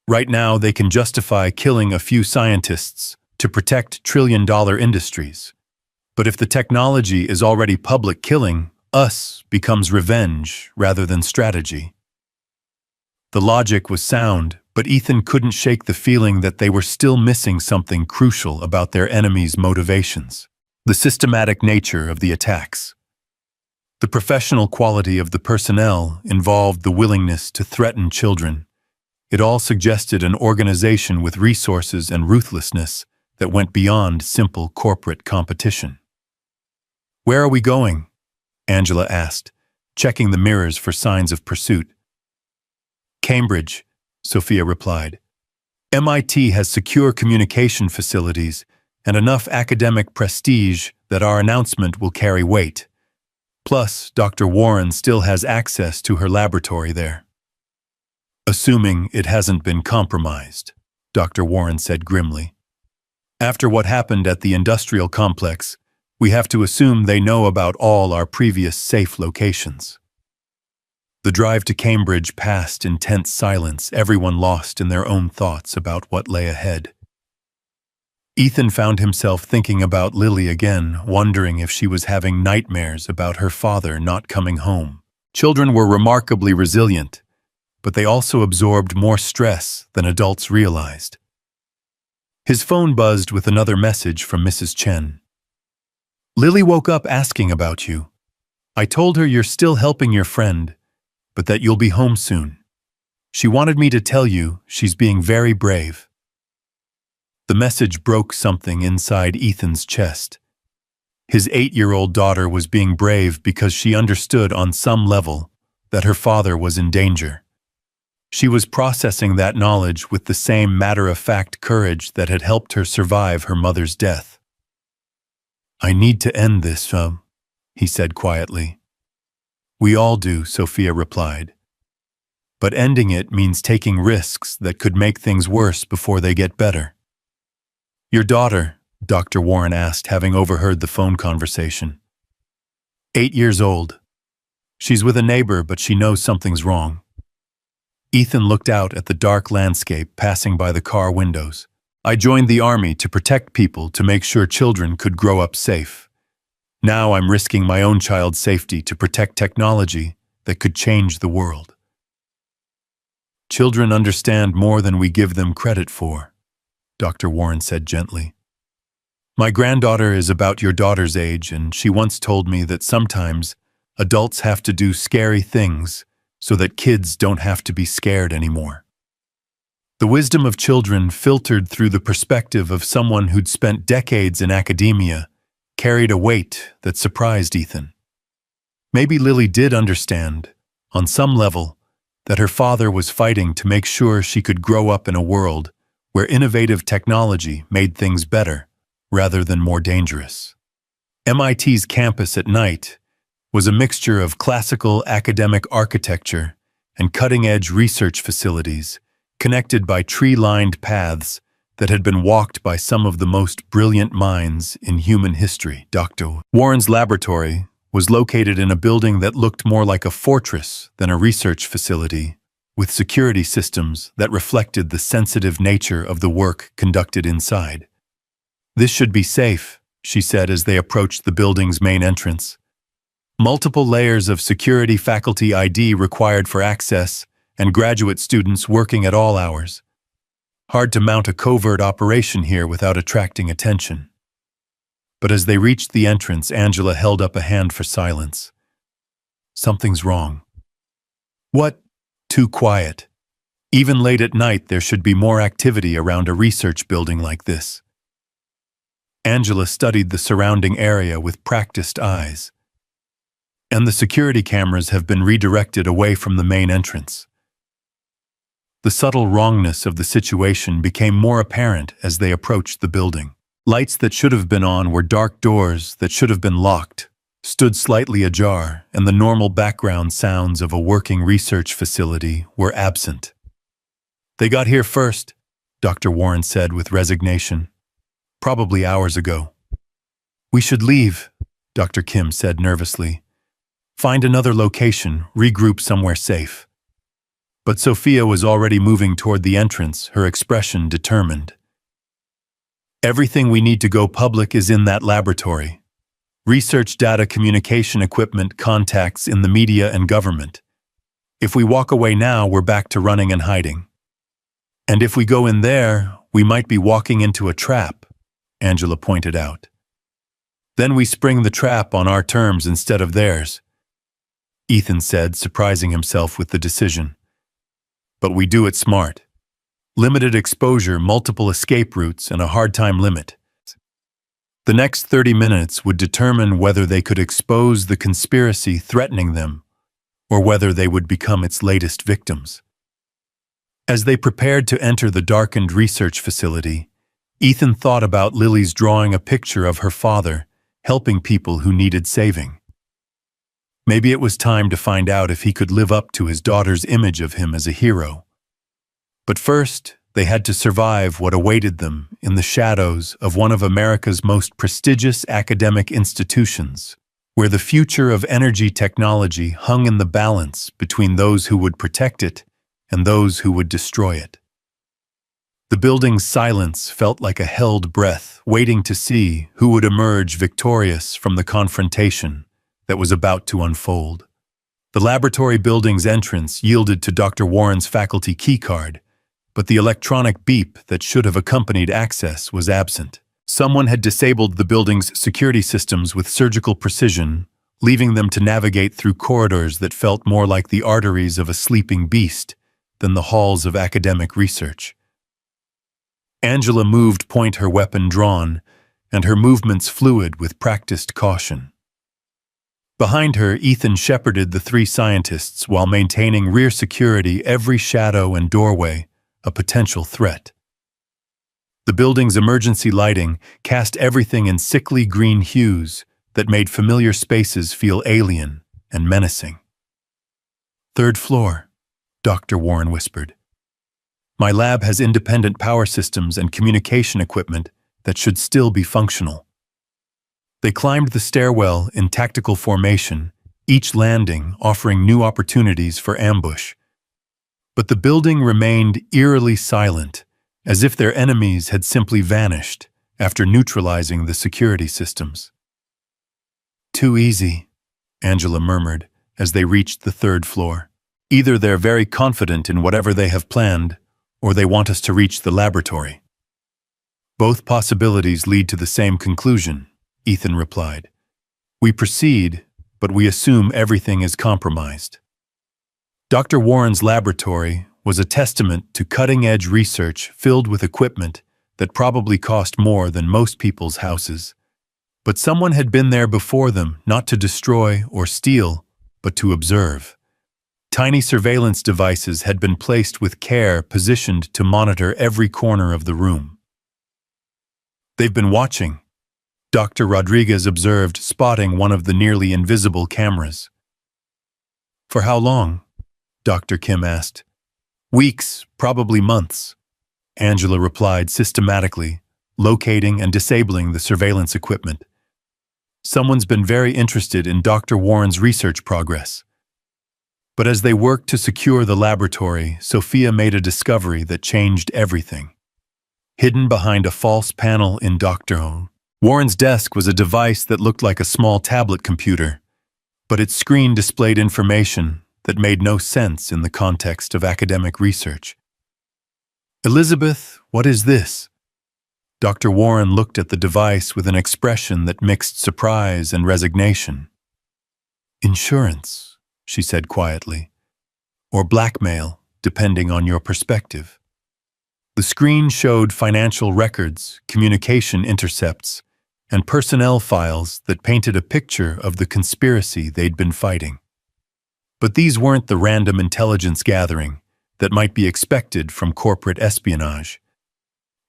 Right now, they can justify killing a few scientists to protect trillion-dollar industries. But if the technology is already public, killing us becomes revenge rather than strategy. The logic was sound, but Ethan couldn't shake the feeling that they were still missing something crucial about their enemy's motivations. The systematic nature of the attacks. The professional quality of the personnel involved the willingness to threaten children. It all suggested an organization with resources and ruthlessness that went beyond simple corporate competition. Where are we going? Angela asked, checking the mirrors for signs of pursuit. Cambridge, Sophia replied. MIT has secure communication facilities and enough academic prestige that our announcement will carry weight. Plus, Dr. Warren still has access to her laboratory there. Assuming it hasn't been compromised, Dr. Warren said grimly. After what happened at the industrial complex, we have to assume they know about all our previous safe locations. The drive to Cambridge passed in tense silence, everyone lost in their own thoughts about what lay ahead. Ethan found himself thinking about Lily again, wondering if she was having nightmares about her father not coming home. Children were remarkably resilient, but they also absorbed more stress than adults realized. His phone buzzed with another message from Mrs. Chen. Lily woke up asking about you. I told her you're still helping your friend, but that you'll be home soon. She wanted me to tell you she's being very brave. The message broke something inside Ethan's chest. His 8-year-old daughter was being brave because she understood on some level that her father was in danger. She was processing that knowledge with the same matter-of-fact courage that had helped her survive her mother's death. I need to end this, he said quietly. We all do, Sophia replied. But ending it means taking risks that could make things worse before they get better. Your daughter, Dr. Warren asked, having overheard the phone conversation. 8 years old. She's with a neighbor, but she knows something's wrong. Ethan looked out at the dark landscape passing by the car windows. I joined the army to protect people, to make sure children could grow up safe. Now I'm risking my own child's safety to protect technology that could change the world. Children understand more than we give them credit for, Dr. Warren said gently. My granddaughter is about your daughter's age, and she once told me that sometimes adults have to do scary things so that kids don't have to be scared anymore. The wisdom of children, filtered through the perspective of someone who'd spent decades in academia, carried a weight that surprised Ethan. Maybe Lily did understand, on some level, that her father was fighting to make sure she could grow up in a world where innovative technology made things better rather than more dangerous. MIT's campus at night was a mixture of classical academic architecture and cutting-edge research facilities, connected by tree-lined paths that had been walked by some of the most brilliant minds in human history. Dr. Warren's laboratory was located in a building that looked more like a fortress than a research facility, with security systems that reflected the sensitive nature of the work conducted inside. This should be safe, she said as they approached the building's main entrance. Multiple layers of security, faculty ID required for access, and graduate students working at all hours. Hard to mount a covert operation here without attracting attention. But as they reached the entrance, Angela held up a hand for silence. Something's wrong. What? Too quiet. Even late at night, there should be more activity around a research building like this. Angela studied the surrounding area with practiced eyes. And the security cameras have been redirected away from the main entrance. The subtle wrongness of the situation became more apparent as they approached the building. Lights that should have been on were dark doors that should have been locked, stood slightly ajar, and the normal background sounds of a working research facility were absent. They got here first, Dr. Warren said with resignation. Probably hours ago. We should leave, Dr. Kim said nervously. Find another location, regroup somewhere safe. But Sophia was already moving toward the entrance, her expression determined. Everything we need to go public is in that laboratory. Research data, communication equipment, contacts in the media and government. If we walk away now, we're back to running and hiding. And if we go in there, we might be walking into a trap, Angela pointed out. Then we spring the trap on our terms instead of theirs, Ethan said, surprising himself with the decision. But we do it smart. Limited exposure, multiple escape routes, and a hard time limit. The next 30 minutes would determine whether they could expose the conspiracy threatening them, or whether they would become its latest victims. As they prepared to enter the darkened research facility, Ethan thought about Lily's drawing a picture of her father, helping people who needed saving. Maybe it was time to find out if he could live up to his daughter's image of him as a hero. But first, they had to survive what awaited them in the shadows of one of America's most prestigious academic institutions, where the future of energy technology hung in the balance between those who would protect it and those who would destroy it. The building's silence felt like a held breath, waiting to see who would emerge victorious from the confrontation that was about to unfold. The laboratory building's entrance yielded to Dr. Warren's faculty keycard, but the electronic beep that should have accompanied access was absent. Someone had disabled the building's security systems with surgical precision, leaving them to navigate through corridors that felt more like the arteries of a sleeping beast than the halls of academic research. Angela moved, point her weapon drawn, and her movements fluid with practiced caution. Behind her, Ethan shepherded the three scientists while maintaining rear security, every shadow and doorway a potential threat. The building's emergency lighting cast everything in sickly green hues that made familiar spaces feel alien and menacing. "Third floor," Dr. Warren whispered. "My lab has independent power systems and communication equipment that should still be functional." They climbed the stairwell in tactical formation, each landing offering new opportunities for ambush. But the building remained eerily silent, as if their enemies had simply vanished after neutralizing the security systems. "Too easy," Angela murmured as they reached the third floor. "Either they're very confident in whatever they have planned, or they want us to reach the laboratory." "Both possibilities lead to the same conclusion," Ethan replied. "We proceed, but we assume everything is compromised." Dr. Warren's laboratory was a testament to cutting-edge research filled with equipment that probably cost more than most people's houses. But someone had been there before them, not to destroy or steal, but to observe. Tiny surveillance devices had been placed with care, positioned to monitor every corner of the room. "They've been watching," Dr. Rodriguez observed, spotting one of the nearly invisible cameras. "For how long?" Dr. Kim asked. "Weeks, probably months," Angela replied systematically, locating and disabling the surveillance equipment. "Someone's been very interested in Dr. Warren's research progress." But as they worked to secure the laboratory, Sophia made a discovery that changed everything. Hidden behind a false panel in Dr. Warren's desk was a device that looked like a small tablet computer, but its screen displayed information that made no sense in the context of academic research. Elizabeth, what is this? Dr. Warren looked at the device with an expression that mixed surprise and resignation. Insurance, she said quietly, or blackmail, depending on your perspective. The screen showed financial records, communication intercepts, and personnel files that painted a picture of the conspiracy they'd been fighting. But these weren't the random intelligence gathering that might be expected from corporate espionage.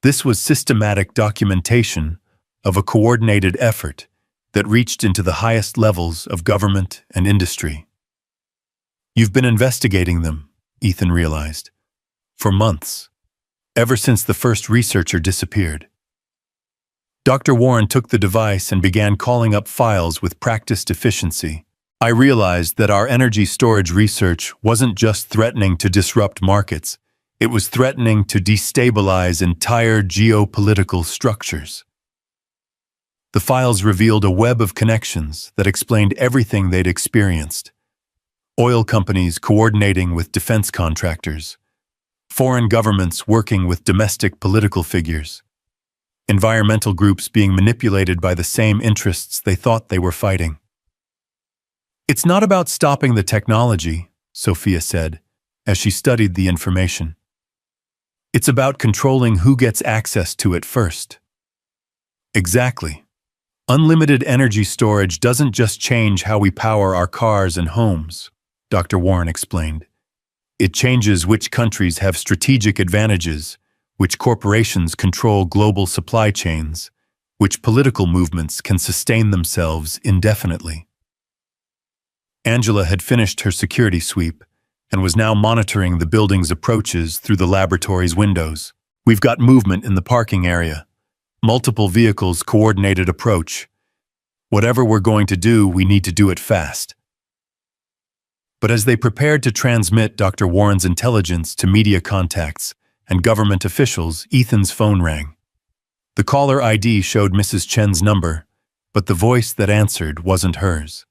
This was systematic documentation of a coordinated effort that reached into the highest levels of government and industry. You've been investigating them, Ethan realized, for months, ever since the first researcher disappeared. Dr. Warren took the device and began calling up files with practiced efficiency. I realized that our energy storage research wasn't just threatening to disrupt markets, it was threatening to destabilize entire geopolitical structures. The files revealed a web of connections that explained everything they'd experienced. Oil companies coordinating with defense contractors, foreign governments working with domestic political figures, environmental groups being manipulated by the same interests they thought they were fighting. It's not about stopping the technology, Sophia said, as she studied the information. It's about controlling who gets access to it first. Exactly. Unlimited energy storage doesn't just change how we power our cars and homes, Dr. Warren explained. It changes which countries have strategic advantages, which corporations control global supply chains, which political movements can sustain themselves indefinitely. Angela had finished her security sweep and was now monitoring the building's approaches through the laboratory's windows. We've got movement in the parking area. Multiple vehicles, coordinated approach. Whatever we're going to do, we need to do it fast. But as they prepared to transmit Dr. Warren's intelligence to media contacts and government officials, Ethan's phone rang. The caller ID showed Mrs. Chen's number, but the voice that answered wasn't hers.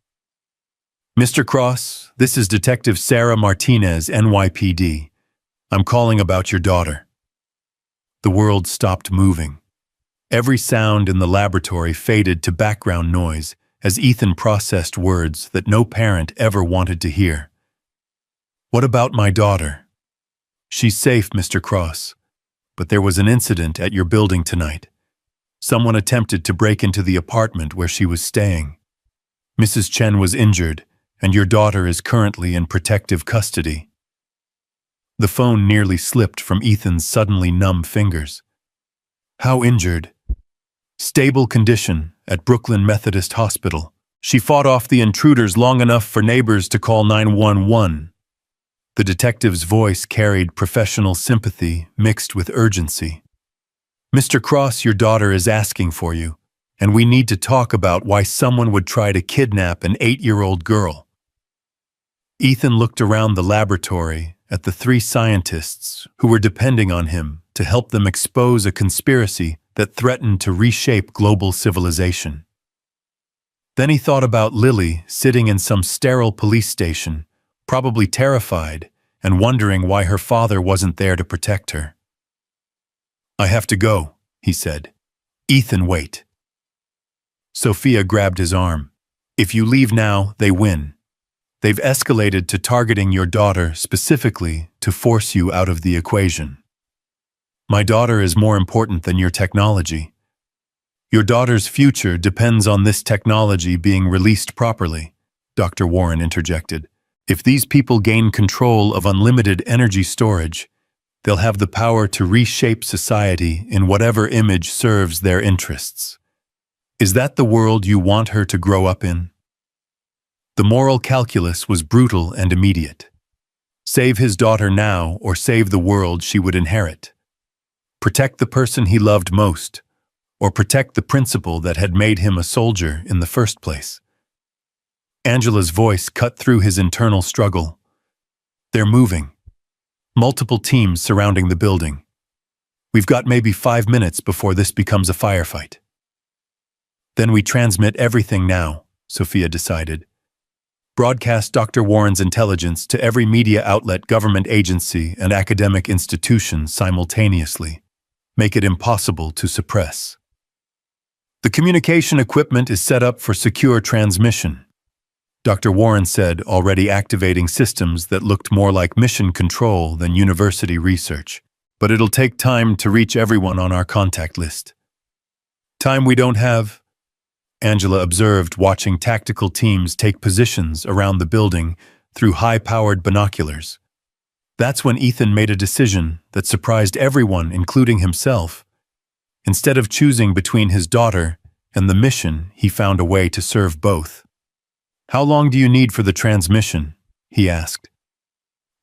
Mr. Cross, this is Detective Sarah Martinez, NYPD. I'm calling about your daughter. The world stopped moving. Every sound in the laboratory faded to background noise as Ethan processed words that no parent ever wanted to hear. What about my daughter? She's safe, Mr. Cross, but there was an incident at your building tonight. Someone attempted to break into the apartment where she was staying. Mrs. Chen was injured, and your daughter is currently in protective custody. The phone nearly slipped from Ethan's suddenly numb fingers. How injured? Stable condition at Brooklyn Methodist Hospital. She fought off the intruders long enough for neighbors to call 911. The detective's voice carried professional sympathy mixed with urgency. Mr. Cross, your daughter is asking for you, and we need to talk about why someone would try to kidnap an 8-year-old girl. Ethan looked around the laboratory at the 3 scientists who were depending on him to help them expose a conspiracy that threatened to reshape global civilization. Then he thought about Lily sitting in some sterile police station, probably terrified and wondering why her father wasn't there to protect her. I have to go, he said. Ethan, wait. Sophia grabbed his arm. If you leave now, they win. They've escalated to targeting your daughter specifically to force you out of the equation. My daughter is more important than your technology. Your daughter's future depends on this technology being released properly, Dr. Warren interjected. If these people gain control of unlimited energy storage, they'll have the power to reshape society in whatever image serves their interests. Is that the world you want her to grow up in? The moral calculus was brutal and immediate. Save his daughter now or save the world she would inherit. Protect the person he loved most, or protect the principle that had made him a soldier in the first place. Angela's voice cut through his internal struggle. They're moving. Multiple teams surrounding the building. We've got maybe 5 minutes before this becomes a firefight. Then we transmit everything now, Sophia decided. Broadcast Dr. Warren's intelligence to every media outlet, government agency, and academic institution simultaneously. Make it impossible to suppress. The communication equipment is set up for secure transmission, Dr. Warren said, already activating systems that looked more like mission control than university research. But it'll take time to reach everyone on our contact list. Time we don't have, Angela observed, watching tactical teams take positions around the building through high-powered binoculars. That's when Ethan made a decision that surprised everyone, including himself. Instead of choosing between his daughter and the mission, he found a way to serve both. "How long do you need for the transmission?" he asked.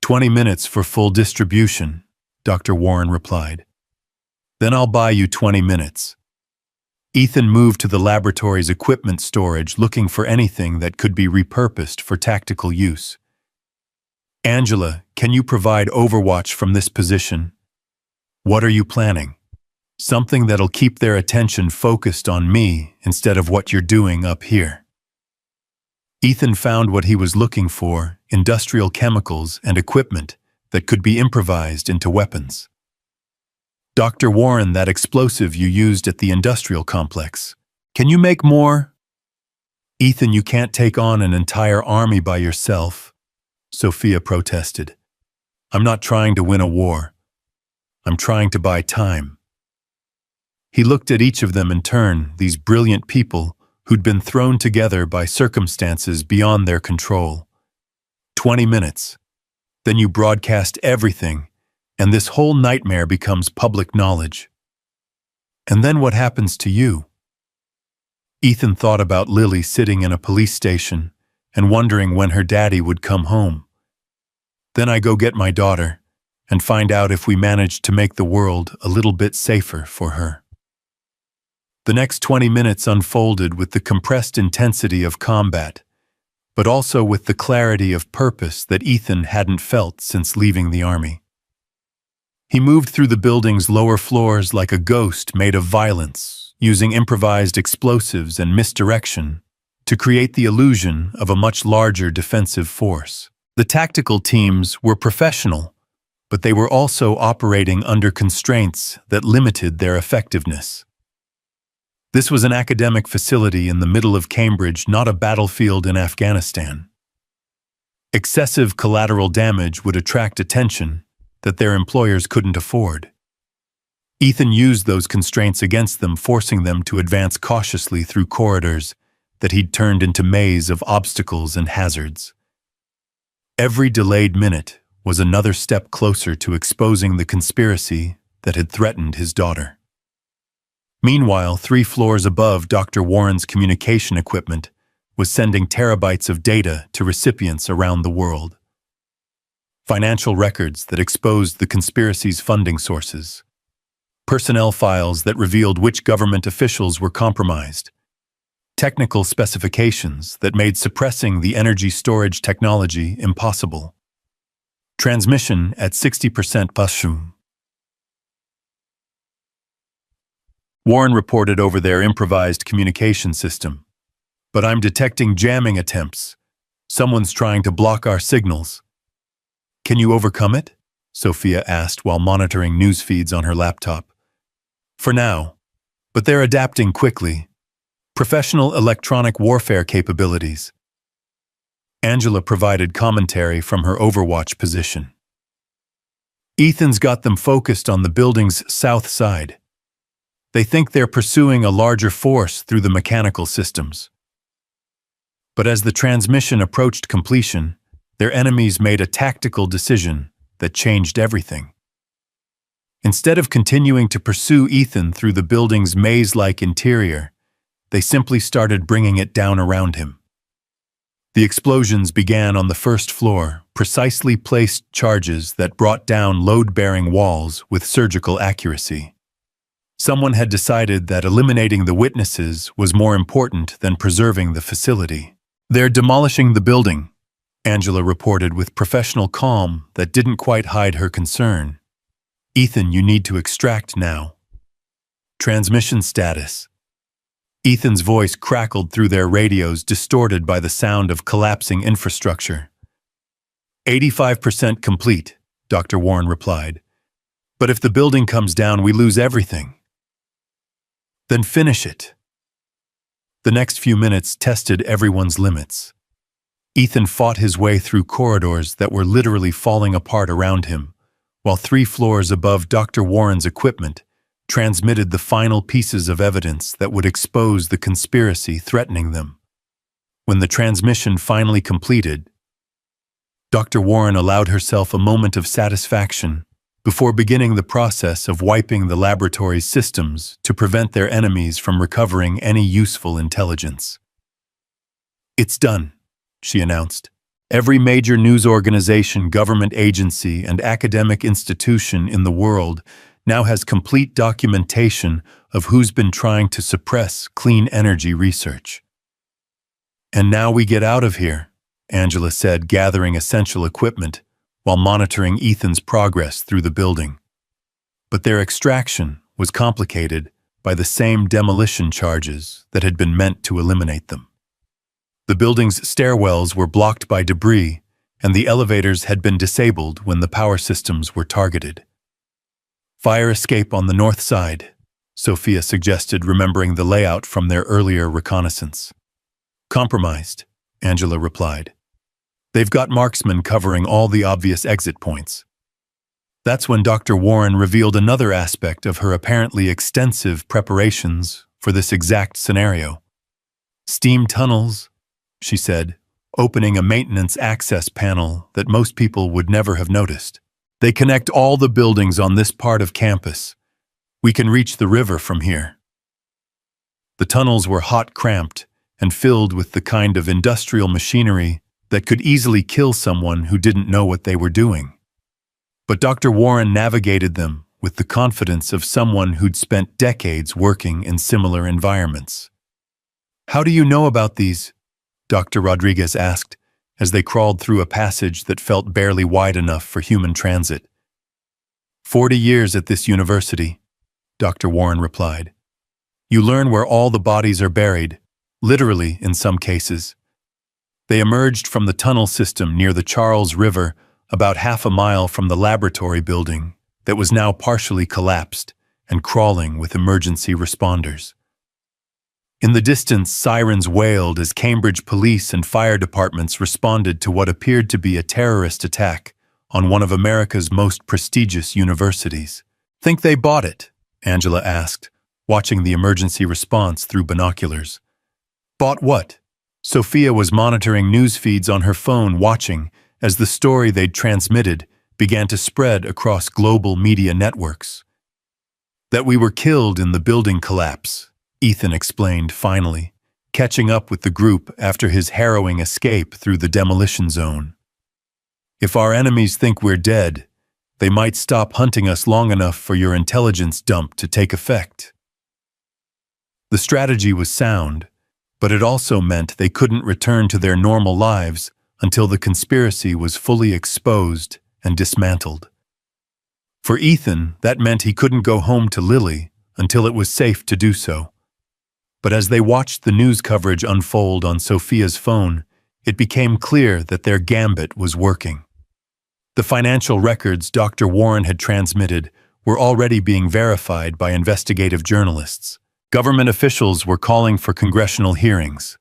20 minutes for full distribution, Dr. Warren replied. "Then I'll buy you 20 minutes. Ethan moved to the laboratory's equipment storage, looking for anything that could be repurposed for tactical use. "Angela, can you provide overwatch from this position?" "What are you planning?" "Something that'll keep their attention focused on me instead of what you're doing up here." Ethan found what he was looking for: industrial chemicals and equipment that could be improvised into weapons. "Dr. Warren, that explosive you used at the industrial complex. Can you make more?" "Ethan, you can't take on an entire army by yourself," Sophia protested. "I'm not trying to win a war. I'm trying to buy time." He looked at each of them in turn, these brilliant people who'd been thrown together by circumstances beyond their control. 20 minutes. Then you broadcast everything, and this whole nightmare becomes public knowledge. And then what happens to you? Ethan thought about Lily sitting in a police station and wondering when her daddy would come home. Then I go get my daughter and find out if we managed to make the world a little bit safer for her. The next 20 minutes unfolded with the compressed intensity of combat, but also with the clarity of purpose that Ethan hadn't felt since leaving the army. He moved through the building's lower floors like a ghost made of violence, using improvised explosives and misdirection to create the illusion of a much larger defensive force. The tactical teams were professional, but they were also operating under constraints that limited their effectiveness. This was an academic facility in the middle of Cambridge, not a battlefield in Afghanistan. Excessive collateral damage would attract attention that their employers couldn't afford. Ethan used those constraints against them, forcing them to advance cautiously through corridors that he'd turned into maze of obstacles and hazards. Every delayed minute was another step closer to exposing the conspiracy that had threatened his daughter. Meanwhile, 3 floors above, Dr. Warren's communication equipment was sending terabytes of data to recipients around the world. Financial records that exposed the conspiracy's funding sources. Personnel files that revealed which government officials were compromised. Technical specifications that made suppressing the energy storage technology impossible. Transmission at 60% passion. Warren reported over their improvised communication system. "But I'm detecting jamming attempts. Someone's trying to block our signals." "Can you overcome it?" Sophia asked while monitoring news feeds on her laptop. "For now, but they're adapting quickly. Professional electronic warfare capabilities." Angela provided commentary from her overwatch position. "Ethan's got them focused on the building's south side. They think they're pursuing a larger force through the mechanical systems. But as the transmission approached completion, their enemies made a tactical decision that changed everything. Instead of continuing to pursue Ethan through the building's maze-like interior, they simply started bringing it down around him. The explosions began on the first floor, precisely placed charges that brought down load-bearing walls with surgical accuracy. Someone had decided that eliminating the witnesses was more important than preserving the facility. "They're demolishing the building," Angela reported with professional calm that didn't quite hide her concern. "Ethan, you need to extract now." "Transmission status." Ethan's voice crackled through their radios, distorted by the sound of collapsing infrastructure. 85% complete, Dr. Warren replied. But if the building comes down, we lose everything. Then finish it. The next few minutes tested everyone's limits. Ethan fought his way through corridors that were literally falling apart around him, while 3 floors above Dr. Warren's equipment transmitted the final pieces of evidence that would expose the conspiracy threatening them. When the transmission finally completed, Dr. Warren allowed herself a moment of satisfaction before beginning the process of wiping the laboratory's systems to prevent their enemies from recovering any useful intelligence. "It's done," she announced. "Every major news organization, government agency, and academic institution in the world now has complete documentation of who's been trying to suppress clean energy research." "And now we get out of here," Angela said, gathering essential equipment while monitoring Ethan's progress through the building. But their extraction was complicated by the same demolition charges that had been meant to eliminate them. The building's stairwells were blocked by debris, and the elevators had been disabled when the power systems were targeted. "Fire escape on the north side," Sophia suggested, remembering the layout from their earlier reconnaissance. "Compromised," Angela replied. "They've got marksmen covering all the obvious exit points." That's when Dr. Warren revealed another aspect of her apparently extensive preparations for this exact scenario. "Steam tunnels," she said, opening a maintenance access panel that most people would never have noticed. "They connect all the buildings on this part of campus. We can reach the river from here." The tunnels were hot, cramped, and filled with the kind of industrial machinery that could easily kill someone who didn't know what they were doing. But Dr. Warren navigated them with the confidence of someone who'd spent decades working in similar environments. "How do you know about these?" Dr. Rodriguez asked, as they crawled through a passage that felt barely wide enough for human transit. 40 years at this university," Dr. Warren replied. "You learn where all the bodies are buried, literally in some cases." They emerged from the tunnel system near the Charles River, about half a mile from the laboratory building that was now partially collapsed and crawling with emergency responders. In the distance, sirens wailed as Cambridge police and fire departments responded to what appeared to be a terrorist attack on one of America's most prestigious universities. "Think they bought it?" Angela asked, watching the emergency response through binoculars. "Bought what?" Sophia was monitoring news feeds on her phone, watching as the story they'd transmitted began to spread across global media networks. "That we were killed in the building collapse," Ethan explained finally, catching up with the group after his harrowing escape through the demolition zone. "If our enemies think we're dead, they might stop hunting us long enough for your intelligence dump to take effect." The strategy was sound, but it also meant they couldn't return to their normal lives until the conspiracy was fully exposed and dismantled. For Ethan, that meant he couldn't go home to Lily until it was safe to do so. But as they watched the news coverage unfold on Sophia's phone, it became clear that their gambit was working. The financial records Dr. Warren had transmitted were already being verified by investigative journalists. Government officials were calling for congressional hearings.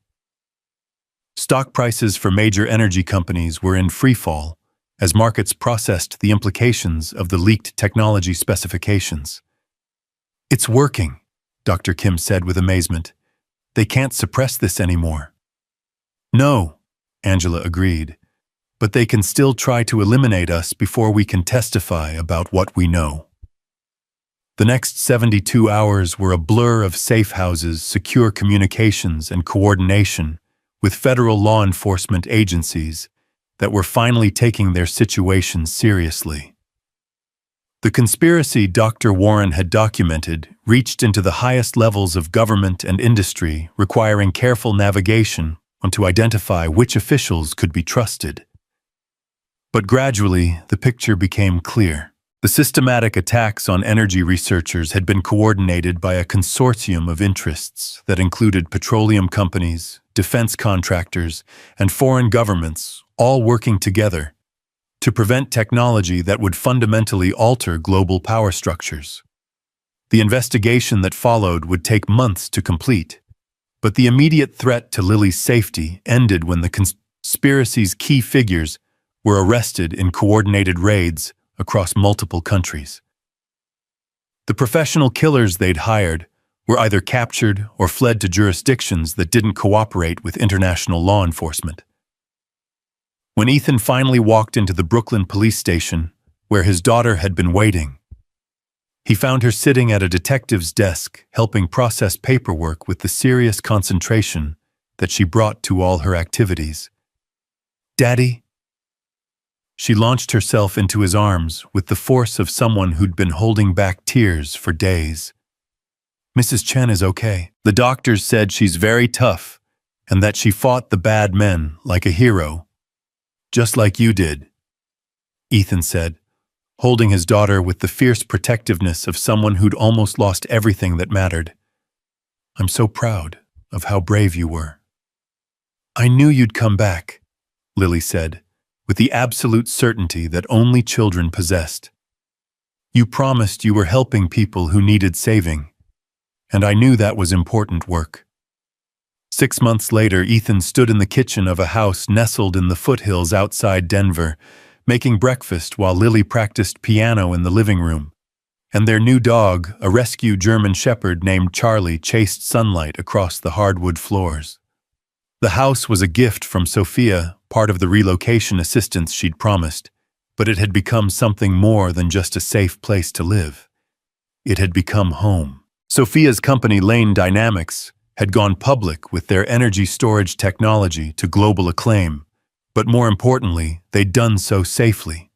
Stock prices for major energy companies were in freefall as markets processed the implications of the leaked technology specifications. "It's working," Dr. Kim said with amazement. "They can't suppress this anymore." "No," Angela agreed, "but they can still try to eliminate us before we can testify about what we know." The next 72 hours were a blur of safe houses, secure communications, and coordination with federal law enforcement agencies that were finally taking their situation seriously. The conspiracy Dr. Warren had documented reached into the highest levels of government and industry, requiring careful navigation to identify which officials could be trusted. But gradually, the picture became clear. The systematic attacks on energy researchers had been coordinated by a consortium of interests that included petroleum companies, defense contractors, and foreign governments, all working together to prevent technology that would fundamentally alter global power structures. The investigation that followed would take months to complete, but the immediate threat to Lily's safety ended when the conspiracy's key figures were arrested in coordinated raids across multiple countries. The professional killers they'd hired were either captured or fled to jurisdictions that didn't cooperate with international law enforcement. When Ethan finally walked into the Brooklyn police station, where his daughter had been waiting, he found her sitting at a detective's desk, helping process paperwork with the serious concentration that she brought to all her activities. "Daddy?" She launched herself into his arms with the force of someone who'd been holding back tears for days. "Mrs. Chen is okay. The doctors said she's very tough and that she fought the bad men like a hero, just like you did," Ethan said, holding his daughter with the fierce protectiveness of someone who'd almost lost everything that mattered. "I'm so proud of how brave you were." "I knew you'd come back," Lily said, with the absolute certainty that only children possessed. "You promised you were helping people who needed saving, and I knew that was important work." 6 months later, Ethan stood in the kitchen of a house nestled in the foothills outside Denver, making breakfast while Lily practiced piano in the living room, and their new dog, a rescue German shepherd named Charlie, chased sunlight across the hardwood floors. The house was a gift from Sophia, part of the relocation assistance she'd promised, but it had become something more than just a safe place to live. It had become home. Sophia's company, Lane Dynamics, had gone public with their energy storage technology to global acclaim, but more importantly, they'd done so safely.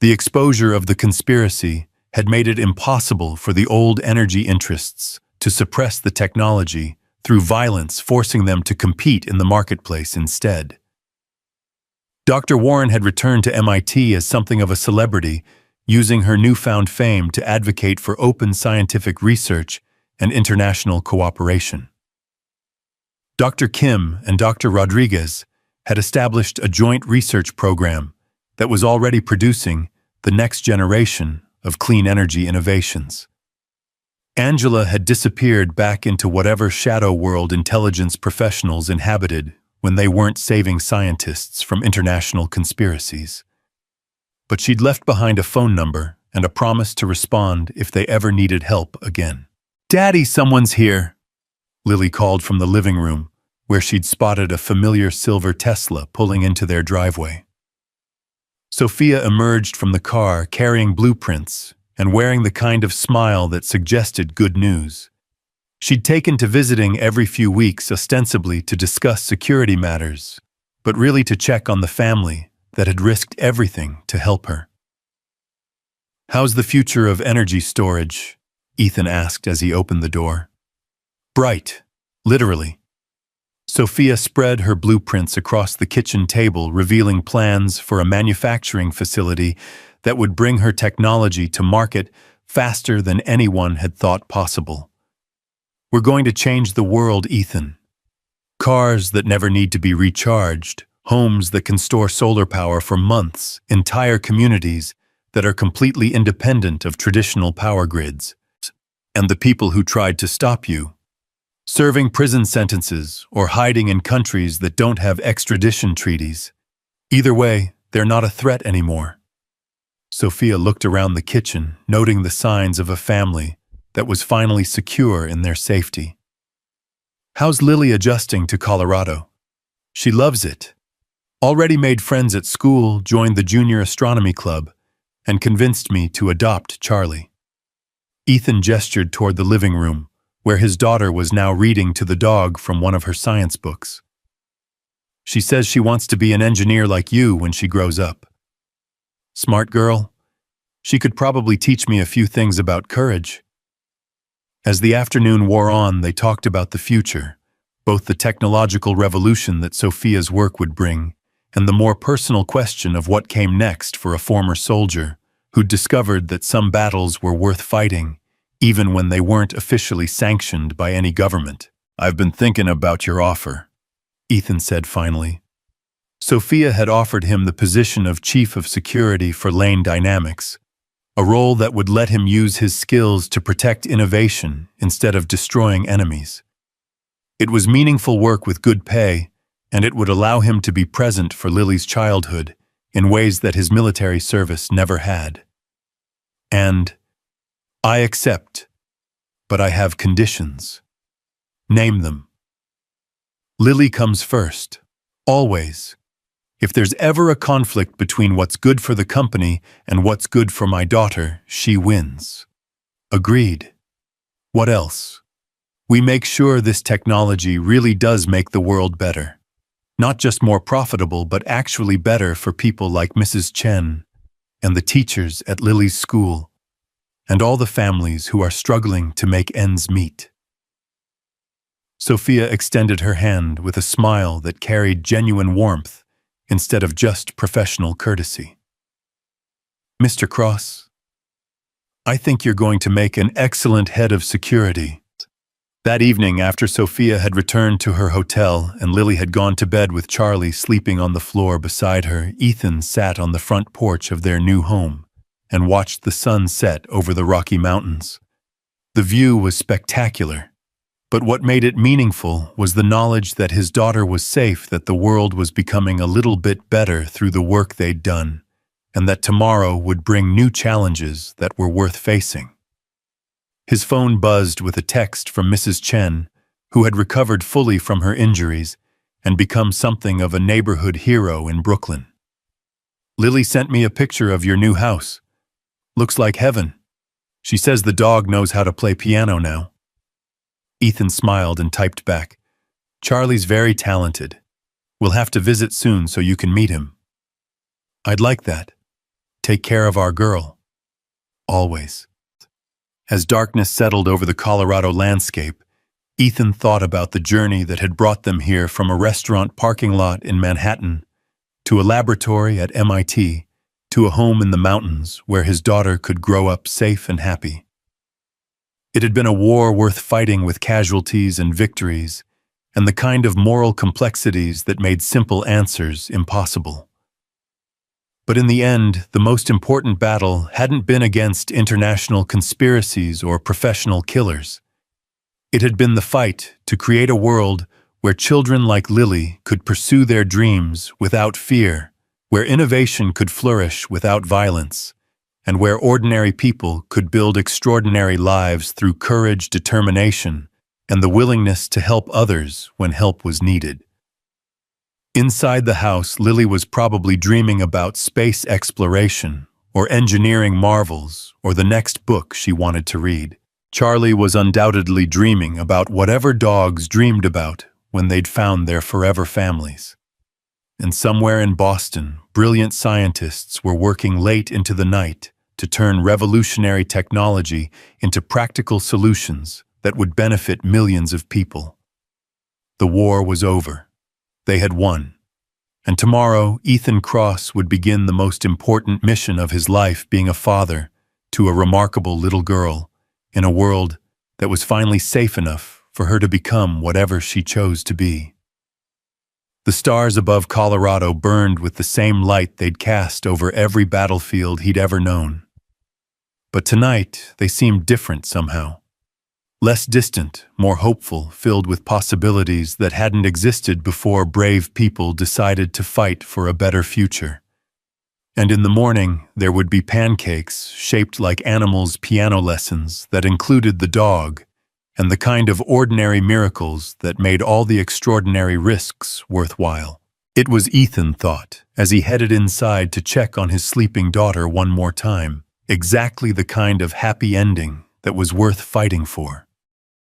The exposure of the conspiracy had made it impossible for the old energy interests to suppress the technology through violence, forcing them to compete in the marketplace instead. Dr. Warren had returned to MIT as something of a celebrity, using her newfound fame to advocate for open scientific research and international cooperation. Dr. Kim and Dr. Rodriguez had established a joint research program that was already producing the next generation of clean energy innovations. Angela had disappeared back into whatever shadow world intelligence professionals inhabited when they weren't saving scientists from international conspiracies. But she'd left behind a phone number and a promise to respond if they ever needed help again. "Daddy, someone's here," Lily called from the living room, where she'd spotted a familiar silver Tesla pulling into their driveway. Sophia emerged from the car carrying blueprints and wearing the kind of smile that suggested good news. She'd taken to visiting every few weeks ostensibly to discuss security matters, but really to check on the family that had risked everything to help her. "How's the future of energy storage?" Ethan asked as he opened the door. "Bright, literally." Sophia spread her blueprints across the kitchen table, revealing plans for a manufacturing facility that would bring her technology to market faster than anyone had thought possible. "We're going to change the world, Ethan. Cars that never need to be recharged, homes that can store solar power for months, entire communities that are completely independent of traditional power grids. And the people who tried to stop you, serving prison sentences or hiding in countries that don't have extradition treaties. Either way, they're not a threat anymore." Sophia looked around the kitchen, noting the signs of a family that was finally secure in their safety. "How's Lily adjusting to Colorado?" "She loves it. Already made friends at school, joined the junior astronomy club, and convinced me to adopt Charlie." Ethan gestured toward the living room, where his daughter was now reading to the dog from one of her science books. "She says she wants to be an engineer like you when she grows up." "Smart girl. She could probably teach me a few things about courage." As the afternoon wore on, they talked about the future, both the technological revolution that Sophia's work would bring, and the more personal question of what came next for a former soldier who'd discovered that some battles were worth fighting, even when they weren't officially sanctioned by any government. "I've been thinking about your offer," Ethan said finally. Sophia had offered him the position of Chief of Security for Lane Dynamics, a role that would let him use his skills to protect innovation instead of destroying enemies. It was meaningful work with good pay, and it would allow him to be present for Lily's childhood in ways that his military service never had. And, "I accept, but I have conditions." "Name them." "Lily comes first. Always. If there's ever a conflict between what's good for the company and what's good for my daughter, she wins." "Agreed. What else?" "We make sure this technology really does make the world better. Not just more profitable, but actually better for people like Mrs. Chen and the teachers at Lily's school and all the families who are struggling to make ends meet." Sophia extended her hand with a smile that carried genuine warmth instead of just professional courtesy. "Mr. Cross, I think you're going to make an excellent head of security." That evening, after Sophia had returned to her hotel and Lily had gone to bed with Charlie sleeping on the floor beside her, Ethan sat on the front porch of their new home and watched the sun set over the Rocky Mountains. The view was spectacular, but what made it meaningful was the knowledge that his daughter was safe, that the world was becoming a little bit better through the work they'd done, and that tomorrow would bring new challenges that were worth facing. His phone buzzed with a text from Mrs. Chen, who had recovered fully from her injuries and become something of a neighborhood hero in Brooklyn. "Lily sent me a picture of your new house. Looks like heaven. She says the dog knows how to play piano now." Ethan smiled and typed back, "Charlie's very talented. We'll have to visit soon so you can meet him." "I'd like that. Take care of our girl. Always." As darkness settled over the Colorado landscape, Ethan thought about the journey that had brought them here, from a restaurant parking lot in Manhattan to a laboratory at MIT to a home in the mountains where his daughter could grow up safe and happy. It had been a war worth fighting, with casualties and victories, and the kind of moral complexities that made simple answers impossible. But in the end, the most important battle hadn't been against international conspiracies or professional killers. It had been the fight to create a world where children like Lily could pursue their dreams without fear, where innovation could flourish without violence, and where ordinary people could build extraordinary lives through courage, determination, and the willingness to help others when help was needed. Inside the house, Lily was probably dreaming about space exploration, or engineering marvels, or the next book she wanted to read. Charlie was undoubtedly dreaming about whatever dogs dreamed about when they'd found their forever families. And somewhere in Boston, brilliant scientists were working late into the night to turn revolutionary technology into practical solutions that would benefit millions of people. The war was over. They had won. And tomorrow, Ethan Cross would begin the most important mission of his life, being a father to a remarkable little girl in a world that was finally safe enough for her to become whatever she chose to be. The stars above Colorado burned with the same light they'd cast over every battlefield he'd ever known. But tonight, they seemed different somehow. Less distant, more hopeful, filled with possibilities that hadn't existed before brave people decided to fight for a better future. And in the morning, there would be pancakes shaped like animals' piano lessons that included the dog, and the kind of ordinary miracles that made all the extraordinary risks worthwhile. It was, Ethan thought, as he headed inside to check on his sleeping daughter one more time, exactly the kind of happy ending that was worth fighting for.